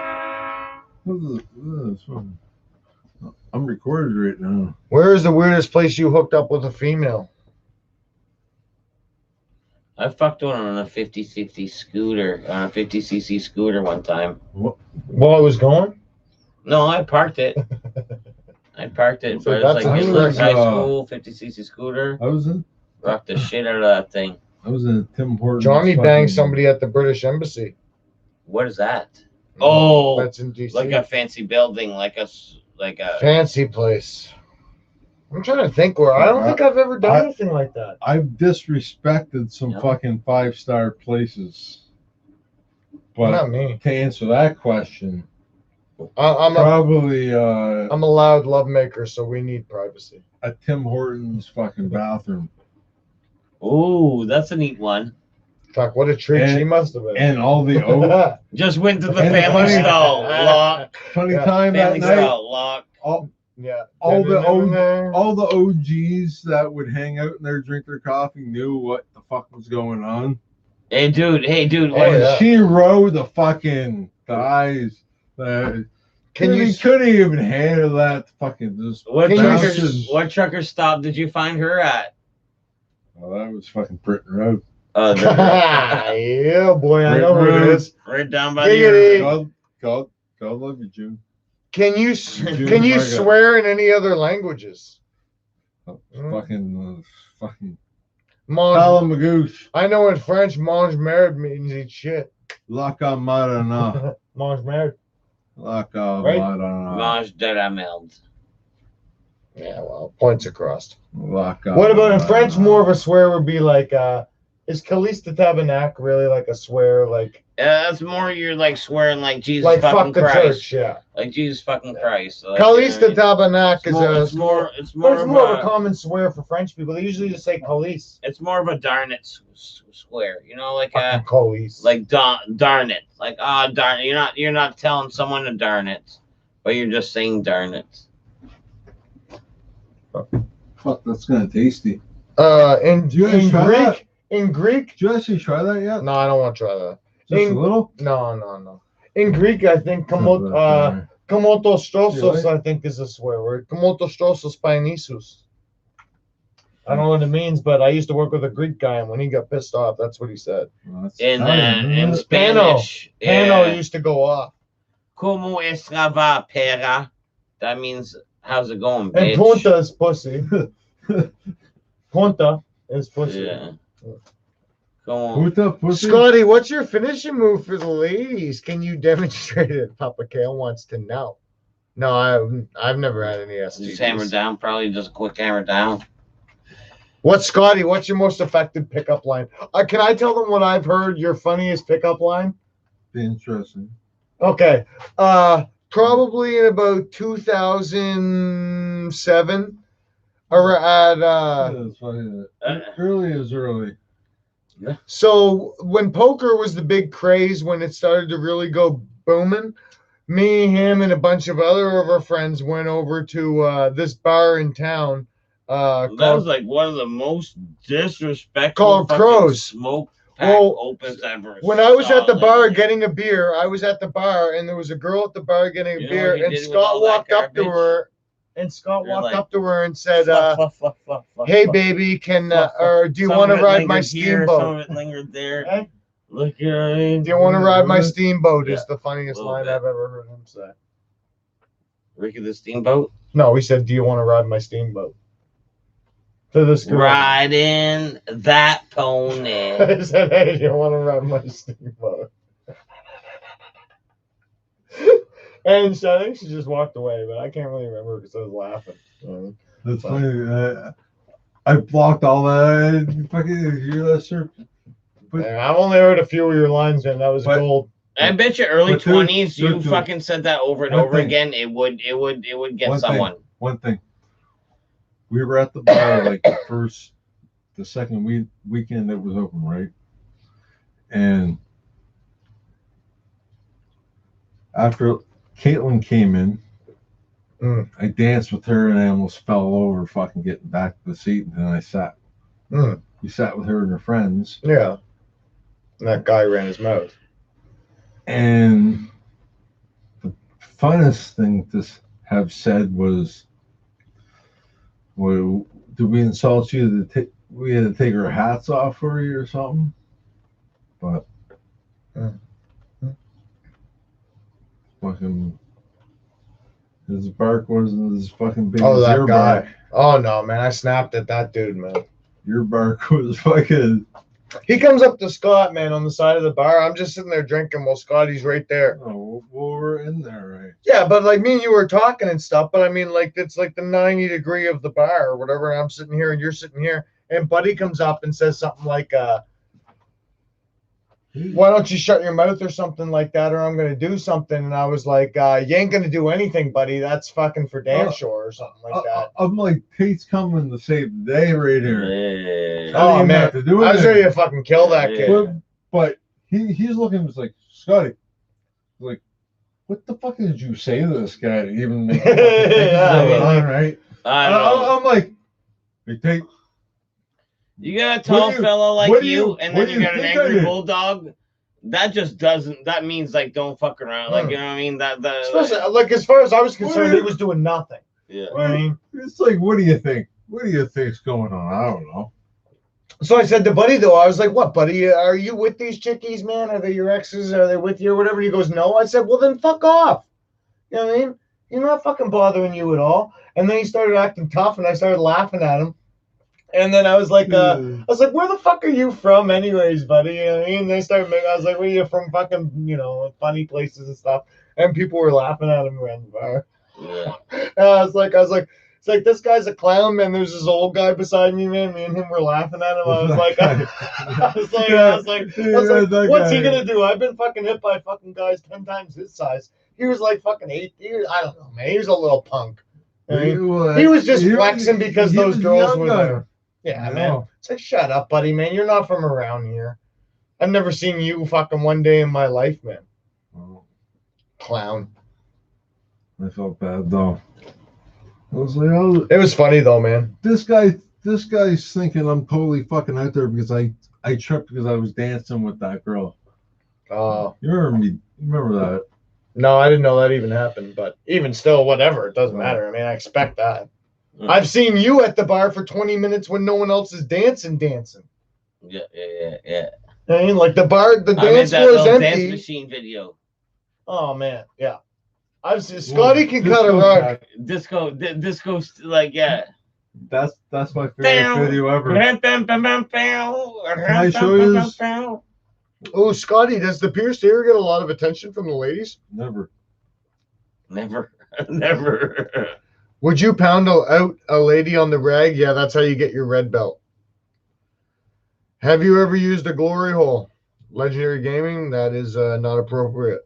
I'm recorded right now. Where is the weirdest place you hooked up with a female? I fucked one on a 50cc scooter, on a 50cc scooter one time. While I was going? No, I parked it. I parked it, So but it was that's like a in good- high school, 50cc scooter. I was in Rocked the shit out of that thing. Tim Hortons. Johnny fucking- banged somebody at the British Embassy. What is that? Oh, That's in DC. like a fancy building, like a fancy place. I'm trying to think where. I don't think I've ever done anything like that. I've disrespected some No. fucking 5-star places. But Not me. to answer that question, I'm probably a loud lovemaker, so we need privacy. a Tim Hortons fucking bathroom. Ooh, that's a neat one. Fuck, what a treat And- she must have been. And all the old Just went to the And family funny- stall, lock, funny Yeah, time that family night. stall, lock. Yeah. All the OGs that would hang out in there, drink their coffee, knew what the fuck was going on. Hey, dude. Oh, And yeah. she rode the fucking guys. Can you? couldn't even handle that fucking just What bouncing. trucker stop did you find her at? Oh, that was fucking Britain Road. Yeah, boy, I know who it is. Right down by Giggity. the God love you, June. Can you Margaret. swear in any other languages? Fucking Mange, Talamagouche. I know in French, mange merde means eat shit. Laka Marana. Mange merde. Laka Right? Marana. Mange de la merde. Yeah, well, points across. Laka What about in French? Marana. More of a swear would be like, is Caliste de Tabernac really like a swear? Like That's more you're like swearing like Jesus fuck fucking the Christ. church, yeah. Like Jesus fucking Christ. Like, Caliste de Tabernac is it's more of a common swear for French people. They usually just say Caliste. It's more of a darn it swear. You know, like Fucking Caliste. like darn it. Like darn it. You're not telling someone to darn it, but you're just saying darn it. Fuck, that's kind of tasty. In guys try Greek, that? in Greek. Did you actually try that yet? No, I don't want to try that. Just a little? No. In Greek, I think komoto strosos, I think, is a swear word. Komoto strosos painisus. I don't know what it means, but I used to work with a Greek guy, and when he got pissed off, that's what he said. Well, that's In Italian, isn't it? Spanish, Pano used to go off. Como va, pera? That means how's it going, And bitch? punta is pussy. Punta is pussy. Yeah. Go on. Puta, pussy? Scotty, what's your finishing move for the ladies? Can you demonstrate it? Papa Kale wants to know. No, I've never had any Just hammer STDs. down, probably just a quick hammer down. Scotty, what's your most effective pickup line? Can I tell them what I've heard your funniest pickup line? Interesting. Okay. Probably in about 2007. Or at It's funny that early is early. so when poker was the big craze, when it started to really go booming, me, him, and a bunch of other of our friends went over to this bar in town. That was like one of the most disrespectful Called fucking Crows. smoke pack Well, opens ever. when I was at the saw bar in my getting a beer, I was at the bar and there was a girl at the bar getting a You know beer, what he and did with Scott all that walked up to garbage? her, and Scott You're walked like, up to her and said, Fluff, "Hey, fluff. baby, can Fluff, fluff. or do you Some want to of it ride my lingered here, steamboat? Some of it lingered there. Eh? Look here. Do you want to ride my What? steamboat?" Is Yeah, the funniest little line bit. I've ever heard him say. Ricky the Steamboat? No, he said, "Do you want to ride my steamboat?" To this girl. Riding that pony. I said, "Hey, do you want to ride my steamboat?" And so I think she just walked away, but I can't really remember because I was laughing. That's funny. I blocked all that. You fucking hear that, sir? But Yeah, I've only heard a few of your lines, man. That was But- gold. I bet you early But dude, 20s, you dude, fucking said that over and one over thing. again. It would get One thing. someone. one thing, we were at the bar like the second weekend that was open, right? And after Caitlin came in, I danced with her and I almost fell over fucking getting back to the seat, and then I sat. We sat with her and her friends, Yeah. And that guy ran his mouth. and the funnest thing to have said was, well, did we insult you? We had to take our hats off for you or something? But fucking his bark wasn't as fucking big Oh, as that your guy. bark. Oh, no, man. I snapped at that dude, man. Your bark was fucking. He comes up to Scott, man, on the side of the bar. I'm just sitting there drinking while Scotty's right there. Oh, well, we're in there, right? Yeah, but like me and you were talking and stuff, but I mean, like, it's like the 90 degree of the bar or whatever. And I'm sitting here and you're sitting here. And Buddy comes up and says something like, why don't you shut your mouth or something like that, or I'm going to do something. And I was like, you ain't going to do anything, buddy. That's fucking for damn sure, or something like that. I'm like, Tate's coming to save the day right here. Yeah. I don't Oh, even man. have to do I was anything. ready to fucking kill that kid. Yeah. But he's looking just like, Scotty, like, what the fuck did you say to this guy to even make him think Yeah, he's I going mean, on, right? I know. I'm like, hey, Tate, You got a tall What do you- fella like what do you, you- and what then do you you got an think I angry did? bulldog That just doesn't. That means like don't fuck around. Like you know what I mean. Especially, like as far as I was concerned, he was doing nothing. Yeah. I mean, It's like, what do you think? What do you think's going on? I don't know. so I said to Buddy though, I was like, "What, Buddy? Are you with these chickies, man? Are they your exes? Are they with you or whatever?" He goes, "No." I said, "Well, then fuck off." You know what I mean? You're not fucking bothering you at all. And then he started acting tough, and I started laughing at him. And then I was like, "Where the fuck are you from, anyways, buddy?" You know what I mean? And they started making, I was like, "Where are you from?" Fucking, funny places and stuff. And people were laughing at him around the bar. Yeah. And I was like, it's like this guy's a clown, man. There's this old guy beside me, man. Me and him were laughing at him. I was like, what's he gonna do? I've been fucking hit by fucking guys 10 times his size. He was like fucking 8. I don't know, man. He was a little punk. I mean, he was just flexing because those girls were there. Yeah, man. It's like, shut up, buddy, man. You're not from around here. I've never seen you fucking one day in my life, man. Oh, Clown. I felt bad though. I was like, oh, It was funny though, man. this guy's thinking I'm totally fucking out there because I tripped because I was dancing with that girl. You remember that? No, I didn't know that even happened, but even still, whatever, it doesn't matter. I mean, I expect that. I've seen you at the bar for 20 minutes when no one else is dancing. Yeah. I mean, like the dance that floor is little empty. dance machine video. Oh man, yeah. I've seen Scotty can cut a rug. Disco, like yeah. That's my favorite video ever. Can I show you this? Oh, Scotty, does the Pierce ear get a lot of attention from the ladies? Never. Would you pound out a lady on the rag? Yeah, that's how you get your red belt. Have you ever used a glory hole? Legendary Gaming, that is not appropriate.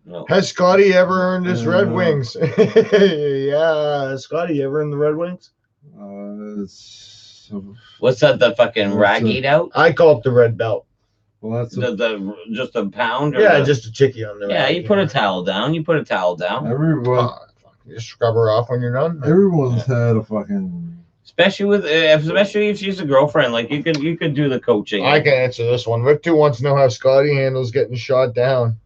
No. Has Scotty ever earned his Red Wings? Yeah, Scotty ever earned the Red Wings? What's that? The fucking rag eat out? I call it the red belt. Well, that's just a pound. Yeah, just a chickie on the. Yeah, rag, you put a towel down. You everyone. You scrub her off when you're done. Everyone's had a fucking. Especially if she's a girlfriend, like you could do the coaching. I can answer this one. Rick 2 wants to know how Scotty handles getting shot down,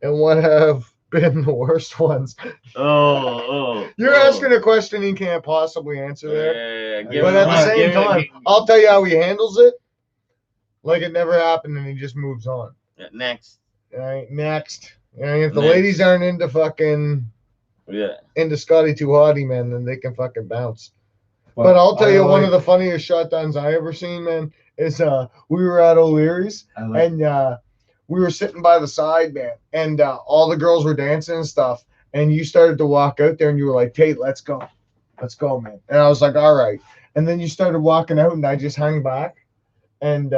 and what have been the worst ones. You're asking a question he can't possibly answer there. Yeah, but at the same time, I'll tell you how he handles it. Like it never happened, and he just moves on. Yeah, next. All right, next. If the ladies aren't into fucking into Scotty Too Hottie, man, then they can fucking bounce. But I'll tell you, one of the funniest shotguns I ever seen, man, is we were at O'Leary's and we were sitting by the side, man, and all the girls were dancing and stuff. And you started to walk out there, and you were like, "Tate, let's go, man." And I was like, "All right." And then you started walking out, and I just hung back. And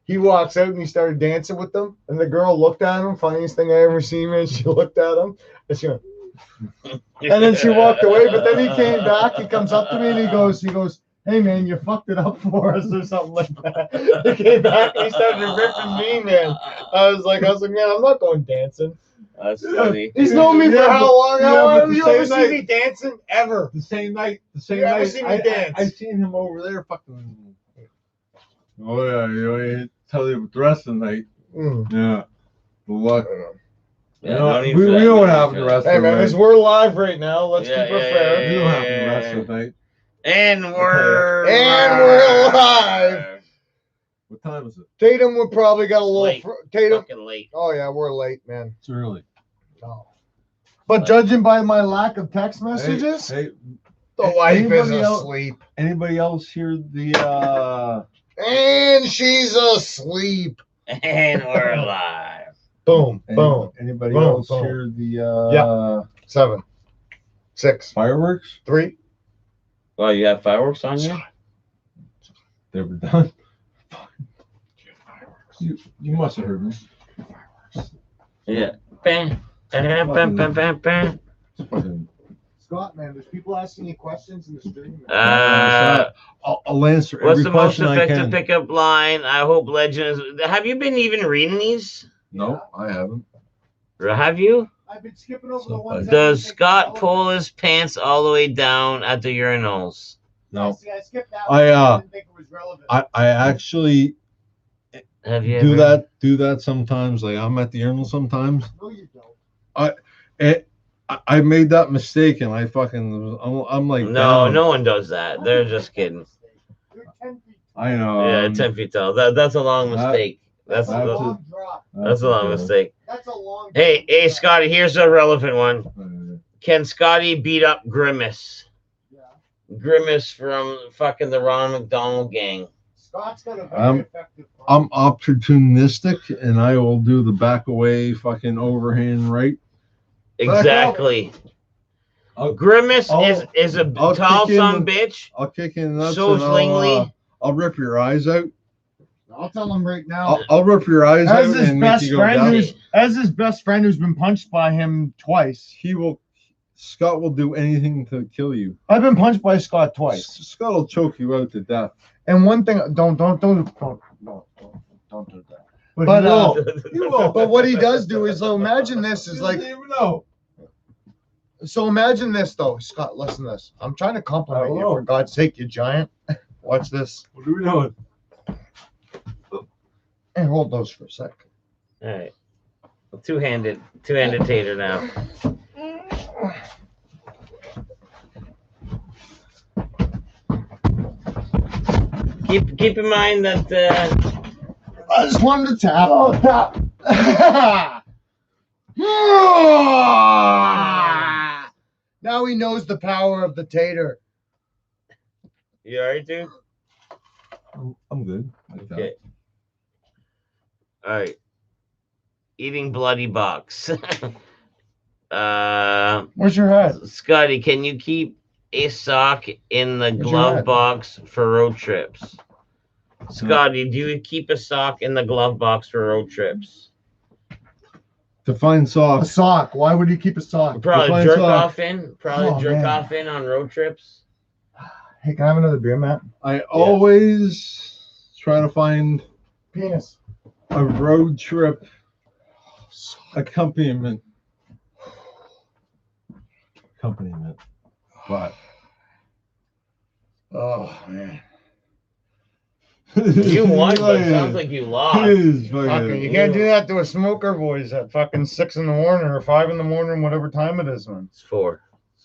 he walks out, and he started dancing with them. And the girl looked at him. Funniest thing I ever seen, man. She looked at him, and she went. And then she walked away, but then he came back. He comes up to me and he goes, "Hey man, you fucked it up for us," or something like that. He came back and he started ripping me, man. I was like, man, I'm not going dancing. That's funny. He's known me for how long? How long have you ever seen me dancing? Ever? The same night. Ever seen me dance? I seen him over there fucking. Oh yeah, he tell you the rest of the night. Yeah. The luck. Yeah, we don't have the rest of the night. Hey man, we're live right now. Let's keep it fair. We don't have the rest of the night. And we're live. What time is it? Tatum would probably got a little late. Tatum. Fucking late. Oh yeah, we're late, man. It's early. Oh. But judging by my lack of text messages, hey, the wife is asleep. Anybody else hear the And she's asleep. And we're live. Boom, boom. Anybody else hear the 7, 6, fireworks? 3. Well, you have fireworks on you? They were done. You must have heard me. Yeah. Bam. Bam, bam, bam, bam. Scott, man, there's people asking you questions in the stream. I'll answer every what's the most question effective pickup line? I hope Legend is. Have you been even reading these? No, I haven't. Have you? I've been skipping over the ones. Does Scott pull his pants all the way down at the urinals? No. I skipped that one. I didn't think it was relevant. I actually, Have you do ever? do that sometimes. Like I'm at the urinal sometimes. No, you don't. I made that mistake and I fucking I'm like No, down. no one does that. They're just kidding. You're 10 feet. I know. Yeah, 10 feet tall. That's a long That- mistake. That's That's a that's long drop. a long mistake. That's a long. Hey, drop. Scotty, here's a relevant one. Can Scotty beat up Grimace? Yeah. Grimace from fucking the Ronald McDonald gang. Scott's got a very effective. I'm opportunistic and I will do the back away fucking overhand right. Exactly. I'll- Grimace I'll- is a I'll tall kick in son the- bitch. I'll kick in nuts So and Zwingli. I'll rip your eyes out. I'll tell him right now. I'll rip your eyes out As his and make best you go friend, down. as his best friend who's been punched by him twice. Scott will do anything to kill you. I've been punched by Scott twice. Scott will choke you out to death. And one thing, don't do that. But You will. but what he does do is, so imagine this is like, even know. so imagine this though, Scott. Listen to this. I'm trying to compliment you, for God's sake, you giant. Watch this. What are we doing? And hold those for a sec. All right. Two-handed tater now. Keep in mind that I just wanted to tap. Oh, tap. Now he knows the power of the tater. you alright, dude? I'm good. Like that. Okay. All right. Eating bloody box. Where's your head? Scotty, can you keep a sock in the Where's your glove head? box for road trips? Scotty, do you keep a sock in the glove box for road trips? To find A socks. sock. Why would you keep a sock? Probably Define jerk sock. off in. Probably Oh, jerk man. off in on road trips. Hey, can I have another beer, Matt? I always try to find Penis. a road trip accompaniment. But Oh man. You won, but it sounds like you lost. Fucking, you can't do that to a smoker, boys, at fucking 6 in the morning or 5 in the morning, whatever time it is, man. It's 4.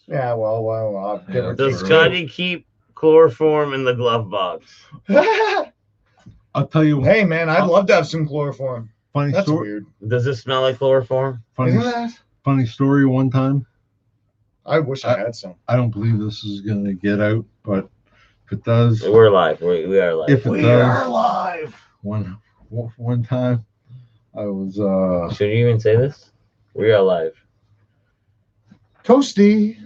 Yeah, well, I'll give Yeah, it Does to Scotty keep chloroform in the glove box? you. I'll tell you Hey, man, I'd love to have some chloroform. funny That's story. weird. Does it smell like chloroform? Isn't that? Funny story. One time, I wish I had some. I don't believe this is gonna get out, but if it does, We're live. We are live. if it does, live. one time, I was Should you even say this? We are live. Toasty.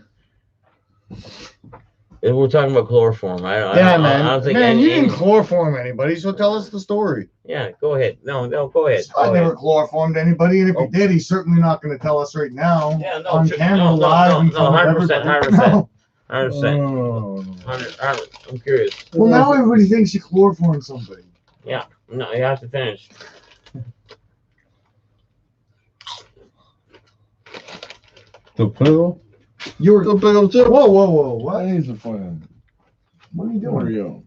We're talking about chloroform. I Man. don't think Man, you any- didn't chloroform anybody, so tell us the story. Yeah, go ahead. No, go ahead. I Go never ahead. chloroformed anybody, and if Oh. he did, he's certainly not going to tell us right now Yeah, no, on sure. camera No, live in front of 100%, everybody. 100%. 100%. oh, 100%. I'm curious. Well, now everybody thinks you chloroformed somebody. No, you have to finish. the pill. You were. The pill too. Whoa! What? He's a fucking. What are you There we doing? go.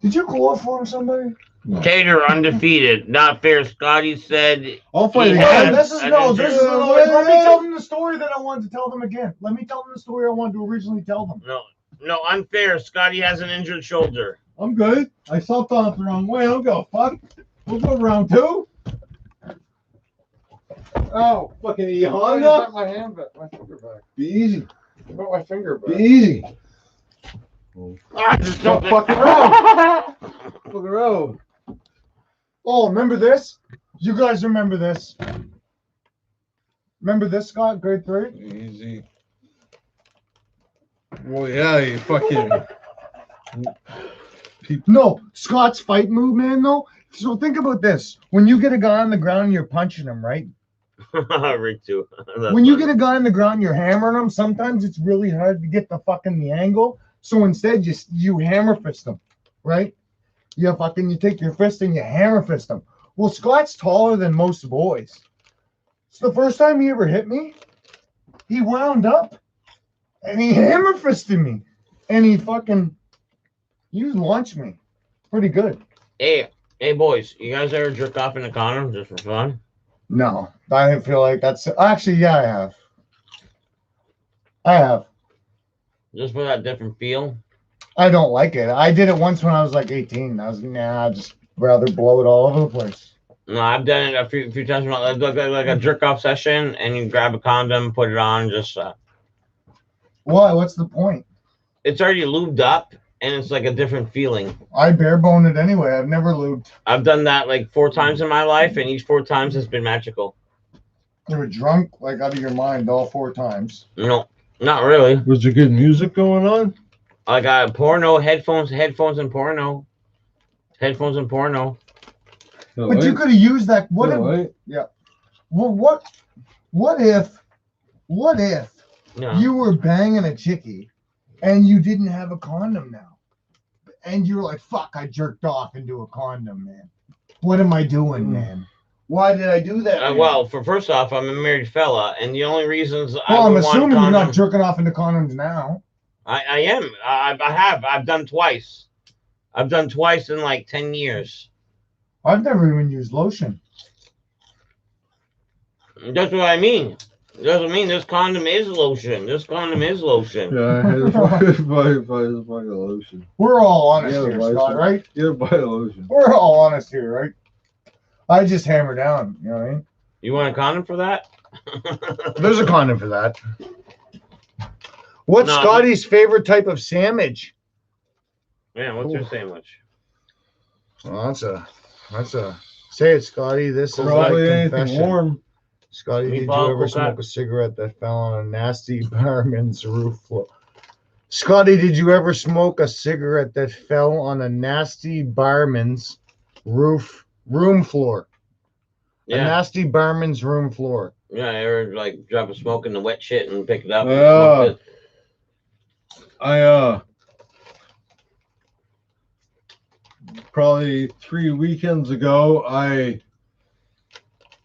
Did you chloroform somebody? Tater undefeated. Not fair. Scotty said I'll fight He again. has- This is I no. didn't This do is it. no. Let me tell them the story that I wanted to tell them again. Let me tell them the story I wanted to originally tell them. no unfair. Scotty has an injured shoulder. I'm good. I stepped on it the wrong way. I'll go. Fuck. We'll go round 2. Oh, Fucking I Honda. got my hand back, my finger back. Be easy. I got my finger Be back. easy. Just Don't don't fucking around. Fuck around. Oh, remember this? You guys remember this? Remember this, Scott? Grade 3? Easy. Well, yeah, you fucking. No, Scott's fight move, man. Though. So think about this: when you get a guy on the ground, you're punching him, right? Rick too. When you get a guy on the ground, you're hammering him. Sometimes it's really hard to get the angle. So instead, you hammer fist him, right? You take your fist and you hammer fist him. Well, Scott's taller than most boys. So the first time he ever hit me, he wound up and he hammer fisted me, and he launched me, pretty good. Hey, Hey boys, you guys ever jerk off in a condom just for fun? No, I didn't feel like that's actually. Yeah, I have. I have. Just for that different feel? I don't like it. I did it once when I was like 18. I just rather blow it all over the place. No, I've done it a few times. Like a jerk off session, and you grab a condom, put it on, just. Why? What's the point? It's already lubed up, and it's like a different feeling. I bare bone it anyway. I've never lubed. I've done that like 4 times in my life, and each 4 times has been magical. You were drunk like out of your mind all 4 times. No, not really. Was there good music going on? I got porno headphones and porno. Headphones and porno. But you could have used that. What if? Yeah. Well, what if No. you were banging a chickie and you didn't have a condom now, and you were like, "Fuck! I jerked off into a condom, man. What am I doing, man? Why did I do that?" Well, first off, I'm a married fella, and the only reasons I'm assuming you're not jerking off into condoms now. I am. I've done twice. I've done twice in like 10 years. I've never even used lotion. That's what I mean. Doesn't mean this condom is lotion. This condom is lotion. Yeah, I had to buy lotion. We're all honest here, Scott, right? Yeah, buy lotion. We're all honest here, right? I just hammer down, you know what I mean? You want a condom for that? There's a condom for that. What's Scotty's favorite type of sandwich? Yeah, what's your sandwich? Well, that's a say it, Scotty. This is Probably like anything confession. warm. Scotty, did you ever smoke a cigarette that fell on a nasty barman's roof floor? Scotty, did you ever smoke a cigarette that fell on a nasty barman's room floor? Yeah. A nasty barman's room floor. Yeah, I ever like drop a smoke in the wet shit and pick it up. Yeah. I probably 3 weekends ago, I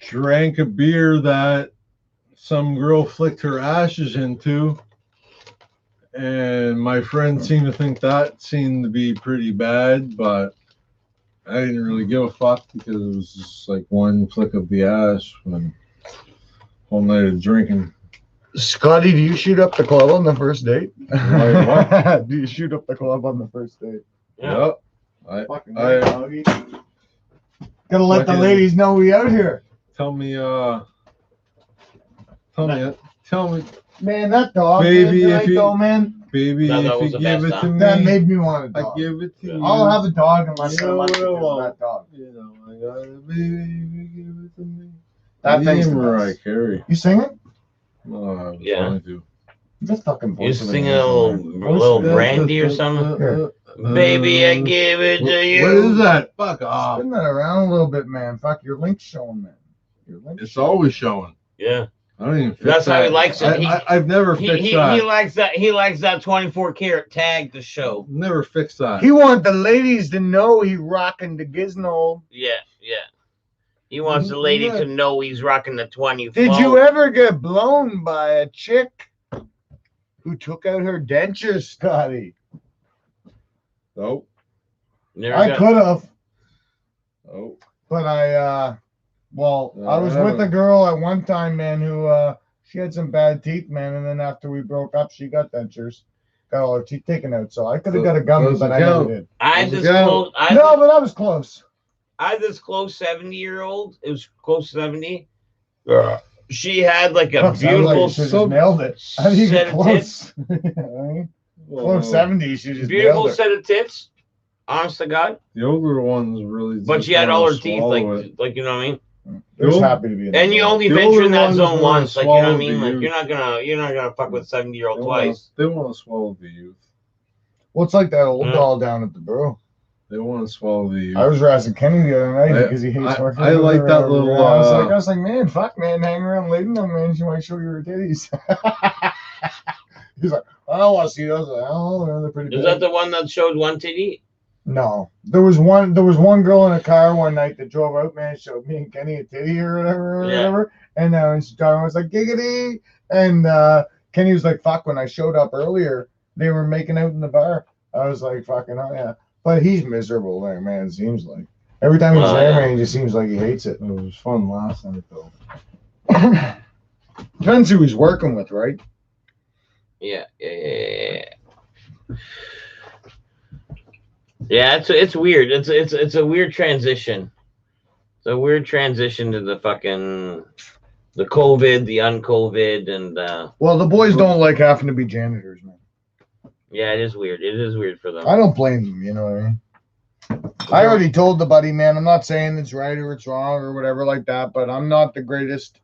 drank a beer that some girl flicked her ashes into, and my friend seemed to think that seemed to be pretty bad, but I didn't really give a fuck because it was just like one flick of the ash and whole night of drinking. Scotty, do you shoot up the club on the first date? Like what? Do you shoot up the club on the first date? Yeah. Yep. Gotta let the ladies know we out here. Tell me, man, that dog. Baby, if you give it to me, that made me want a dog. I give it to you. I'll have a dog unless You know I what I want want. that dog. You know, I got a baby, give it to me. That thing's the Mariah best. Carey. You sing it? Oh, I was Yeah. trying to. Just fucking You voice of sing it. a little brandy or something? Baby, I give it to you. What is that? Fuck off. Spin that around a little bit, man. Fuck, your link's showing, man. Your link's It's always showing. Yeah. I don't even fix That's how that. he likes it. I've never fixed that. He likes that 24 karat tag to show. Never fixed that. He want the ladies to know he rocking the Gizmo. Yeah. He wants the lady to know he's rocking the 24. Did you ever get blown by a chick who took out her dentures, Scotty? Nope. I could have, Nope. but I was with a girl at one time, man, who she had some bad teeth, man, and then after we broke up, she got dentures, got all her teeth taken out. So I could have got a gummy, but I never did. I but I was close. I had this close 70-year-old. It was close 70. She had like a beautiful, like nailed it. I think you get close. Close 70. She just beautiful nailed it. set of tits. Honest to God. The older ones really. But she had all her teeth, like you know what I mean. Just happy to be in and you only venture in that zone once, like you know what I mean. Like you're not gonna fuck with 70-year-old twice. They want to swallow the youth. Well, it's like that old doll down at the brew. They want to swallow the youth. I was razzing Kenny the other night because he hates working. I like that little. I was like, man, fuck, man, hang around late enough, man. She might show you her titties. He's like, I don't want to see those. Oh, they're pretty. Is that the one that showed one titty? No, there was one girl in a car one night that drove out, man, showed me and Kenny a titty or whatever, and she was like giggity, and Kenny was like, fuck, when I showed up earlier, they were making out in the bar. I was like, fucking, oh yeah, but he's miserable there, man, it seems like. Every time he's Oh, there, yeah. man, he just seems like he hates it. It was fun last night though. It was fun last night though. Depends who he's working with, right? Yeah. Yeah, it's weird. It's a weird transition. It's a weird transition to the COVID, the un-COVID, and Well, the boys don't like having to be janitors, man. yeah, it is weird. It is weird for them. I don't blame them, you know what I mean? I already told the buddy, man, I'm not saying it's right or it's wrong or whatever like that, but I'm not the greatest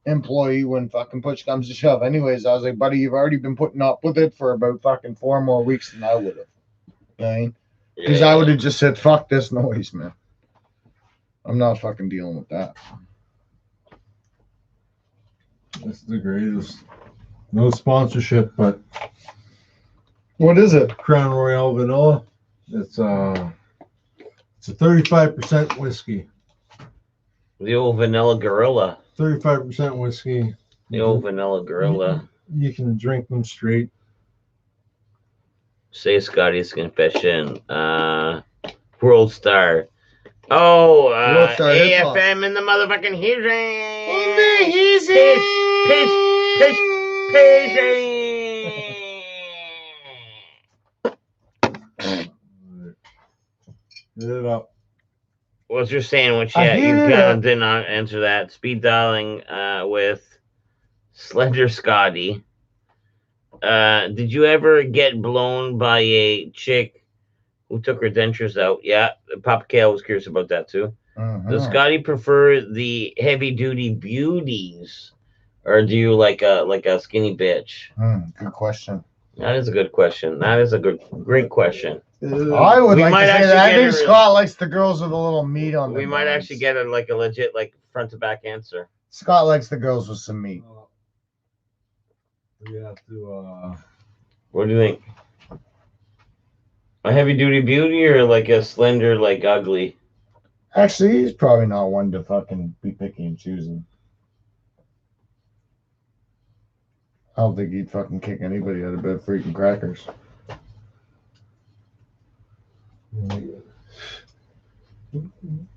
employee when fucking push comes to shove. Anyways, I was like, buddy, you've already been putting up with it for about fucking 4 more weeks than I would have. You know what I mean? Because I would have just said, fuck this noise, man. I'm not fucking dealing with that. It's the greatest. No sponsorship, but What is it? Crown Royal Vanilla. It's a 35% whiskey. The old vanilla gorilla. 35% whiskey. The old vanilla gorilla. You can drink them straight. Say Scotty's confession. World Star. Oh, World Star Hip-Hop. AFM in the motherfucking hearing. Hit it up. What's your sandwich? I Yeah, you hear kind ya. of did not answer that. Speed dialing with Slender Scotty. Did you ever get blown by a chick who took her dentures out? Yeah, Papa Kale was curious about that too. Does Scotty prefer the heavy duty beauties, or do you like a skinny bitch? Good question. That is a good question. That is a great question. I would We like might to say actually that. I get think a- Scott likes the girls with a little meat on them. We might actually get a legit front to back answer. Scott likes the girls with some meat. We have to. What do you think? A heavy duty beauty or like a slender like ugly? Actually, he's probably not one to fucking be picky and choosing. I don't think he'd fucking kick anybody out of bed for eating crackers.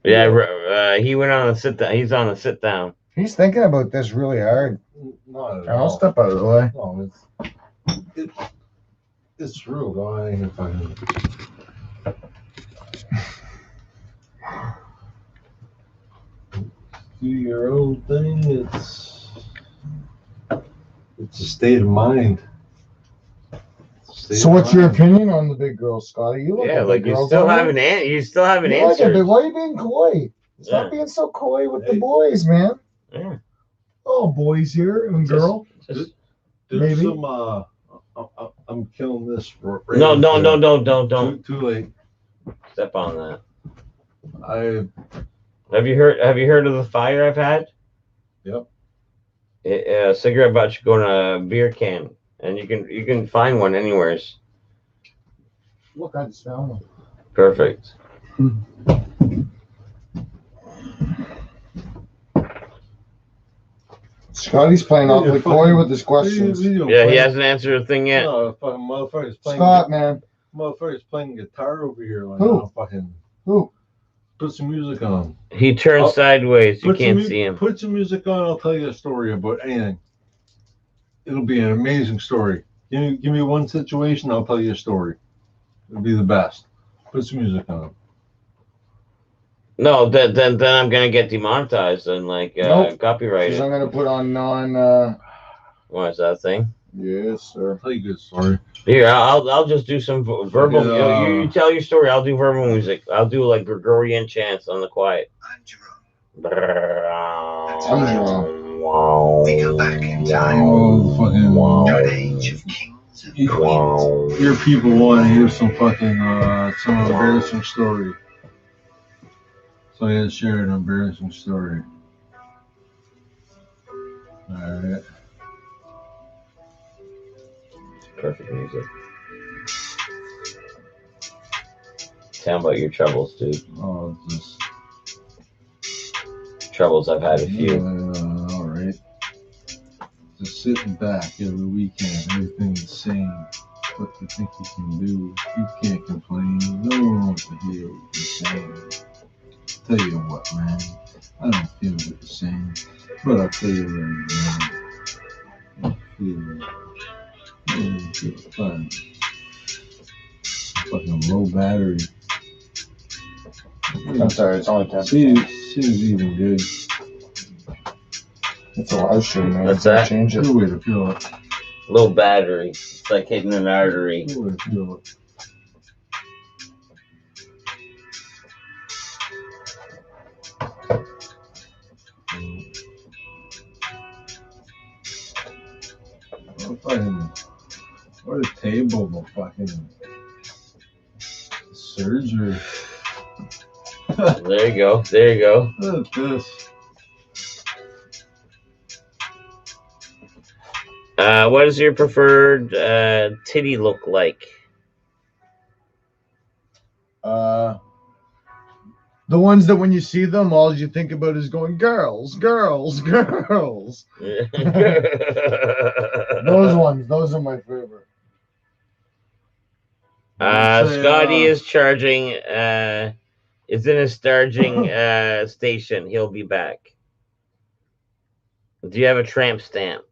Yeah, he went on a sit down. He's on a sit down. He's thinking about this really hard. Not at I'll all. step out of the way. No, it's true. Though. I ain't fucking. Do your own thing. It's a state of mind. So, what's your opinion on the big girls, Scotty? You look Yeah, at like big you girls, still don't haven't you still haven't You like it, answered. but why are you being coy? Stop Yeah. being so coy with the boys, man. Yeah. Oh, boys here and girl. Just- There's maybe. some. I'm killing this. no, don't Too late. step on that. Have you heard of the fire I've had? Yep. A cigarette butt should go in a beer can, and you can find one anywheres. Look, I just found one. Perfect. Scotty's playing awfully coy with his questions. Yeah, he hasn't answered a thing yet. No, fucking motherfucker's playing. Scott, man. Motherfucker's playing guitar over here. Like, Who? now, fucking. Who? Put some music on. He turned Oh, sideways. You Put can't some, see him. Put some music on. I'll tell you a story about anything. It'll be an amazing story. Give me one situation. I'll tell you a story. It'll be the best. Put some music on. No, then I'm gonna get demonetized and Nope. copyrighted. Because I'm going to put on non. What is that thing? Yes, sir. I'll tell you a good story. Here, I'll just do some verbal. Yeah. You tell your story. I'll do verbal music. I'll do like Gregorian chants on the quiet. I'm Jerome. Wow. We go back in time Oh, fucking. to an age of kings and queens. Wow. Your people want to hear some fucking some embarrassing story. So I had to share an embarrassing story. Alright. Perfect music. Tell 'em about your troubles, dude. Oh, just Troubles I've had a few. alright. Just sitting back every weekend, everything's the same. What you think you can do? You can't complain. No one wants to hear what you're saying. Tell you what, man. I don't feel it the same. But I'll tell you right now. I feel fine. Fucking low battery. I'm sorry, it's only 10. Seems even good. It's a live stream, man. What's Can't that? Change it. Good way to feel it. Low battery. It's like hitting an artery. Good way to feel it. What a table of fucking surgery. There you go. There you go. Look at this. What does your preferred titty look like? The ones that when you see them, all you think about is going, girls, girls, girls. Those ones, those are my favorite. Scotty is charging. Is in a charging station. He'll be back. Do you have a tramp stamp?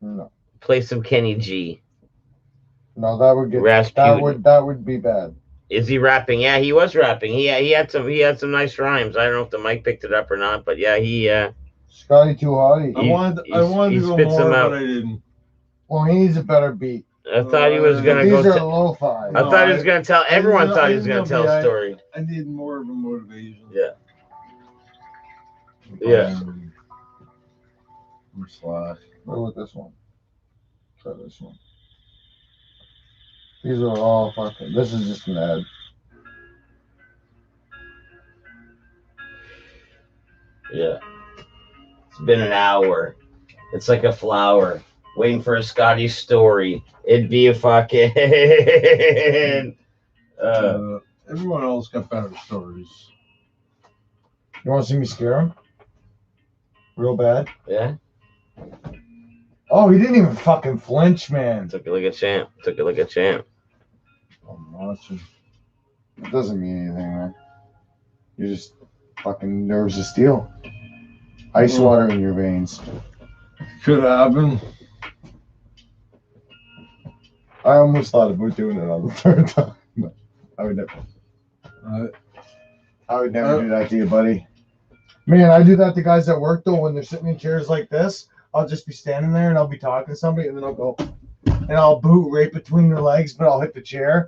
No. Play some Kenny G. No, that would get Rasputin. that would be bad. Is he rapping? Yeah, he was rapping. He had some nice rhymes. I don't know if the mic picked it up or not, but yeah, he Scotty too hotty. I wanted to go spits more, them out. but I didn't. Well, he needs a better beat. I thought he was gonna These go. are lo-fi. I thought he was gonna tell. Everyone thought he was gonna tell a I- story. I need more of a motivation. Yeah. Yeah. Or Slash. Go with this one. Try this one. These are all fucking. This is just an ad. Yeah. It's been an hour. It's like a flower waiting for a Scotty story. It'd be a fucking. Everyone else got better stories. You want to see me scare him? Real bad? Yeah. Oh, he didn't even fucking flinch, man. Took it like a champ. Took it like a champ. I'm watching. It doesn't mean anything, man. You're just fucking nerves of steel. Ice water in your veins. Could happen. I almost thought about doing it on the third time, but I would never. I would never do that to you, buddy. Man, I do that to guys at work though when they're sitting in chairs like this. I'll just be standing there and I'll be talking to somebody and then I'll go and I'll boot right between their legs, but I'll hit the chair.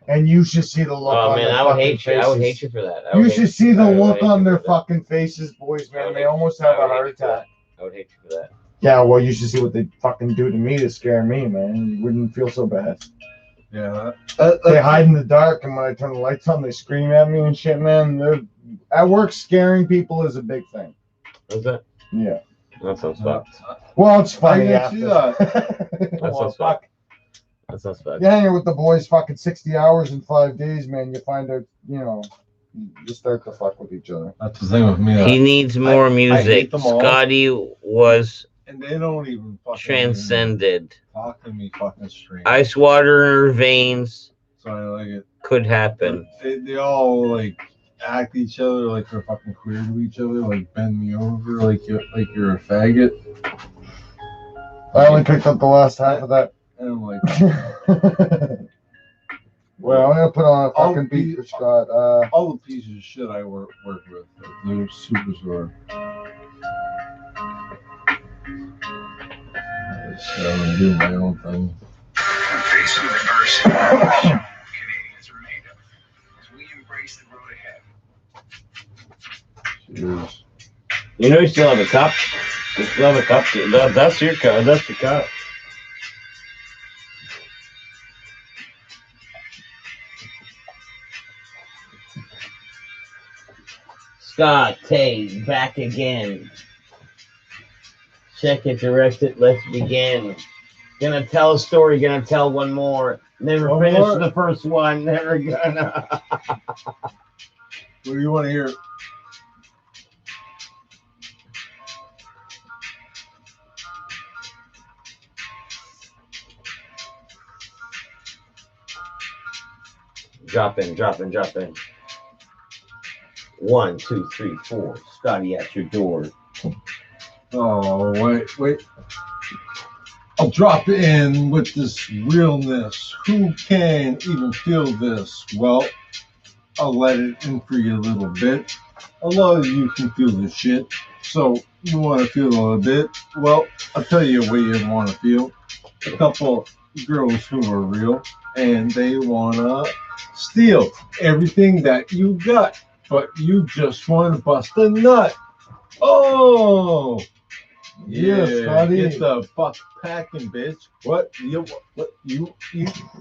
And you should see the look Oh on man, their I would fucking hate you. I would hate faces. you for that. You should see the look on hate their you for that. fucking faces, boys, I man. would They hate- almost I have a would hate heart you for that. attack. I would hate you for that. Yeah, well, you should see what they fucking do to me to scare me, man. You wouldn't feel so bad. Yeah. They hide in the dark, and when I turn the lights on, they scream at me and shit, man. They're at work. Scaring people is a big thing. What's that? Yeah. That sounds fucked. Well, it's funny. I can see after. That sounds fucked. That sounds fucked. You hang out with the boys fucking 60 hours in 5 days, man. You find out, you know, you start to fuck with each other. That's the thing with me. He needs more hate music. them all. Scotty was And they don't even fucking transcended. talk to me fucking straight. Ice water in her veins So I like it. could happen. They all like act each other like they're fucking queer to each other, like bend me over like you're a faggot. I only picked up the last half of that. And I'm like, Well, I'm gonna put on a I'll fucking be- beat for Scott. all the pieces of shit I work with, they're super sore. So I'm gonna do my own thing. Facing adversity, Canadians are made of as we embrace the road ahead. Cheers. You know you still have a cup? You still have a cup? That's your cup. That's the cup. Scott Tay back again. Check it, direct it, let's begin. Gonna tell a story, gonna tell one more. Never One finished more? the first one, never gonna. What do you want to hear? Drop in, drop in, drop in. 1, 2, 3, 4. Scotty at your door. Oh, wait. I'll drop in with this realness. Who can even feel this? Well, I'll let it in for you a little bit. A lot of you can feel this shit. So, you want to feel a little bit? Well, I'll tell you what you want to feel. A couple girls who are real, and they want to steal everything that you got. But you just want to bust a nut. Oh! Yeah, Yeah, Scotty. get the fuck packing, bitch. What? You what? What? You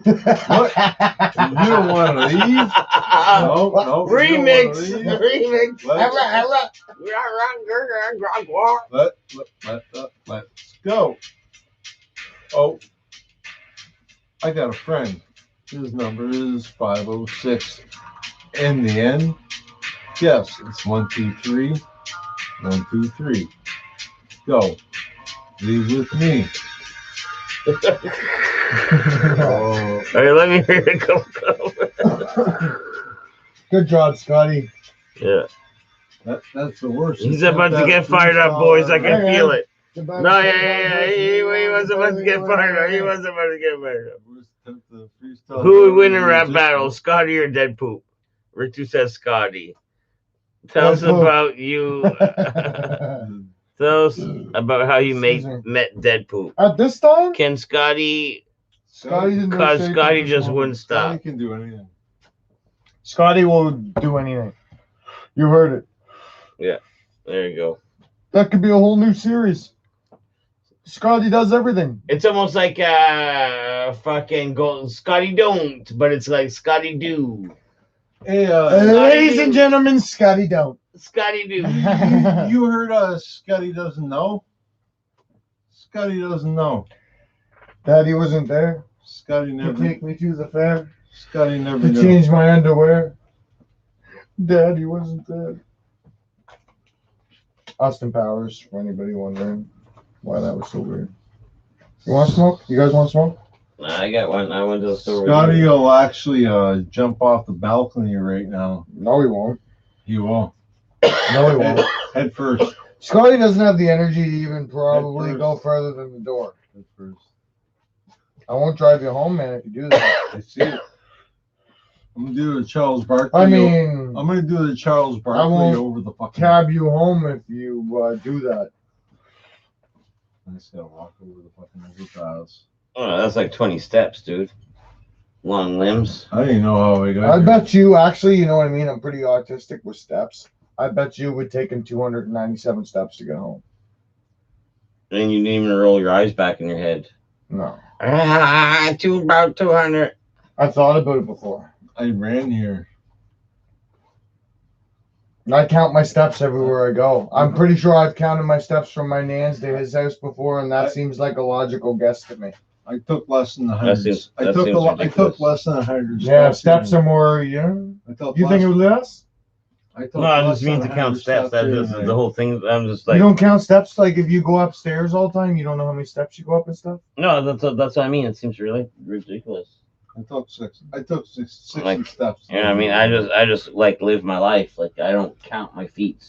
don't want to leave? No. Remix. You don't wanna Remix. leave? Let's go. Oh, I got a friend. His number is 506. In the end, yes, it's 123. 123. Go. Leave with me. All right, let me hear it go. Good job, Scotty. Yeah. That's the worst. He's about to get fired up, boys. I can feel it. No, yeah. He was about to get fired up. He was about to get fired up. Who would win a rap battle, Scotty or Dead Poop? Ritu says Scotty. Tell us about you. Tell us about how you met Dead Poop. At this time, Can Scotty? Scotty's in no Because shape Scotty at this just moment. wouldn't Scotty stop. can do anything. Scotty will do anything. You heard it. There you go. That could be a whole new series. Scotty does everything. It's almost like fucking Scotty don't, but it's like Scotty do. Hey, Ladies and gentlemen, Scotty don't. Scotty do. you heard Scotty doesn't know? Scotty doesn't know. Daddy wasn't there Scotty to never. take me to the fair Scotty never to knew. change my underwear. Daddy wasn't there. Austin Powers, for anybody wondering why that was so weird. You want smoke? You guys want smoke? Nah, I got one. I went to the store. Scotty will actually jump off the balcony right now. No, he won't. He will. No, he won't. Head first. Scotty doesn't have the energy to even probably first. go further than the door. Head first. I won't drive you home, man, if you do that. I see it. I'm gonna do the Charles Barkley. I mean, I'm gonna do the Charles Barkley won't over the fucking. cab you home if you do that. I just gotta walk over the fucking overpass. Oh, that's like 20 steps, dude. Long limbs. I didn't know how we got I here. bet you, actually, you know what I mean? I'm pretty autistic with steps. I bet you it would take him 297 steps to get home. And you didn't even roll your eyes back in your head. No. About 200. I thought about it before. I ran here. I count my steps everywhere I go. I'm pretty sure I've counted my steps from my nan's to his house before, and that seems like a logical guess to me. I took less than 100. seems I took ridiculous. less than 100. Yeah, steps are more, yeah. I took You think it was less? I took No, I less just mean than to count 100 steps. That's the just other the night. whole thing. I'm just You like, don't count steps? Like if you go upstairs all the time, you don't know how many steps you go up and stuff? no, that's what I mean. It seems really ridiculous. I took 60 Like, steps. You know what I mean? I just like live my life. Like I don't count my feet.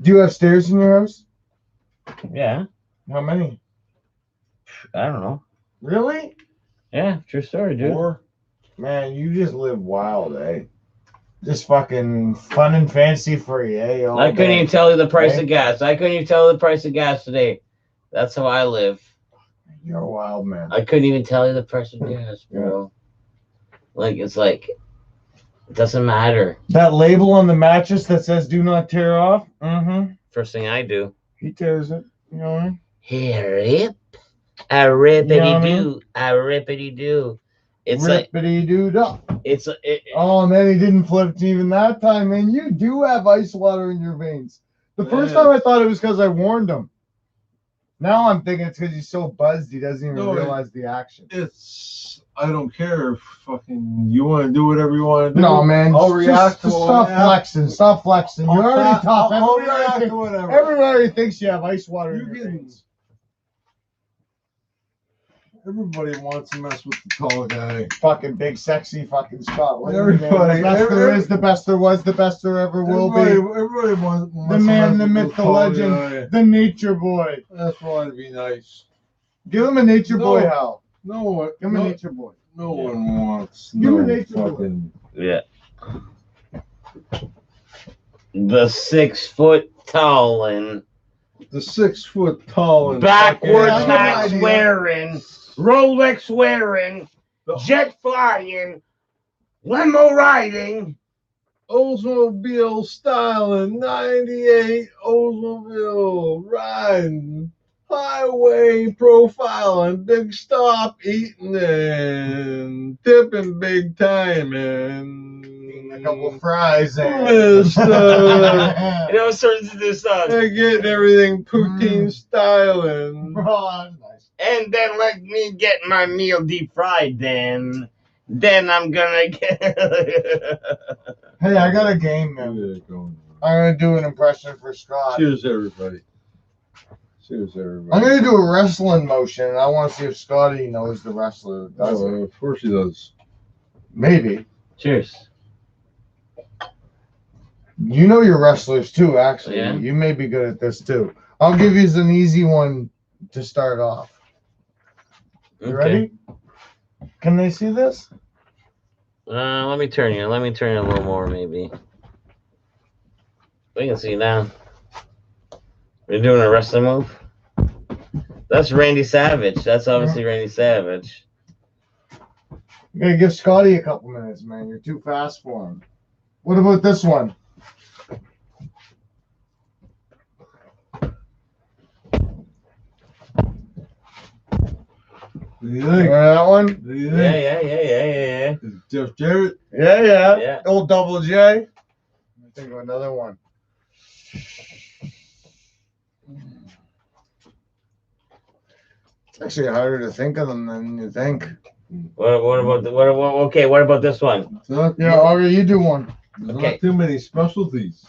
Do you have stairs in your house? Yeah. How many? I don't know. Really? Yeah, true story, dude. Or Man, you just live wild, eh? Just fucking fun and fancy free, eh? all I couldn't day. even tell you the price Right? of gas. I couldn't even tell you the price of gas today. That's how I live. You're a wild man. I couldn't even tell you the price of gas, bro. Like it's like it doesn't matter. That label on the mattress that says "Do not tear off." Mm-hmm. First thing I do. He tears it. You know what I mean? Hey, rip. I rippity You know what I mean? do. I rippity do. It's like Rippity doo dah. it's Oh man, he didn't flip to even that time, man. You do have ice water in your veins. The first Yeah. time I thought it was because I warned him. Now I'm thinking it's because he's so buzzed he doesn't even No, realize the action. I don't care. Fucking, you want to do whatever you want to do. No, man. I'll react to just stop whatever. flexing. Stop flexing. You're already tough. I'll Everybody react already to whatever. everybody already thinks you have ice water in You your can- veins. Everybody wants to mess with the tall guy. Fucking big, sexy, fucking Scott. Everybody, the best there is, the best there was, the best there ever will be. Everybody wants The man, the to myth, the tall legend, guy. the nature boy. That's why to be nice. Give him a nature boy, No. Hal. No one. Give him a No, nature boy. no one wants. Give him a No nature boy. fucking. Yeah. The 6 foot tall and The 6 foot tall and backwards Yeah, I got hats an idea. wearing, Rolex wearing, jet flying, limo riding. Oldsmobile styling, 98 Oldsmobile riding, highway profiling, big stop eating and tipping big time and A couple fries and Mr. You know, turns into this They're getting everything poutine styling. Oh, that's nice. and then let me get my meal deep fried. Then I'm gonna get. Hey, I got a game, man. I'm gonna do an impression for Scott. Cheers, everybody. Cheers, everybody. I'm gonna do a wrestling motion, and I want to see if Scotty knows the wrestler that does it. Of course he does. Maybe. Cheers. You know your wrestlers too, actually. Yeah. You may be good at this too. I'll give you an easy one to start off. You ready? Can they see this? Let me turn you. Let me turn you a little more, maybe. We can see now. We're doing a wrestling move. That's Randy Savage. That's obviously Randy Savage. You gotta give Scotty a couple minutes, man. You're too fast for him. What about this one? What do you think? That one? What do you Yeah, think? yeah. Is Jeff Jarrett? Yeah. Yeah. Old Double J. Let me think of another one. It's actually harder to think of them than you think. What about what about this one? It's not, Yeah, Augie, you do one. there's Okay. not too many specialties.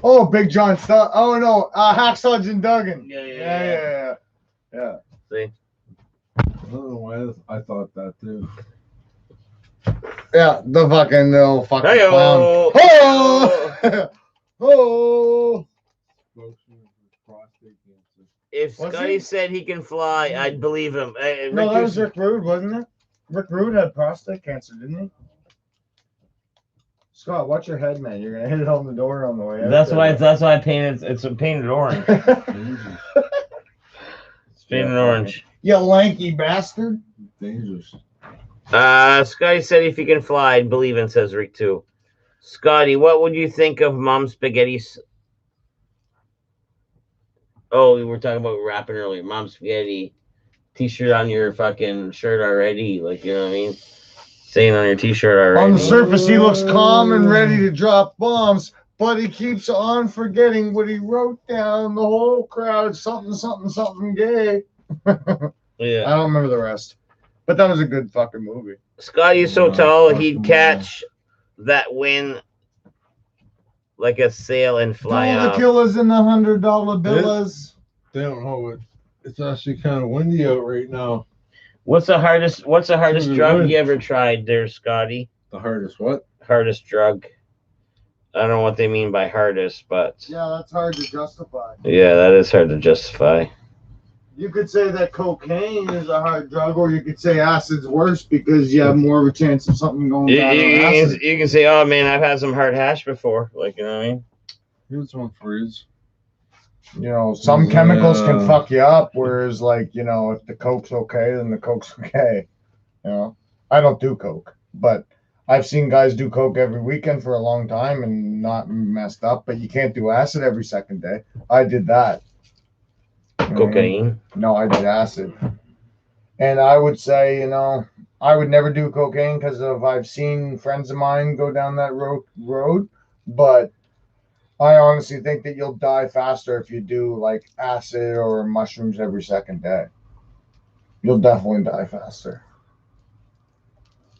Oh, Big John Studd. Oh no, Hacksaw Jim Duggan. Yeah. See? I don't know why I thought that too. Yeah, the fucking little fucking clown. Hey-o. Oh! Oh! If Was Scotty he? said he can fly, I'd believe him. No, that was Rick Rude, wasn't it? Rick Rude had prostate cancer, didn't he? Scott, watch your head, man. You're gonna hit it on the door on the way out. That's why I painted it's a painted orange. It's painted orange. You lanky bastard. Dangerous. Scotty said if he can fly, I'd believe him, says Rick too. Scotty, what would you think of Mom Spaghetti's? Oh, we were talking about rapping earlier. Mom Spaghetti t-shirt on your fucking shirt already. Like, you know what I mean? Saying on your t-shirt already. On the surface, he looks calm and ready to drop bombs, but he keeps on forgetting what he wrote down. The whole crowd, something gay. Yeah. I don't remember the rest, but that was a good fucking movie. Scotty is so Oh, tall, fucking he'd catch that wind like a sail and fly All the off. killers in the $100 billas. They don't know it. It's actually kind of windy out right now. What's the hardest Really drug good. you ever tried there, Scotty? The hardest what? Hardest drug. I don't know what they mean by hardest, but Yeah, that's hard to justify. yeah, that is hard to justify. You could say that cocaine is a hard drug, or you could say acid's worse because you have more of a chance of something going down on acid. You can say, oh man, I've had some hard hash before. Like, you know what I mean? Here's one for you. You know, some chemicals can fuck you up, whereas, like, you know, if the coke's okay, then the coke's okay. You know, I don't do coke, but I've seen guys do coke every weekend for a long time and not messed up. But you can't do acid every second day. I did that. You know what I mean? Cocaine. No, I did acid. And I would say, you know, I would never do cocaine because I've seen friends of mine go down that road. But I honestly think that you'll die faster if you do like acid or mushrooms every second day. You'll definitely die faster.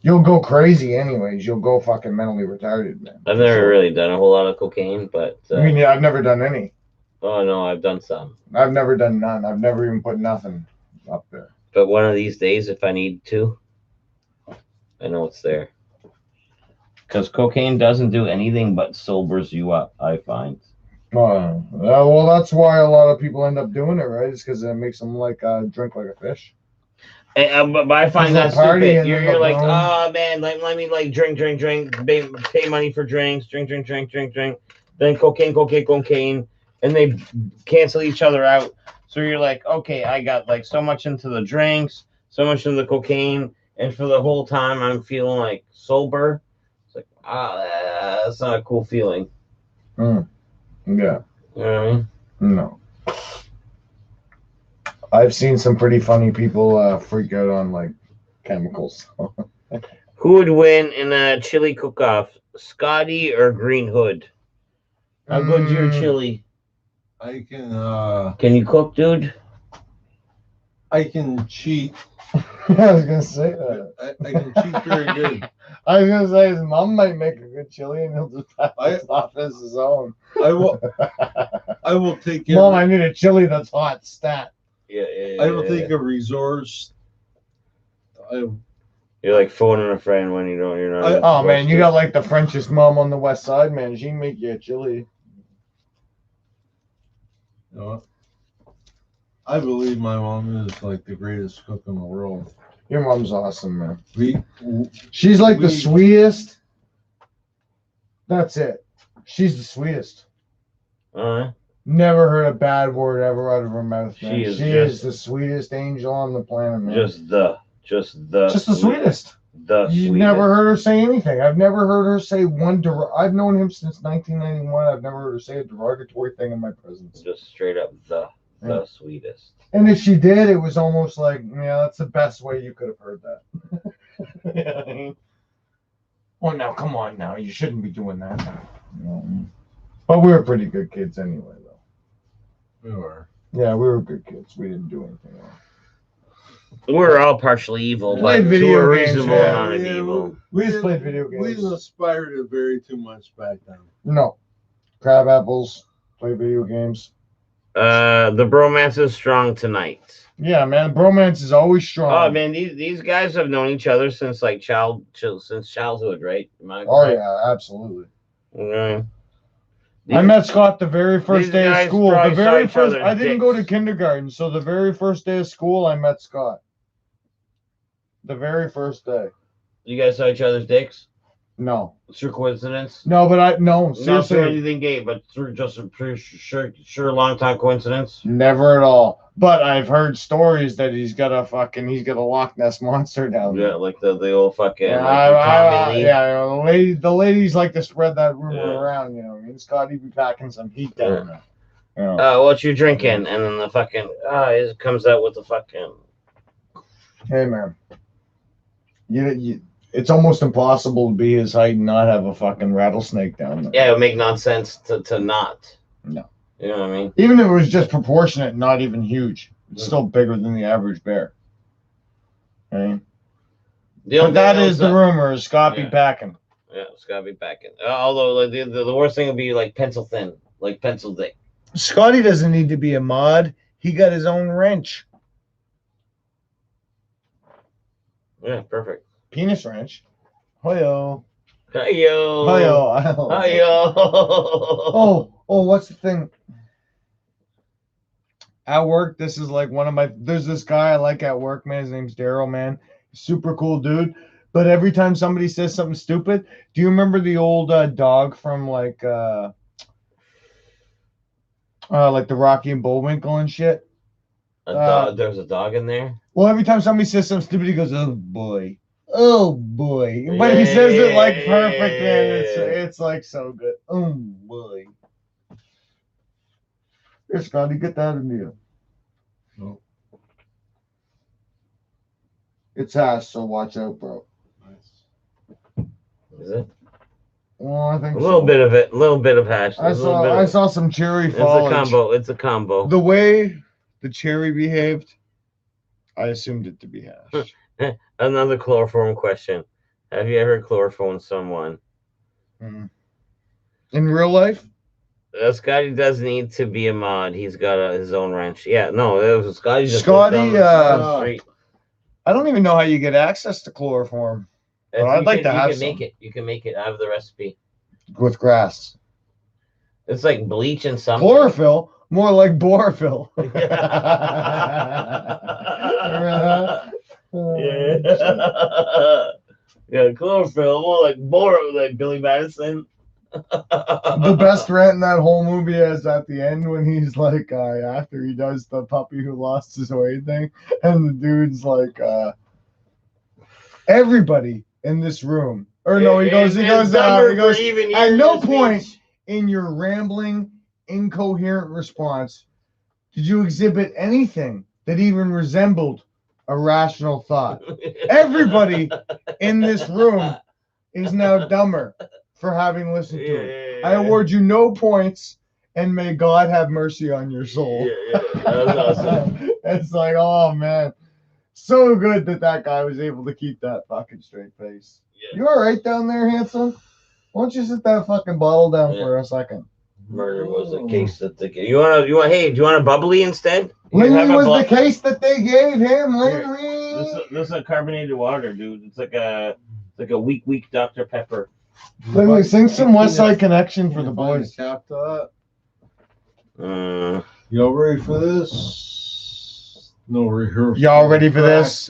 You'll go crazy anyways. You'll go fucking mentally retarded, man. I've never really done a whole lot of cocaine, but I mean, yeah, I've never done any. oh no, I've done some. I've never done none. I've never even put nothing. up there. But one of these days, if I need to, I know it's there. Because cocaine doesn't do anything but sobers you up, I find. Well, that's why a lot of people end up doing it, right? It's because it makes them like drink like a fish. But I find that party stupid. and You're then like, the room. oh man, let me like drink, pay money for drinks, drink. Then cocaine, and they cancel each other out. So you're like, okay, I got like so much into the drinks, so much into the cocaine, and for the whole time I'm feeling like sober. It's like, that's not a cool feeling. Yeah. You know what I mean? No. I've seen some pretty funny people freak out on like chemicals. Who would win in a chili cook-off, Scotty or Green Hood? How good's your chili? I can. Can you cook, dude? I can cheat. I was gonna say that. I can cheat very good. I was gonna say his mom might make a good chili and he'll just pass it off as his own. I will take it. Mom, I need a chili that's hot. Stat. Yeah. I will take a resource. You're like phoning a friend when you're not. Oh man, you got like the Frenchest mom on the west side, man. She can make you a chili. You know what? I believe my mom is like the greatest cook in the world. Your mom's awesome, man. We She's like the sweetest. That's it. She's the sweetest. Never heard a bad word ever out of her mouth, man. She is the sweetest angel on the planet, man. Just the sweetest. You never heard her say anything. I've never heard her say one. I've known him since 1991. I've never heard her say a derogatory thing in my presence. Just straight up the sweetest. And if she did, it was almost like, yeah, that's the best way you could have heard that. Well, now, come on now. You shouldn't be doing that. But we were pretty good kids anyway, though. We were. Yeah, we were good kids. We didn't do anything wrong. We're all partially evil, but Played to video a games, reasonable yeah. amount of evil. We just played video games. We didn't aspire to very too much back then. No. Crab apples, play video games. The bromance is strong tonight. Yeah, man. Bromance is always strong. Oh man, these guys have known each other since like childhood, right? Oh yeah, absolutely. Okay. I met Scott the very first day of school. The very first, I didn't go to dicks. kindergarten, so the very first day of school, I met Scott. The very first day. You guys saw each other's dicks? No. It's your coincidence? No, but no, Not seriously. through anything gay, but through just a pretty sure long time coincidence. Never at all. But I've heard stories that he's got a Loch Ness monster down there. Yeah, like the old fucking. Yeah, the ladies like to spread that rumor around. You know, me and Scotty be packing some heat down there. You know. What you drinking? And then the fucking it comes out with the fucking. Hey man, it's almost impossible to be his height and not have a fucking rattlesnake down there. Yeah, it would make nonsense to not. No. You know what I mean? Even if it was just proportionate, not even huge, it's still bigger than the average bear. Right? But that is the rumor. Is Scott be packing? Yeah, Scott be packing. Although like, the worst thing would be like pencil thin, like pencil thick. Scotty doesn't need to be a mod. He got his own wrench. Yeah, perfect. Penis wrench. Hoyo. Hiyo. Hoyo. Hiyo. Oh, what's the thing? At work, this is like there's this guy I like at work, man. His name's Daryl, man. Super cool dude. But every time somebody says something stupid, do you remember the old dog from like the Rocky and Bullwinkle and shit? There's a dog in there. Well, every time somebody says something stupid, he goes, "Oh boy, oh boy," but he says it like perfect, man. It's like so good. Oh boy. Here, Scotty, get that in you. No. It's hash, so watch out, bro. Nice. Is it? Well, I think A little bit of it, a little bit of hash. I saw some cherry foliage. It's a combo. The way the cherry behaved, I assumed it to be hash. Another chloroform question. Have you ever chloroformed someone? In real life? Scotty does need to be a mod. He's got his own ranch. Yeah, no, it was Scotty. Just Scotty, lives down the street. I don't even know how you get access to chloroform. But I'd like to have some. Make it. You can make it out of the recipe with grass. It's like bleach and something. Chlorophyll, more like borophyll. Yeah, chlorophyll, more like Billy Madison. The best rant in that whole movie is at the end when he's like, after he does the puppy who lost his weight thing, and the dude's like, everybody in this room, or no, he goes, at no point in your rambling, incoherent response did you exhibit anything that even resembled a rational thought. Everybody in this room is now dumber for having listened to it. I award you no points, and may God have mercy on your soul. That was awesome. It's like, oh man, so good that guy was able to keep that fucking straight face. You all right down there, handsome? Why don't you sit that fucking bottle down for a second? Murder was a case that they gave. Hey, do you want a bubbly instead? Linley was the case that they gave him. Linley. This is a carbonated water, dude. It's like a weak Dr. Pepper. Linley, sing some West Side Connection for the boys. Tap to that. Y'all ready for this? No rehearsal. Y'all ready for this?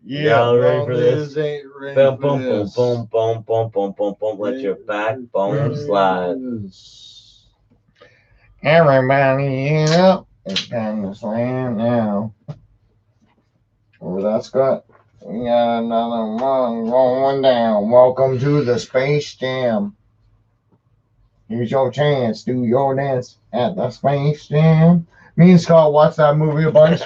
Yeah, y'all ready for this? Ain't ready boom, for boom, this. boom, boom, boom, boom, boom, boom. Let your backbone slide. Everybody up. It's time to slam now. What was that, Scott? We got another one going down. Welcome to the Space Jam. Here's your chance. Do your dance at the Space Jam. Me and Scott watched that movie a bunch.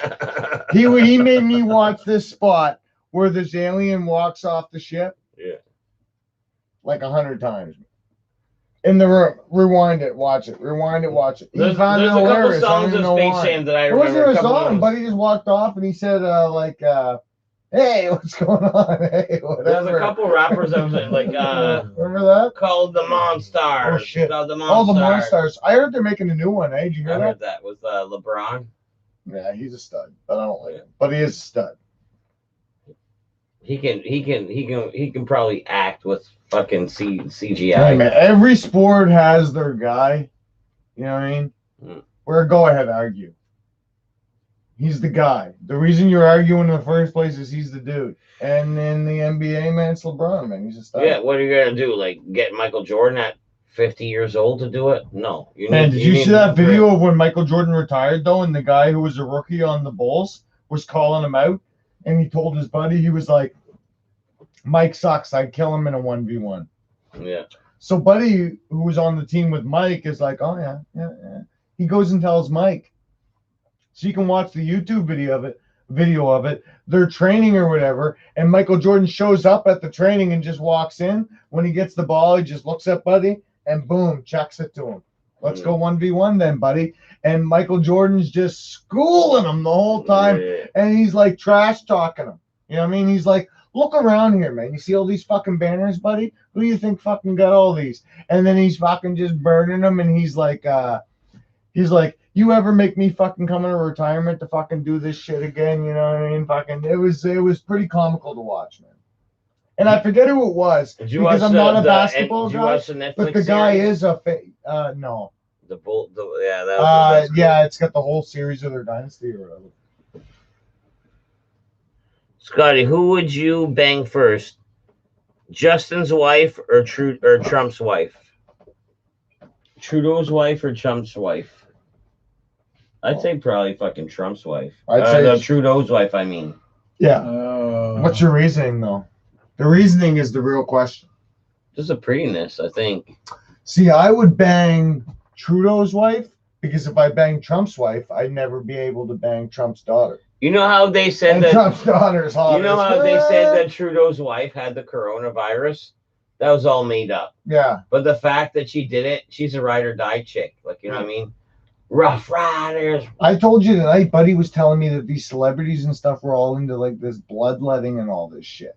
He made me watch this spot where this alien walks off the ship. Yeah. Like 100 times. In the room. Rewind it, watch it. Rewind it, watch it. There's a couple songs of Space Jam that I remember. It wasn't a song. Buddy just walked off and he said, hey, what's going on? Hey, whatever. There's a couple rappers that was like, remember that? Called the Monstars. Oh, shit. Called the Oh, the Monstars. I heard they're making a new one. Did you hear that? I heard that with LeBron. Yeah, he's a stud, but I don't like him. But he is a stud. He can probably act with fucking CGI. Hey, man, every sport has their guy. You know what I mean? Or go ahead, argue. He's the guy. The reason you're arguing in the first place is he's the dude. And in the NBA, man, it's LeBron, man. He's a star. Yeah, what are you gonna do? Like get Michael Jordan at 50 years old to do it? No. Did you see that video of when Michael Jordan retired though, and the guy who was a rookie on the Bulls was calling him out, and he told his buddy, he was like, Mike sucks. I'd kill him in a 1v1. Yeah. So Buddy, who was on the team with Mike, is like, oh yeah. He goes and tells Mike. So you can watch the YouTube video of it. They're training or whatever, and Michael Jordan shows up at the training and just walks in. When he gets the ball, he just looks at Buddy and boom, chucks it to him. Let's go 1v1 then, buddy. And Michael Jordan's just schooling him the whole time, and he's like trash talking him. You know what I mean? He's like, look around here, man. You see all these fucking banners, buddy? Who do you think fucking got all these? And then he's fucking just burning them, and he's like, you ever make me fucking come into retirement to fucking do this shit again? You know what I mean? Fucking, it was pretty comical to watch, man. And I forget who it was because I'm not a basketball guy. But the guy is a no. The Bull, that was it's got the whole series of their dynasty or whatever. Scotty, who would you bang first? Justin's wife or Trump's wife? Trudeau's wife or Trump's wife? I'd say probably fucking Trump's wife. Trudeau's wife, I mean. Yeah. What's your reasoning, though? The reasoning is the real question. Just a prettiness, I think. See, I would bang Trudeau's wife because if I bang Trump's wife, I'd never be able to bang Trump's daughter. You know how they said that Trump's daughter's hot. You know how they said that Trudeau's wife had the coronavirus? That was all made up. Yeah. But the fact that she did it, she's a ride or die chick. Like, you know what I mean? Rough Riders. I told you tonight, Buddy was telling me that these celebrities and stuff were all into like this bloodletting and all this shit.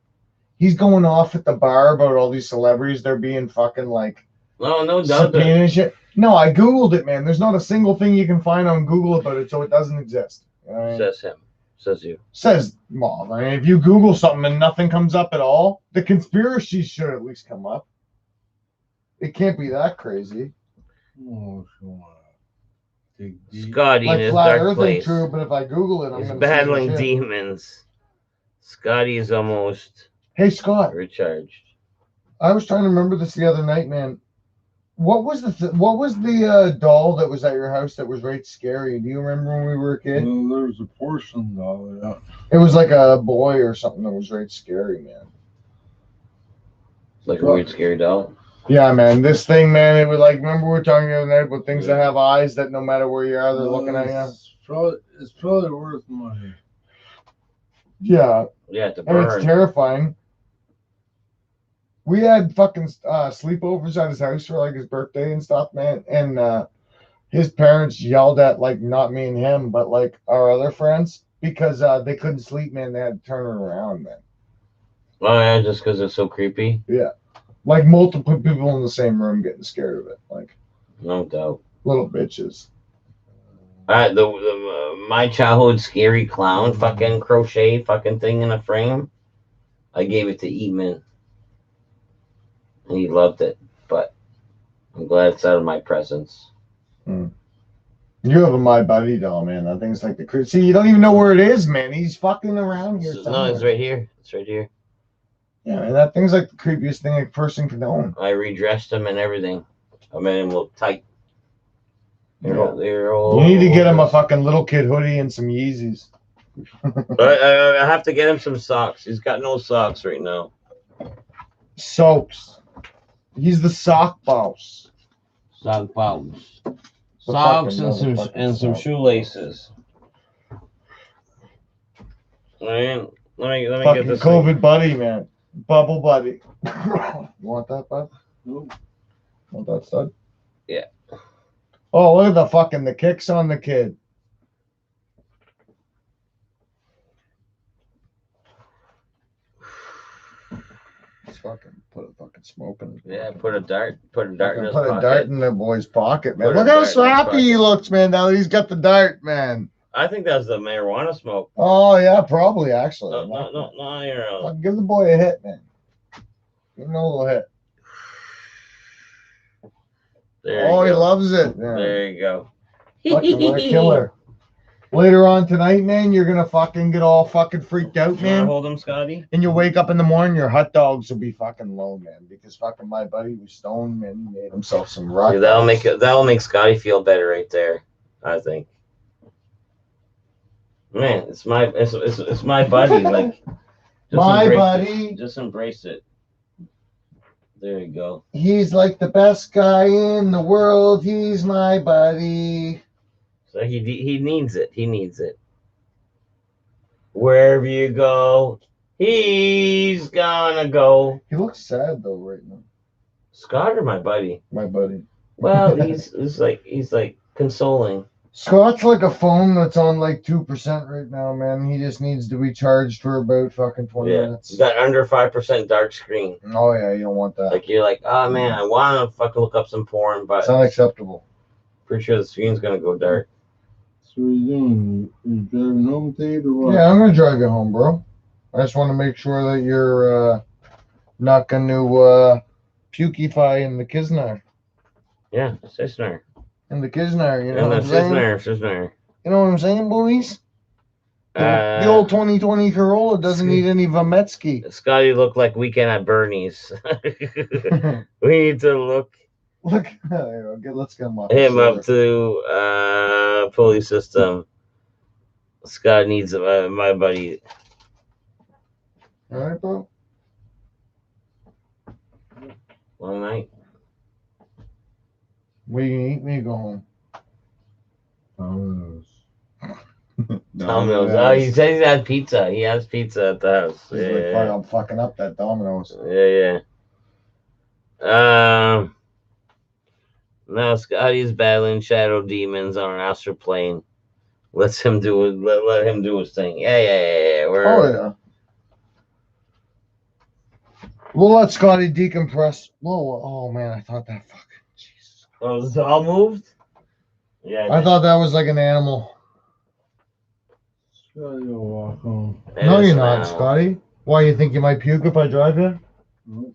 He's going off at the bar about all these celebrities. They're being fucking like No doubt. subpoena and shit. No, I googled it, man. There's not a single thing you can find on Google about it, so it doesn't exist. All right? Says him. Says you. Says, well, I mean, if you Google something and nothing comes up at all, the conspiracies should at least come up. It can't be that crazy. Oh, dig deep. Scotty in Like his flat dark Earth ain't place. true, but if I Google it, I'm He's gonna battling see the shit. demons. Scotty is almost Hey Scott, recharged. I was trying to remember this the other night, man. What was the doll that was at your house that was right scary? Do you remember when we were a kid? Well, there's a porcelain doll. Yeah. It was like a boy or something that was right scary, man. Like a weird, scary doll. Yeah, man. This thing, man, it was like, remember we were talking the other night about things that have eyes that no matter where you are, they're looking at you? It's probably worth money. Yeah. Yeah, to And it's burn. terrifying. We had fucking sleepovers at his house for like his birthday and stuff, man. And his parents yelled at like not me and him, but like our other friends because they couldn't sleep, man. They had to turn it around, man. Oh yeah, just because it's so creepy. Yeah, like multiple people in the same room getting scared of it, like No doubt. little bitches. My childhood scary clown fucking crochet fucking thing in a frame. I gave it to Eatman. And he loved it, but I'm glad it's out of my presence. You have a My Buddy doll, man. That thing's like the see. You don't even know where it is, man. He's fucking around here. No, it's right here. It's right here. Yeah, man. That thing's like the creepiest thing a person can own. I redressed him and everything. I made him look tight. They're You need to get him a fucking little kid hoodie and some Yeezys. I have to get him some socks. He's got no socks right now. Soaps. He's the sock boss. Sock bows. The Socks fucking and motherfucking some sock. shoelaces. Man, let me Fucking get this COVID thing. buddy, man. Bubble buddy. You want that, bud? Nope. Want that, stud? Yeah. Oh, look at the kicks on the kid. Let's fucking put a fucking smoke in his Yeah, pocket. put a dart in his Put a pocket. dart in the boy's pocket, man. Put a Look how dart in his happy he pocket. looks, man. Now that he's got the dart, man. I think that's the marijuana smoke. Oh yeah, probably actually. No, you're Well, give the boy a hit, man. Give him a little hit. There Oh, you he go. loves it. Yeah. There you go. Fucking what a killer. Later on tonight, man, you're gonna fucking get all fucking freaked out, You wanna man. hold him, Scotty? And you wake up in the morning, your hot dogs will be fucking low, man, because fucking my buddy was stoned, man. He made himself some rock. Yeah, that'll make Scotty feel better right there. I think. Man, it's my buddy. Like My embrace buddy. it. Just embrace it. There you go. He's like the best guy in the world. He's my buddy. So he needs it. He needs it. Wherever you go, he's gonna go. He looks sad though right now. Scott or my buddy? My buddy. Well, he's like consoling. Scott's like a phone that's on like 2% right now, man. He just needs to be charged for about fucking 20 Yeah, minutes. you got under 5% dark screen. Oh yeah, you don't want that. Like you're like, oh man, I want to fucking look up some porn, but It's unacceptable. pretty sure the screen's gonna go dark. So what are you doing? You driving home, Tate, or what? Yeah, I'm gonna drive you home, bro. I just want to make sure that you're not gonna pukify in the Kisnar. Yeah, Cisner. In the Kisnar, you know And what the I'm saying? Cisner. You know what I'm saying, boys? The old 2020 Corolla doesn't need any Vometsky. Scotty looked like Weekend at Bernie's. We need to look Look, let's get him up. him up to pulley system. Scott needs my buddy. All right, bro. One night. What are you gonna eat when you go home? Domino's. Oh, he said he had pizza. He has pizza at the house. He's like, fuck, I'm fucking up that Domino's. Yeah. Now Scotty's battling shadow demons on an astral plane. Let him do it. Let him do his thing. Yeah. Oh yeah. We'll let Scotty decompress. Whoa, oh man, I thought that fucking Jesus. Oh, is it all moved? Yeah. I thought that was like an animal. Scotty will walk home. No, you're not, Scotty. Why, you think you might puke if I drive you? Nope.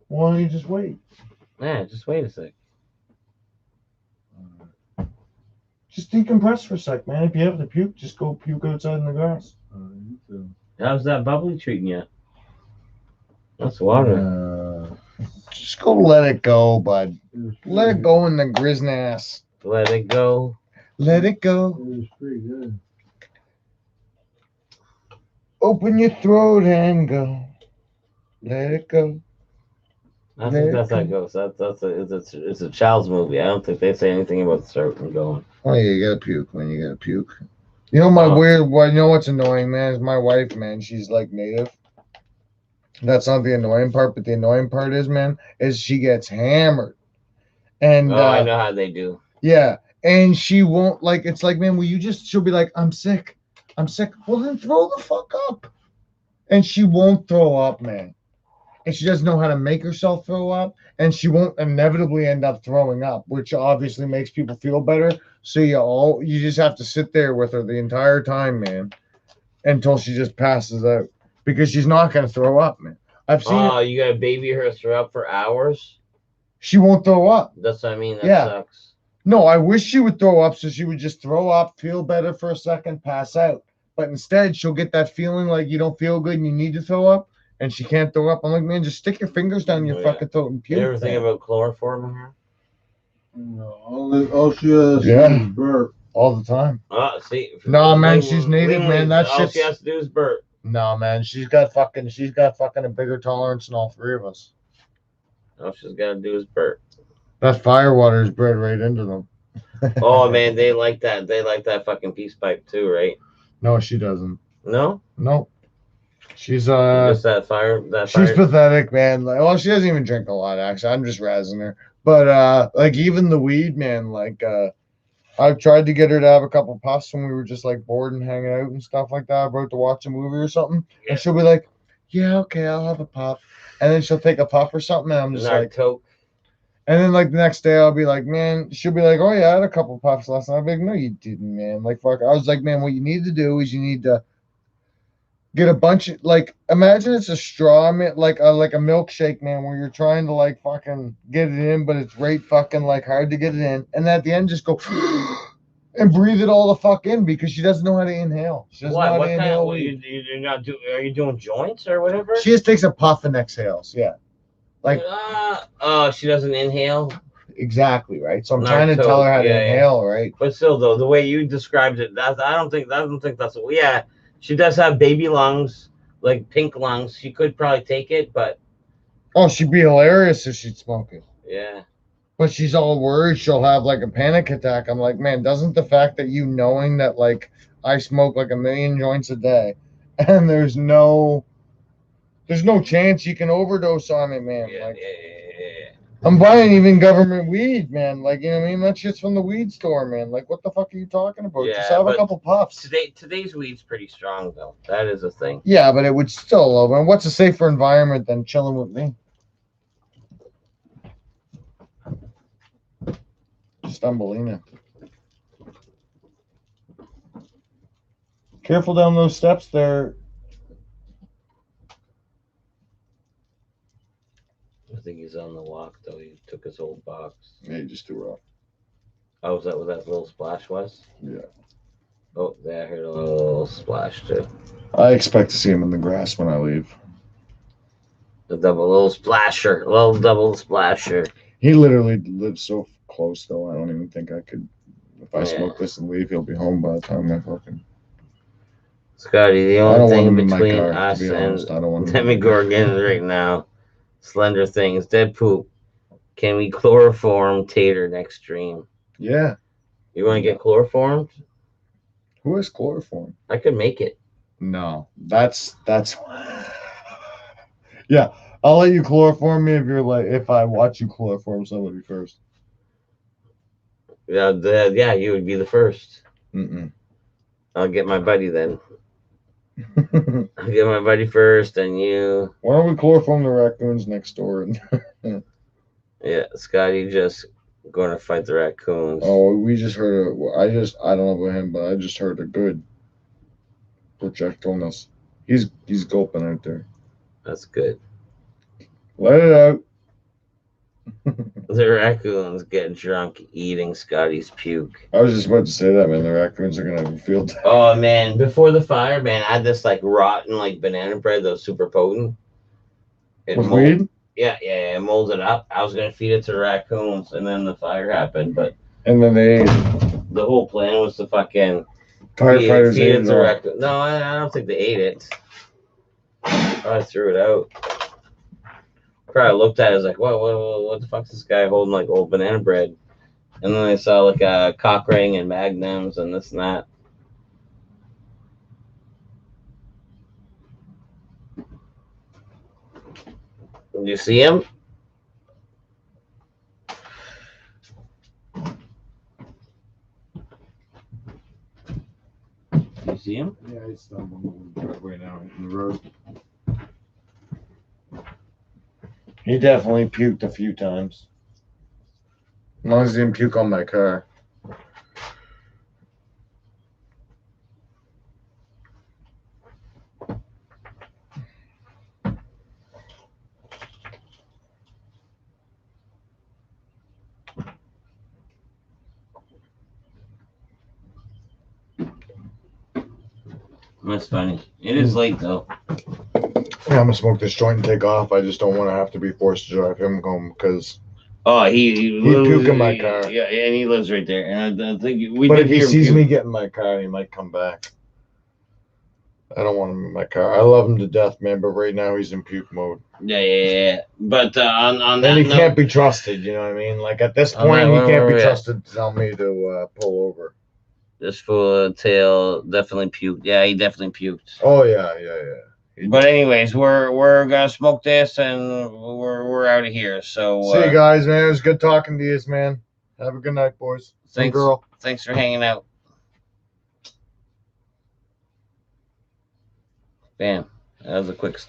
Why don't you just wait? Yeah, just wait a sec. Just decompress for a sec, man. If you have to puke, just go puke outside in the grass. You too. How's that bubbly treating you? That's water. Just go let it go, bud. Let it go in the griznass. Let it go. Let it It go. was pretty good. Open your throat and go. Let it go. I think that's how it goes. It's a child's movie. I don't think they say anything about starting going. Oh yeah, you gotta puke when you gotta puke. You know my weird. Well, you know what's annoying, man? Is my wife, man. She's like native. That's not the annoying part, but the annoying part is, man, is she gets hammered. And I know how they do. Yeah, and she won't like. It's like, man, will you just? She'll be like, I'm sick. I'm sick. Well, then throw the fuck up. And she won't throw up, man. And she doesn't know how to make herself throw up, and she won't inevitably end up throwing up, which obviously makes people feel better. So you just have to sit there with her the entire time, man, until she just passes out, because she's not gonna throw up, man. I've seen. Oh, you gotta baby her throw up for hours? She won't throw up. That's what I mean. That sucks. No, I wish she would throw up so she would just throw up, feel better for a second, pass out. But instead, she'll get that feeling like you don't feel good and you need to throw up, and she can't throw up. I'm like, man, just stick your fingers down your fucking throat and puke. You ever think about chloroform in her? No, all she has is burp. All the time. See. No, man, she's native, man. That shit. All she has to do is burp. No, man, she's got fucking a bigger tolerance than all three of us. All she's got to do is burp. That fire water is bred right into them. Oh man, they like that. They like that fucking peace pipe too, right? No, she doesn't. No. She's just that fire. She's pathetic, man. Like, well, she doesn't even drink a lot. Actually, I'm just razzing her. But like even the weed, man. Like I've tried to get her to have a couple puffs when we were just like bored and hanging out and stuff like that, about to watch a movie or something, and she'll be like, "Yeah, okay, I'll have a puff," and then she'll take a puff or something, and I'm just like, "Coke." And then like the next day, I'll be like, "Man," she'll be like, "Oh yeah, I had a couple puffs last night." I'll be like, "No, you didn't, man." Like fuck, I was like, "Man, what you need to do is you need to get a bunch of like, imagine it's a straw, like a milkshake, man, where you're trying to like fucking get it in, but it's right fucking like hard to get it in, and at the end just go and breathe it all the fuck in, because she doesn't know how to inhale. She doesn't know how to inhale. Are you doing joints or whatever? She just takes a puff and exhales. Yeah, like she doesn't inhale. Exactly, right. So I'm trying to tell her how to inhale, right? But still, though, the way you described it, I don't think that's she does have baby lungs, like pink lungs. She could probably take it, but she'd be hilarious if she'd smoke it. Yeah. But she's all worried she'll have like a panic attack. I'm like, man, doesn't the fact that you knowing that like I smoke like 1 million joints a day and there's no chance you can overdose on it, man. Yeah, like, yeah. I'm buying even government weed, man. Like, you know what I mean? That shit's from the weed store, man. Like, what the fuck are you talking about? Yeah, just have a couple puffs. Today's weed's pretty strong, though. That is a thing. Yeah, but it would still, man. What's a safer environment than chilling with me? Stumbleina. Careful down those steps there. I think he's on the walk, though. He took his old box. Yeah, he just threw up. Oh, was that what that little splash was? Yeah. Oh, yeah, I heard a little splash, too. I expect to see him in the grass when I leave. The little double splasher. He literally lives so close, though. I don't even think I could. If I smoke this and leave, he'll be home by the time I fucking. Scotty, the only thing between us and Demogorgon right now, slender things, dead poop. Can we chloroform Tater next stream? Yeah. You want to get chloroformed? Who has chloroform? I could make it. No, that's. Yeah, I'll let you chloroform me if I watch you chloroform somebody first. Yeah, you would be the first. Mm-mm. I'll get my buddy then. I'll get my buddy first, and you. Why don't we chloroform the raccoons next door? Yeah, Scotty just going to fight the raccoons. Oh, we just heard. I don't know about him, but I just heard a good projectilness. He's gulping out there. That's good. Let it out. The raccoons get drunk eating Scotty's puke. I was just about to say that, man. The raccoons are gonna have a field day. Oh man, before the fire, man, I had this like rotten like banana bread that was super potent. It With weed? Yeah, it molded up. I was gonna feed it to the raccoons, and then the fire happened. But And then they ate it. the whole plan was to fucking Firefighters feed ate it it to all. raccoons. No, I don't think they ate it. I threw it out. Probably looked at it, was like, what the fuck's this guy holding like old banana bread? And then I saw like a cock ring and magnums and this and that. Did you see him? You see him? Yeah, he's stumbling on the driveway now in the road. He definitely puked a few times. As long as he didn't puke on my car. That's funny. It is late though. Yeah, I'm gonna smoke this joint and take off. I just don't want to have to be forced to drive him home because. Oh, he puked in my car. Yeah, and he lives right there. And I think we But did if he hear him sees puke. me get in my car, he might come back. I don't want him in my car. I love him to death, man. But right now he's in puke mode. Yeah. But on that And he note, can't be trusted. You know what I mean? Like at this On point, that- he can't be where- trusted to tell me to pull over. this fool tail definitely puked. Yeah, he definitely puked. Oh yeah. But anyways, we're gonna smoke this and we're out of here. So See you guys, man. It was good talking to you, man. Have a good night, boys. And thanks, girl. thanks for hanging out. Bam. That was a quick